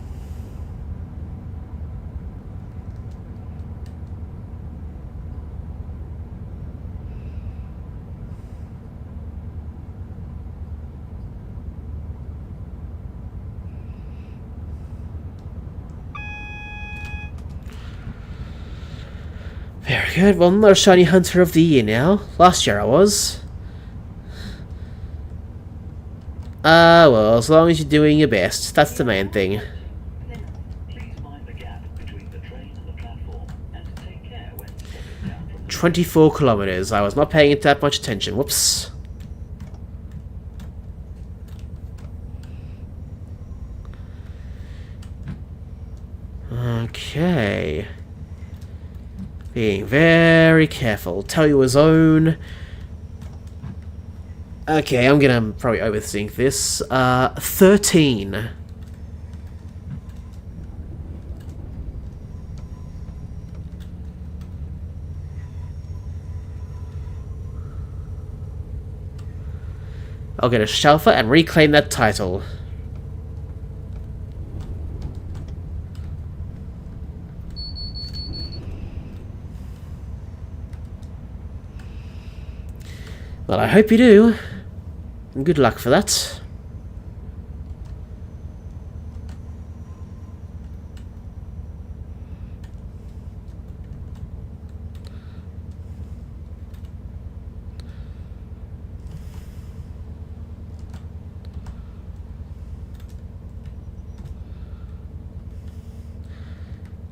Very good. Well, I'm not a shiny hunter of the year now. Last year I was. Well, as long as you're doing your best. That's the main thing. Please mind the gap between the train and the platform, and take care when stepping down from the 24 kilometers. I was not paying it that much attention. Whoops. Okay. Being very careful. Tell you a zone. Okay, I'm gonna probably overthink this. 13. I'll get a Shalfa and reclaim that title. Well, I hope you do. And good luck for that.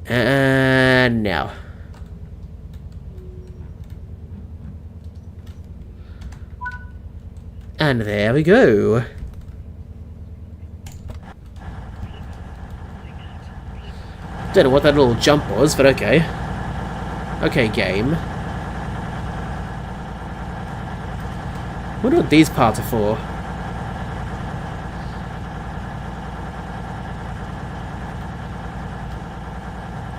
And now. And there we go. Don't know what that little jump was, but okay. Okay, game. Wonder what these parts are for.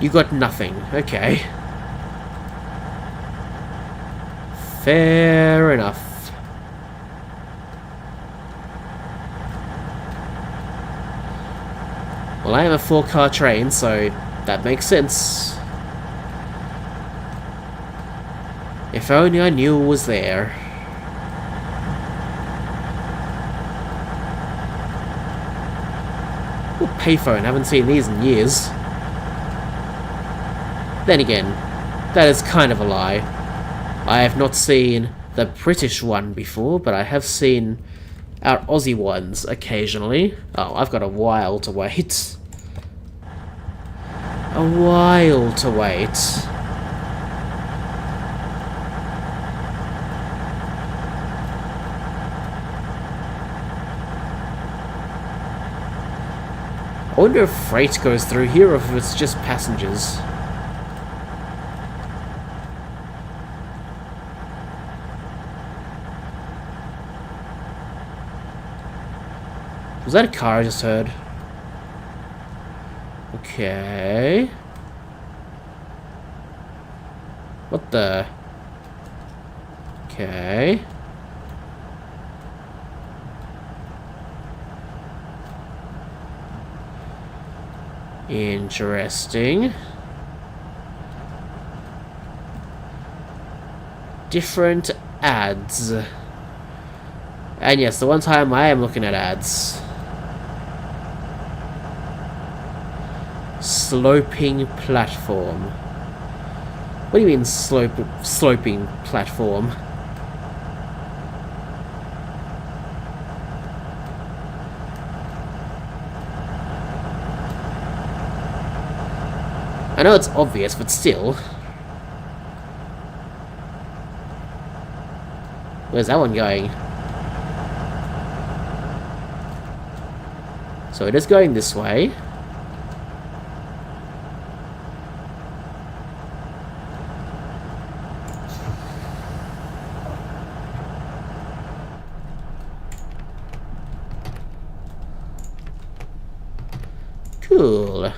You got nothing. Okay. Fair enough. Well, I am a 4-car train, so that makes sense. If only I knew it was there. Ooh, payphone, haven't seen these in years. Then again, that is kind of a lie. I have not seen the British one before, but I have seen our Aussie ones occasionally. Oh, I've got a while to wait. A while to wait. I wonder if freight goes through here or if it's just passengers. Was that a car I just heard? Okay. What the? Okay. Interesting. Different ads. And yes, the one time I am looking at ads. Sloping platform. What do you mean sloping platform? I know it's obvious, but still. Where's that one going? So it is going this way. Cool.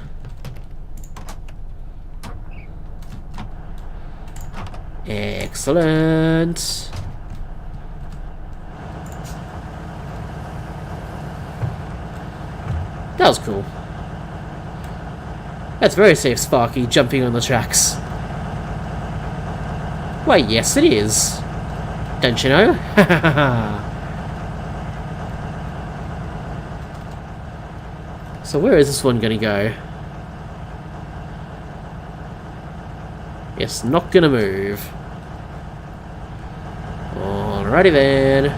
Excellent. That was cool. That's very safe, Sparky, jumping on the tracks. Why, yes it is. Don't you know? So where is this one gonna go? Yes, not gonna move. Alrighty then.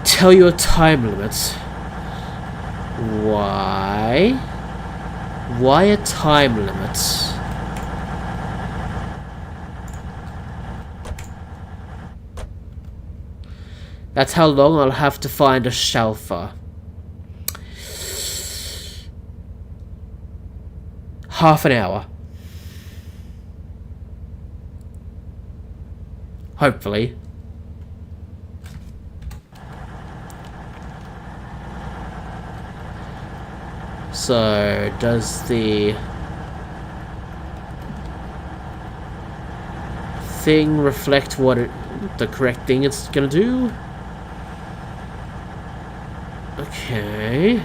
Tell your time limit. Why? Why a time limit? That's how long I'll have to find a shelfer. Half an hour. Hopefully. So, does the thing reflect what the correct thing it's gonna do? Okay.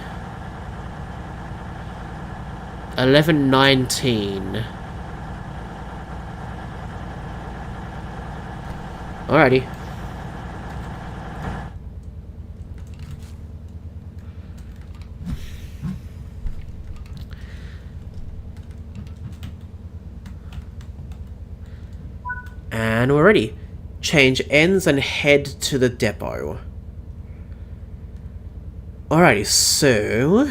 11:19. Alrighty. And we're ready. Change ends and head to the depot. Alrighty, so...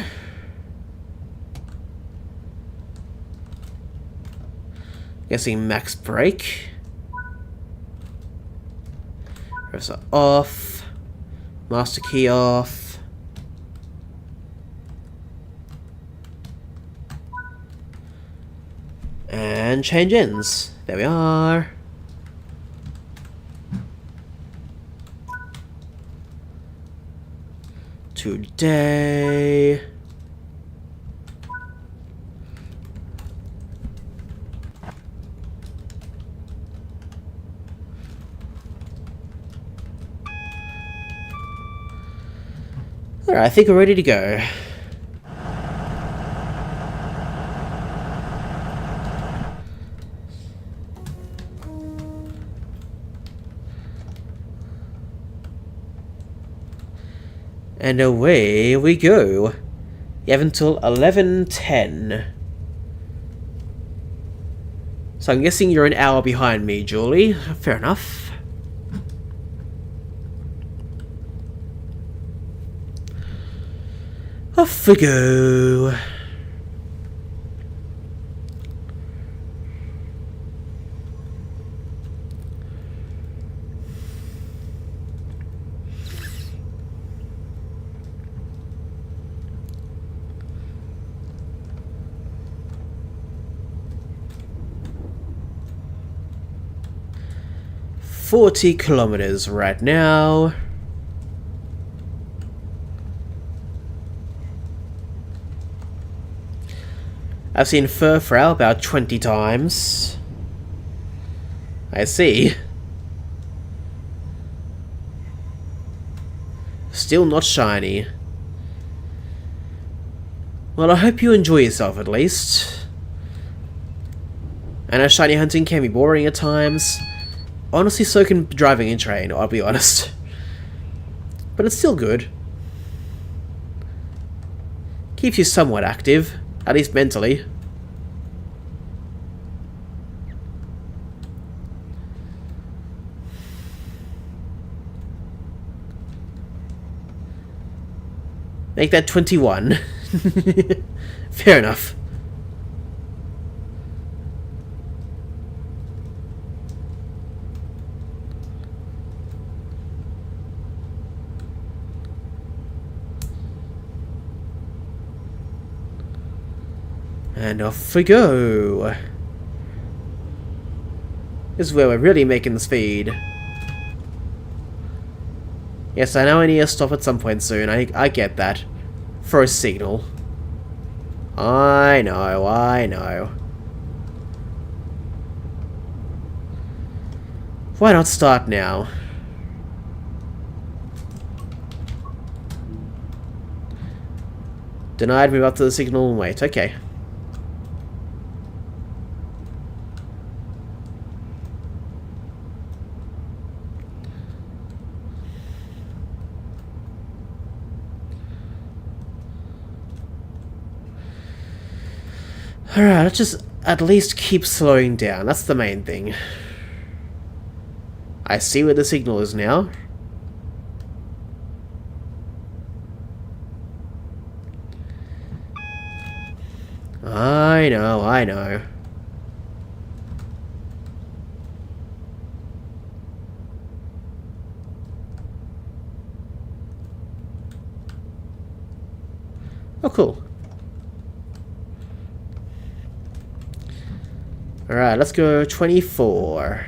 guessing max brake. Revs are off. Master key off. And change ends. There we are. Today. Alright, I think we're ready to go. And away we go. You have until 11:10. So I'm guessing you're an hour behind me, Julie. Fair enough. Off we go. $40 right now. I've seen Furfrau about 20 times. I see. Still not shiny. Well, I hope you enjoy yourself at least. I know shiny hunting can be boring at times. Honestly, so can driving a train, I'll be honest. But it's still good. Keeps you somewhat active, at least mentally. Make that 21. Fair enough. And off we go. This is where we're really making the speed. Yes, I know I need to stop at some point soon. I get that. For a signal. I know, I know. Why not start now? Denied, move up to the signal and wait. Okay. Alright, let's just at least keep slowing down. That's the main thing. I see where the signal is now. I know, I know. Oh, cool. Alright, let's go 24.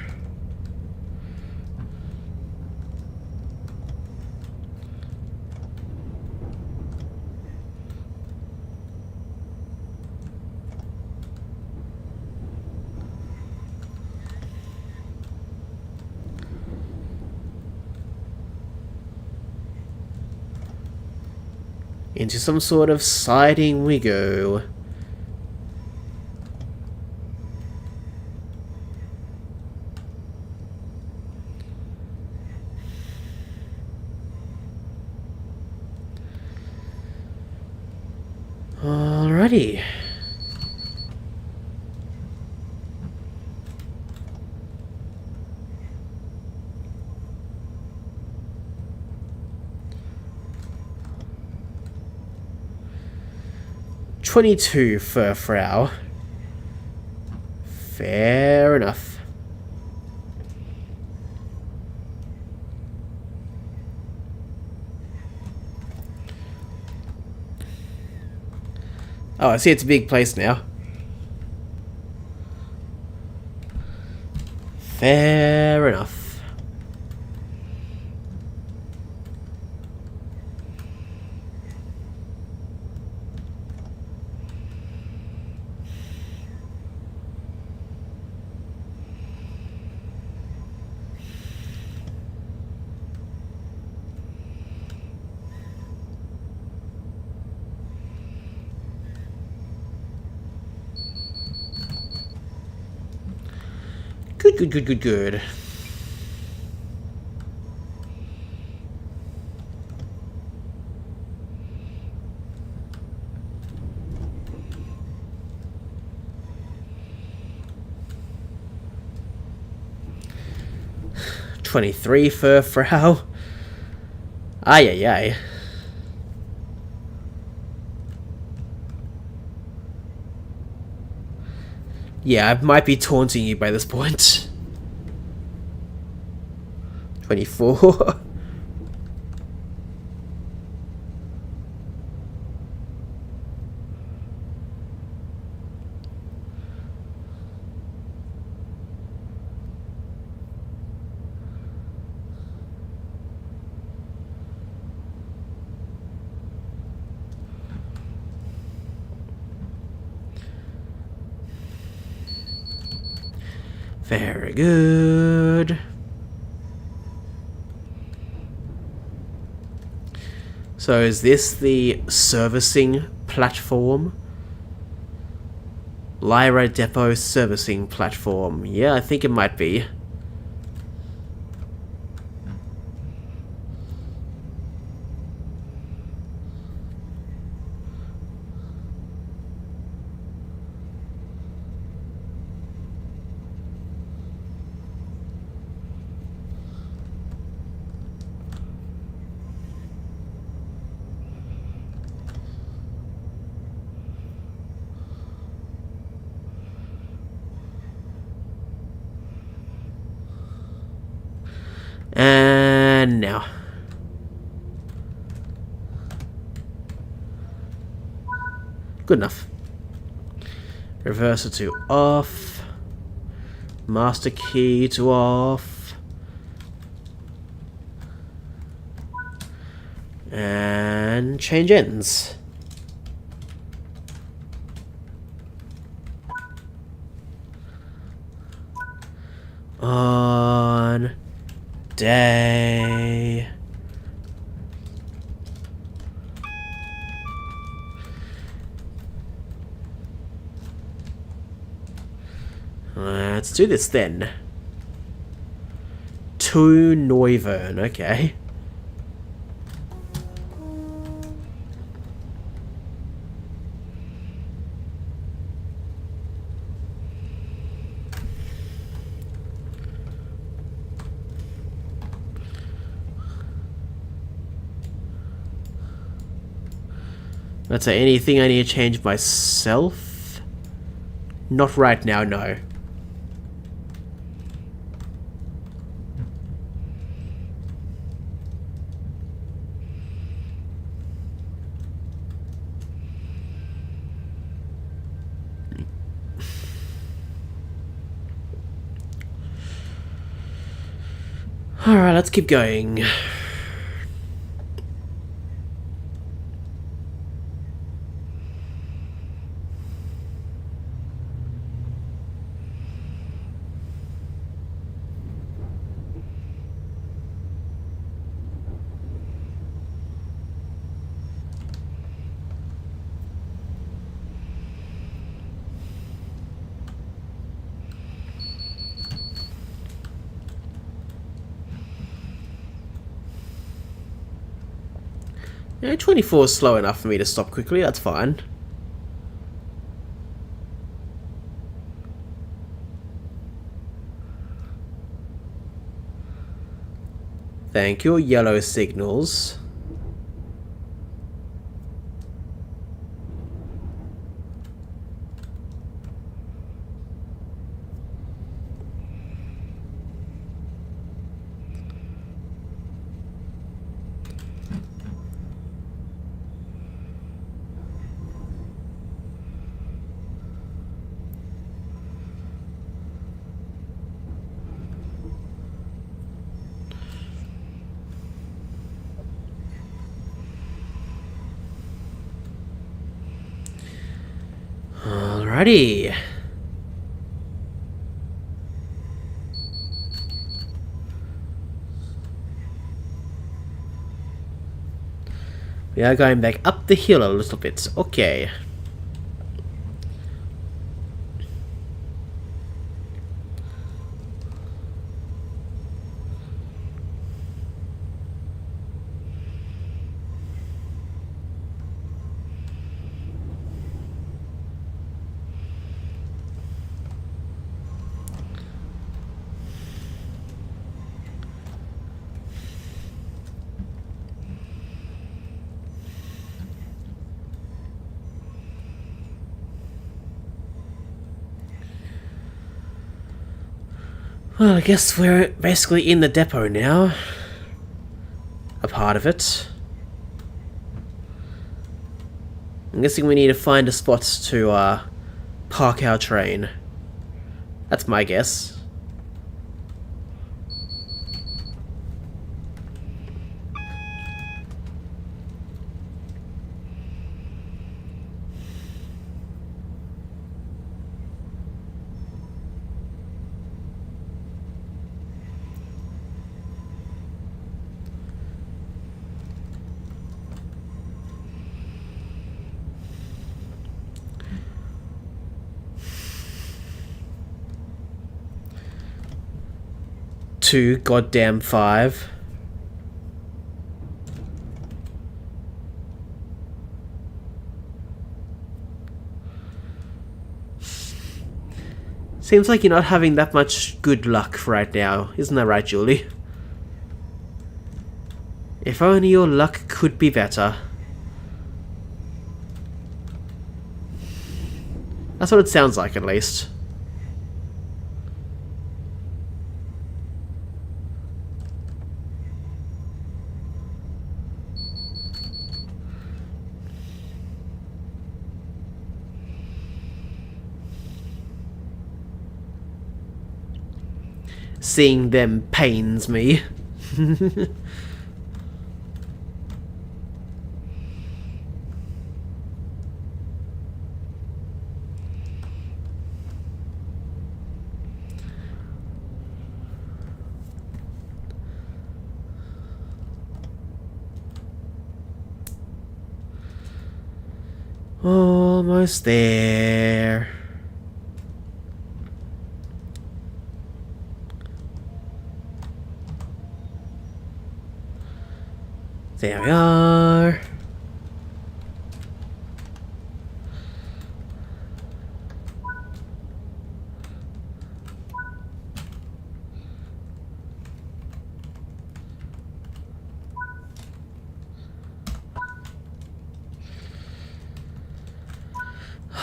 Into some sort of siding we go. Alrighty. $22 Furfrau. Fair enough. Oh, I see it's a big place now. Fair enough. Good, good, good, good, good. $23 for Frau. Ay, ay, ay. Yeah, I might be taunting you by this point. 24. Very good. So is this the servicing platform? Lyra Depot servicing platform. Yeah, I think it might be. And now. Good enough. Reverser to off. Master key to off. And change ends. On day. Let's do this then. To Neuvern, okay. Let's say anything I need to change myself? Not right now, no. Alright, let's keep going. Yeah, 24 is slow enough for me to stop quickly, that's fine. Thank you, yellow signals. Alrighty. We are going back up the hill a little bit. Okay. Well, I guess we're basically in the depot now. A part of it. I'm guessing we need to find a spot to park our train. That's my guess. Two goddamn 5. Seems like you're not having that much good luck right now, isn't that right, Julie? If only your luck could be better. That's what it sounds like, at least. Seeing them pains me. Almost there. There we are.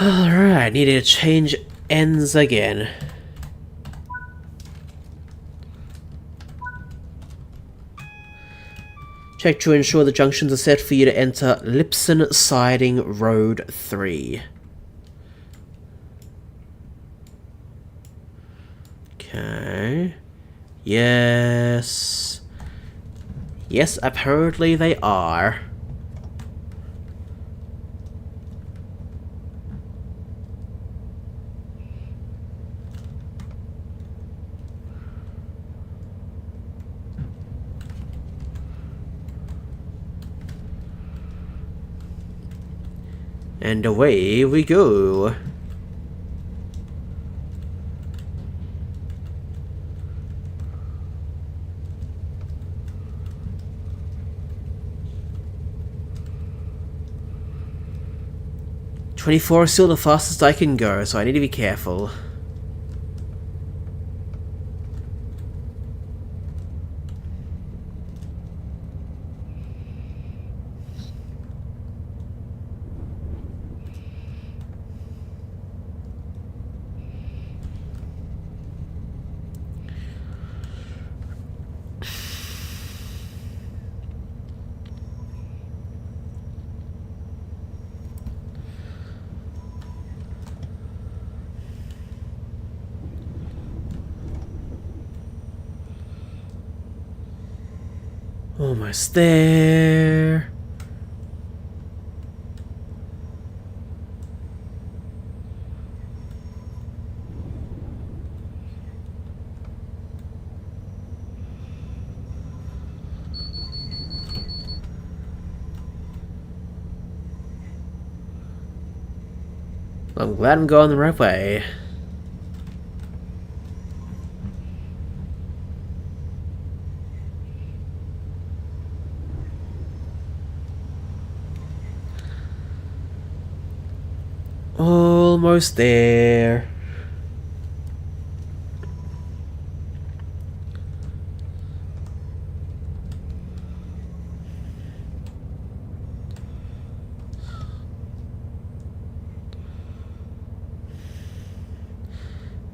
Alright, need to change ends again. Check to ensure the junctions are set for you to enter Lipson Siding Road 3. Okay. Yes. Yes, apparently they are. And away we go. "24 is still the fastest I can go, so I need to be careful." Almost there. I'm glad I'm going the right way. Almost there.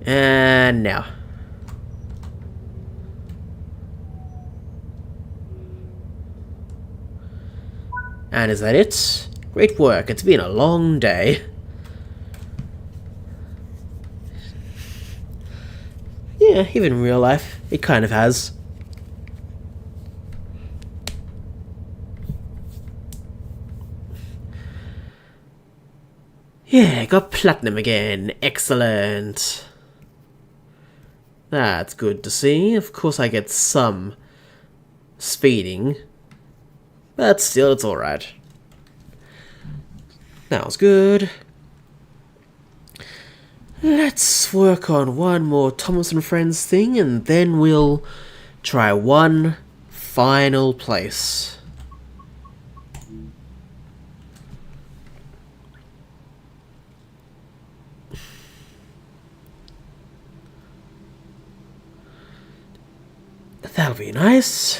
And now. And is that it? Great work. It's been a long day. Yeah, even in real life, it kind of has. Yeah, got platinum again. Excellent. That's good to see. Of course I get some speeding, but still it's alright. That was good. Let's work on one more Thomas and Friends thing, and then we'll try one final place. That'll be nice.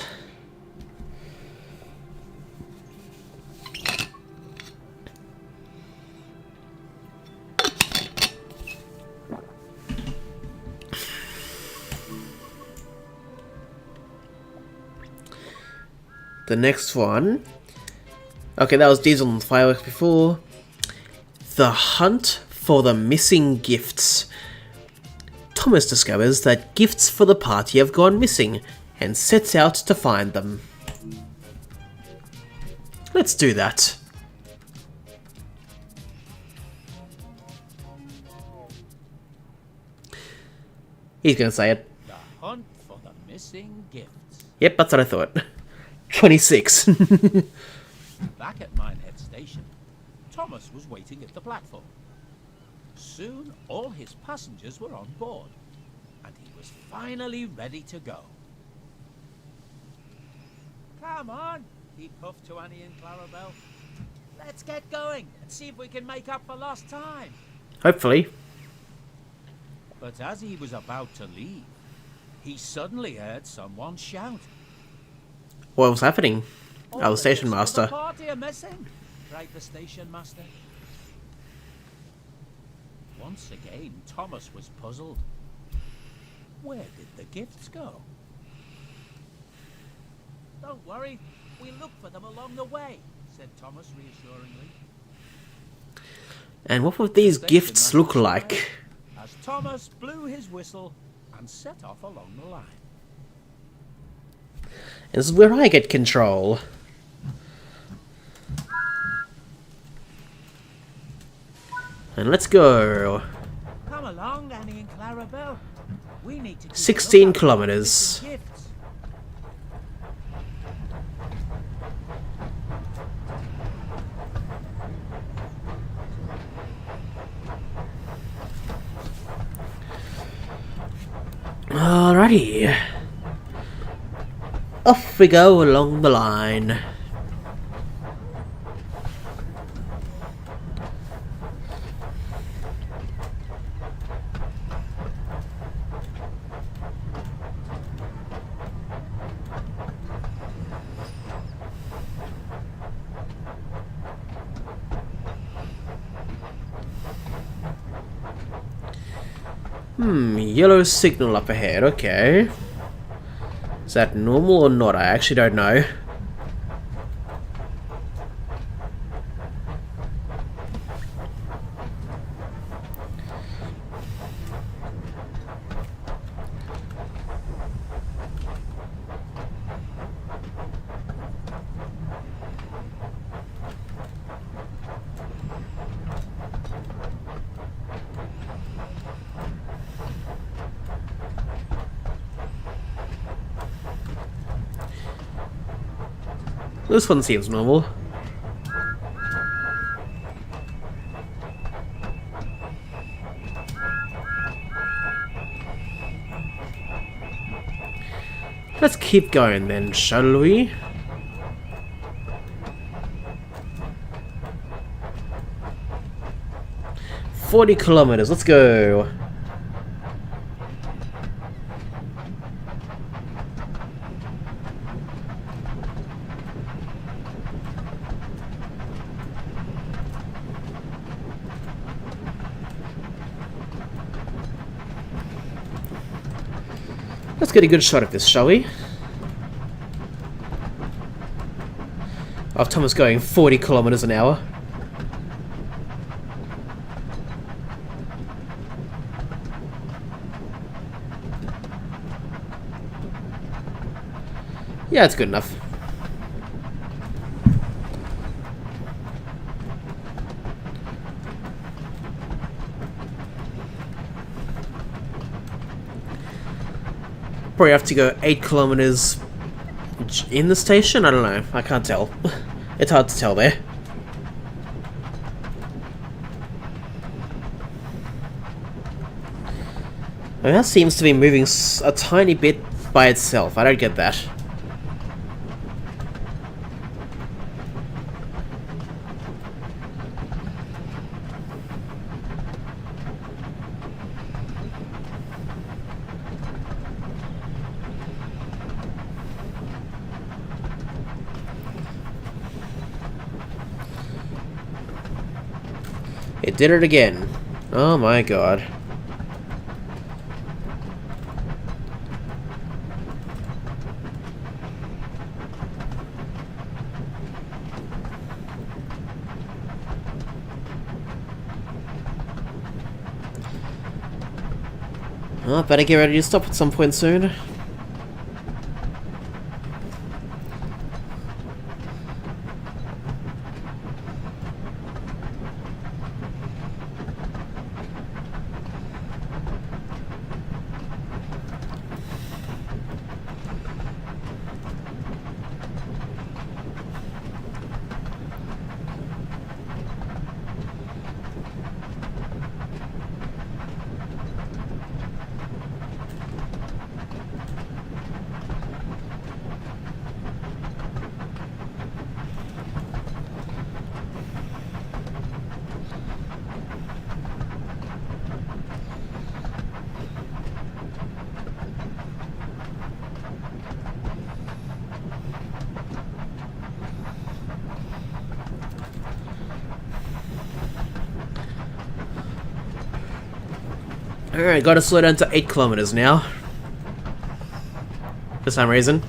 The next one. Okay, that was Diesel and Fireworks before. The Hunt for the Missing Gifts. Thomas discovers that gifts for the party have gone missing and sets out to find them. Let's do that. He's gonna say it. The hunt for the missing gifts. Yep, that's what I thought. 26. Back at Minehead Station, Thomas was waiting at the platform. Soon, all his passengers were on board, and he was finally ready to go. Come on, he puffed to Annie and Clarabelle. Let's get going and see if we can make up for lost time. Hopefully. But as he was about to leave, he suddenly heard someone shout. What was happening? "All Oh, the station gifts for the master. party are missing," cried the station master. Once again, Thomas was puzzled. Where did the gifts go? "Don't worry, we'll look for them along the way," said Thomas reassuringly. And what would these Station gifts master look smiled like? as Thomas blew his whistle and set off along the line. This is where I get control. And let's go. Come along, Annie and Clarabelle. We need to keep a 16 lookout for kilometers. missing gifts. Alrighty. Off we go along the line. Yellow signal up ahead, okay. Is that normal or not? I actually don't know. This one seems normal. Let's keep going then, shall we? "40 kilometers, let's go. Let's get a good shot of this, shall we? of Thomas going 40 kilometers an hour. Yeah, it's good enough. Probably have to go 8 kilometers in the station? I don't know. I can't tell. It's hard to tell there. And that seems to be moving a tiny bit by itself. I don't get that. It did it again. Oh my god. Oh, better get ready to stop at some point soon. Alright, gotta slow down to 8 kilometers now. For some reason.